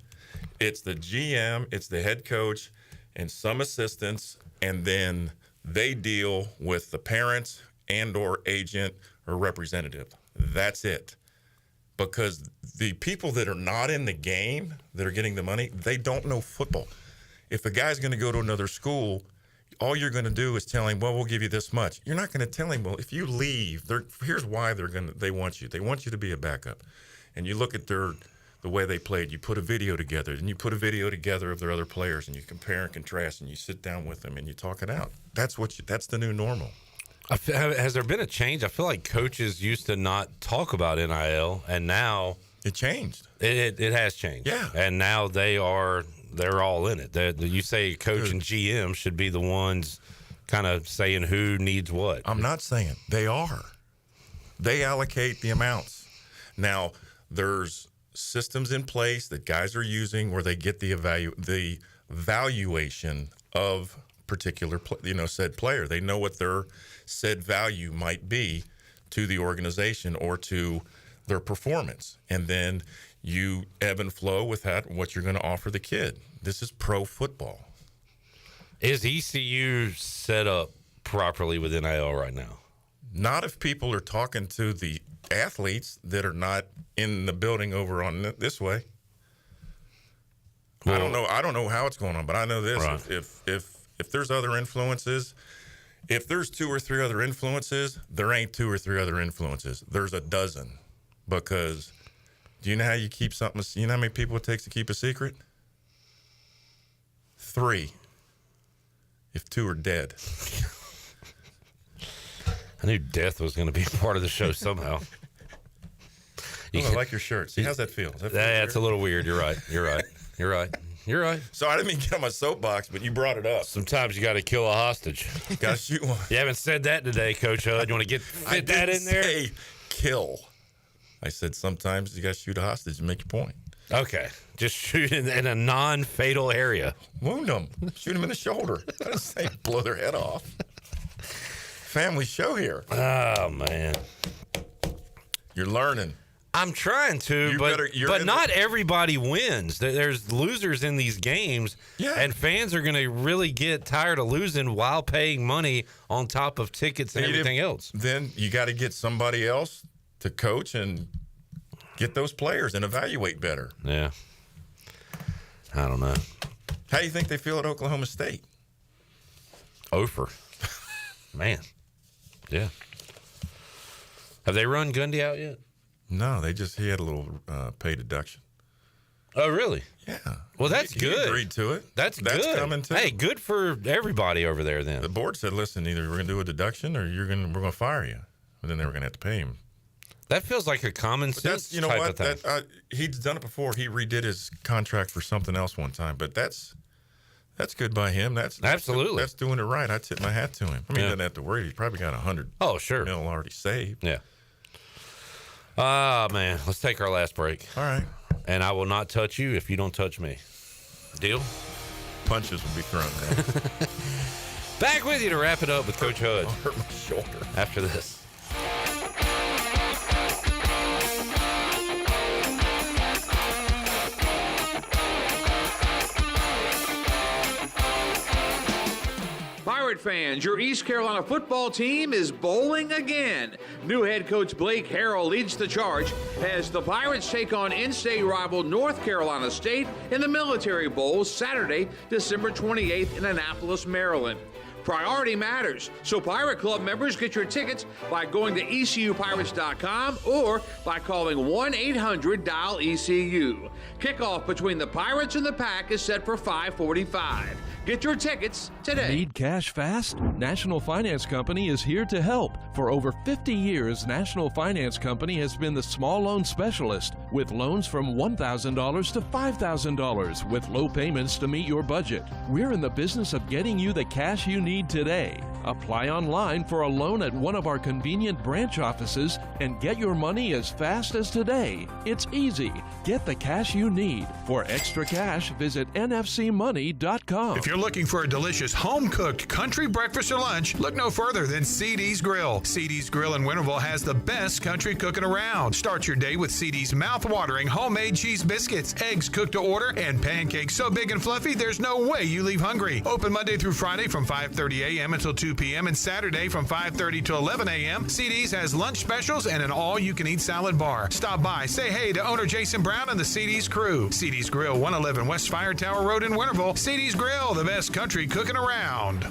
It's the GM, it's the head coach, and some assistants, and then they deal with the parents and or agent or representative. That's it. because the people that are not in the game that are getting the money, they don't know football. If a guy's going to go to another school, all you're going to do is tell him, well, we'll give you this much. You're not going to tell him, well, if you leave, here's why they want you. They want you to be a backup. And you look at the way they played. You put a video together, and you put a video together of their other players, and you compare and contrast, and you sit down with them, and you talk it out. That's the new normal. Has there been a change? I feel like coaches used to not talk about NIL, and now it changed. It has changed. Yeah, and now they're all in it. You say coach and GM should be the ones kind of saying who needs what. I'm not saying they are. They allocate the amounts. Now there's systems in place that guys are using where they get the valuation of particular said player. They know what their said value might be to the organization or to their performance, and then you ebb and flow with that, what you're going to offer the kid. This is pro football. Is ECU set up properly with NIL right now? Not if people are talking to the athletes that are not in the building over on this way. Well, I don't know how it's going on, but I know this. Right. If there's other influences, if there's 2 or 3 other influences, there ain't 2 or 3 other influences. There's a dozen. Because do you know how you keep something? You know how many people it takes to keep a secret? 3. If 2 are dead. I knew death was going to be a part of the show somehow. I like your shirt. See, how's that feel? That's a little weird. You're right. You're right. So I didn't mean to get on my soapbox, but you brought it up. Sometimes you got to kill a hostage. Got to shoot one. You haven't said that today, Coach Hud. You want to fit that in there? Say kill. I said sometimes you got to shoot a hostage and make your point. Okay. Just shoot in a non-fatal area. Wound them. Shoot them in the shoulder. I didn't say blow their head off. Family show here. Oh, man. You're learning. I'm trying to, but not everybody wins. There's losers in these games, and fans are going to really get tired of losing while paying money on top of tickets and everything else. Then you got to get somebody else to coach and get those players and evaluate better. Yeah. I don't know. How do you think they feel at Oklahoma State? Over. Man. Yeah. Have they run Gundy out yet? No, he had a little pay deduction. Oh, really? Yeah. Well, that's good. He agreed to it. That's good. Coming too. Hey, good for everybody over there then. The board said, listen, either we're going to do a deduction or we're going to fire you. But then they were going to have to pay him. That feels like a common sense type of thing. He's done it before. He redid his contract for something else one time. But that's good by him. That's absolutely. That's doing it right. I tip my hat to him. I mean, he doesn't have to worry. He's probably got $100 million already saved. Yeah. Man, let's take our last break. All right. And I will not touch you if you don't touch me. Deal? Punches will be thrown there. Back with you to wrap it up with Coach Hud. I'll hurt my shoulder. After this. Pirate fans, your East Carolina football team is bowling again. New head coach Blake Harrell leads the charge as the Pirates take on in-state rival North Carolina State in the Military Bowl Saturday, December 28th in Annapolis, Maryland. Priority matters, so Pirate Club members get your tickets by going to ECUPirates.com or by calling 1-800-DIAL-ECU. Kickoff between the Pirates and the Pack is set for 5:45. Get your tickets today. Need cash fast? National Finance Company is here to help. For over 50 years, National Finance Company has been the small loan specialist with loans from $1,000 to $5,000 with low payments to meet your budget. We're in the business of getting you the cash you need today. Apply online for a loan at one of our convenient branch offices and get your money as fast as today. It's easy. Get the cash you need. For extra cash, visit nfcmoney.com. If you're looking for a delicious home-cooked country breakfast or lunch, look no further than CD's Grill. CD's Grill in Winterville has the best country cooking around. Start your day with CD's mouth-watering homemade cheese biscuits, eggs cooked to order, and pancakes so big and fluffy there's no way you leave hungry. Open Monday through Friday from 5:30 a.m. until 2 p.m. and Saturday from 5:30 to 11 a.m. CD's has lunch specials and an all-you-can-eat salad bar. Stop by, say hey to owner Jason Brown and the CD's crew. CD's Grill, 111 West Fire Tower Road in Winterville. CD's Grill, the best country cooking around.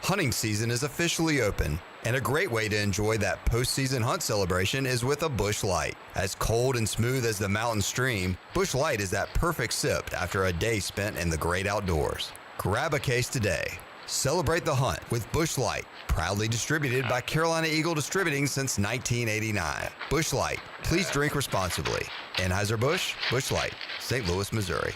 Hunting season is officially open, and a great way to enjoy that postseason hunt celebration is with a Busch Light. As cold and smooth as the mountain stream, Busch Light is that perfect sip after a day spent in the great outdoors. Grab a case today. Celebrate the hunt with Busch Light, proudly distributed by Carolina Eagle Distributing since 1989. Busch Light, please drink responsibly. Anheuser-Busch, Busch Light, St. Louis, Missouri.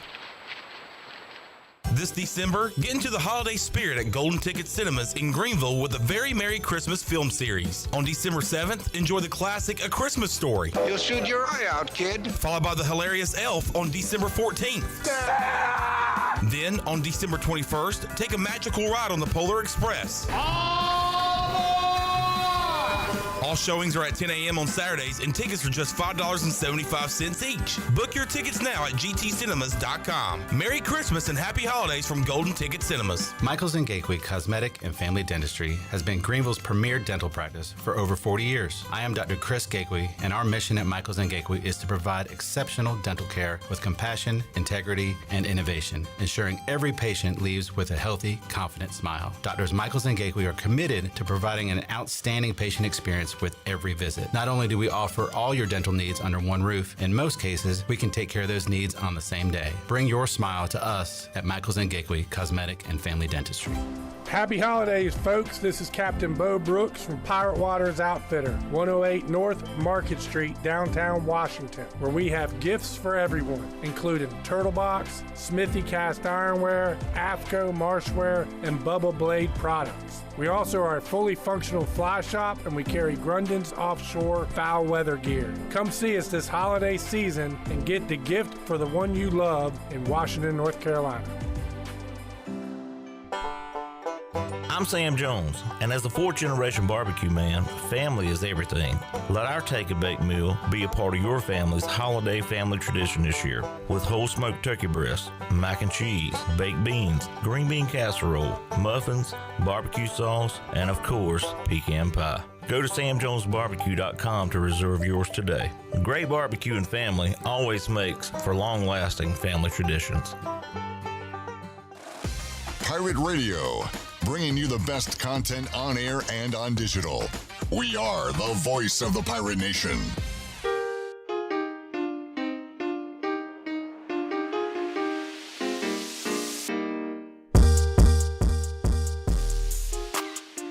This December, get into the holiday spirit at Golden Ticket Cinemas in Greenville with a Very Merry Christmas film series. On December 7th, enjoy the classic A Christmas Story. You'll shoot your eye out, kid. Followed by the hilarious Elf on December 14th. Then, on December 21st, take a magical ride on the Polar Express. All showings are at 10 a.m. on Saturdays, and tickets are just $5.75 each. Book your tickets now at gtcinemas.com. Merry Christmas and Happy Holidays from Golden Ticket Cinemas. Michaels & Gateway Cosmetic and Family Dentistry has been Greenville's premier dental practice for over 40 years. I am Dr. Chris Gateway, and our mission at Michaels & Gateway is to provide exceptional dental care with compassion, integrity, and innovation, ensuring every patient leaves with a healthy, confident smile. Doctors Michaels & Gateway are committed to providing an outstanding patient experience with every visit. Not only do we offer all your dental needs under one roof, in most cases, we can take care of those needs on the same day. Bring your smile to us at Michaels & Gateway Cosmetic and Family Dentistry. Happy holidays, folks. This is Captain Bo Brooks from Pirate Waters Outfitter, 108 North Market Street, downtown Washington, where we have gifts for everyone, including Turtle Box, Smithy Cast Ironware, AFCO Marshware, and Bubba Blade products. We also are a fully functional fly shop, and we carry Grundon's offshore foul weather gear. Come see us this holiday season and get the gift for the one you love in Washington, North Carolina. I'm Sam Jones, and as a fourth-generation barbecue man, family is everything. Let our take-and-bake meal be a part of your family's holiday family tradition this year, with whole smoked turkey breast, mac and cheese, baked beans, green bean casserole, muffins, barbecue sauce, and of course, pecan pie. Go to samjonesbarbecue.com to reserve yours today. Great barbecue and family always makes for long-lasting family traditions. Pirate Radio, bringing you the best content on air and on digital. We are the voice of the Pirate Nation.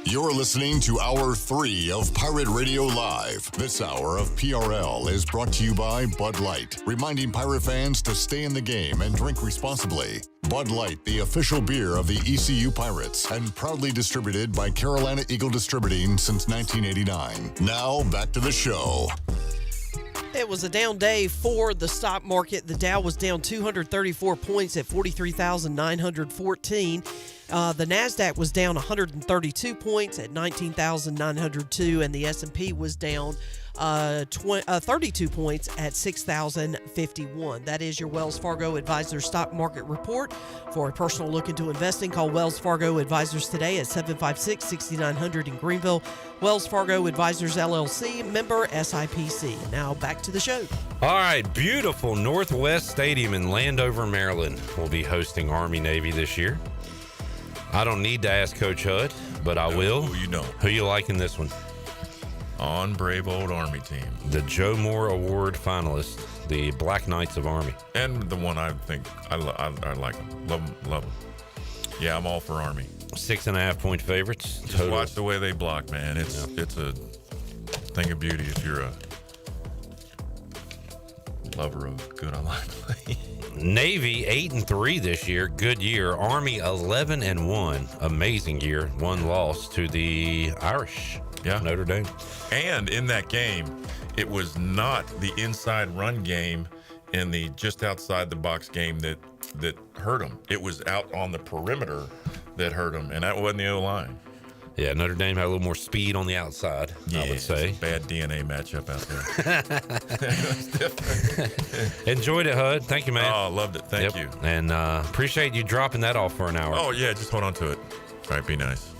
You're listening to Hour 3 of Pirate Radio Live. This hour of PRL is brought to you by Bud Light, reminding Pirate fans to stay in the game and drink responsibly. Bud Light, the official beer of the ECU Pirates, and proudly distributed by Carolina Eagle Distributing since 1989. Now, back to the show. It was a down day for the stock market. The Dow was down 234 points at 43,914. The NASDAQ was down 132 points at 19,902, and the S&P was down 32 points at 6,051. That is your Wells Fargo Advisors Stock Market Report. For a personal look into investing, call Wells Fargo Advisors today at 756-6900 in Greenville. Wells Fargo Advisors, LLC, member SIPC. Now back to the show. All right, beautiful Northwest Stadium in Landover, Maryland will be hosting Army-Navy this year. I don't need to ask Coach Hud, but I will. You know. Who you like in this one? On brave old Army team. The Joe Moore Award finalist, the Black Knights of Army. And the one I think I like them. Love them. Yeah, I'm all for Army. 6.5 point favorites. Just total. Watch the way they block, man. It's a thing of beauty if you're a lover of good online play. Navy 8-3 this year, good year. Army 11-1, amazing year. One loss to the Irish. Yeah, Notre Dame. And in that game, it was not the inside run game and the just outside the box game that hurt them. It was out on the perimeter that hurt them, and that wasn't the O-line. Yeah, Notre Dame had a little more speed on the outside, I would say. It's a bad DNA matchup out there. Enjoyed it, Hud. Thank you, man. Oh, loved it. Thank you. And appreciate you dropping that off for an hour. Oh, yeah, just hold on to it. All right, be nice.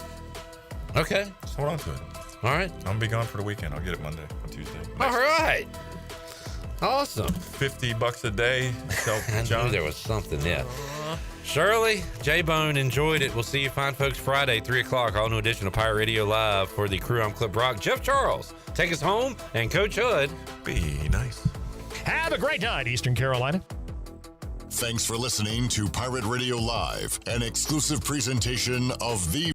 Okay. Just hold on to it. All right. I'm going to be gone for the weekend. I'll get it Monday or Tuesday. All right. Awesome. $50 a day. I knew there was something, yeah. Shirley, J-Bone, enjoyed it. We'll see you fine folks Friday, 3 o'clock. All new edition of Pirate Radio Live for the crew. I'm Clip Rock. Jeff Charles, take us home. And Coach Hood, be nice. Have a great night, Eastern Carolina. Thanks for listening to Pirate Radio Live, an exclusive presentation of the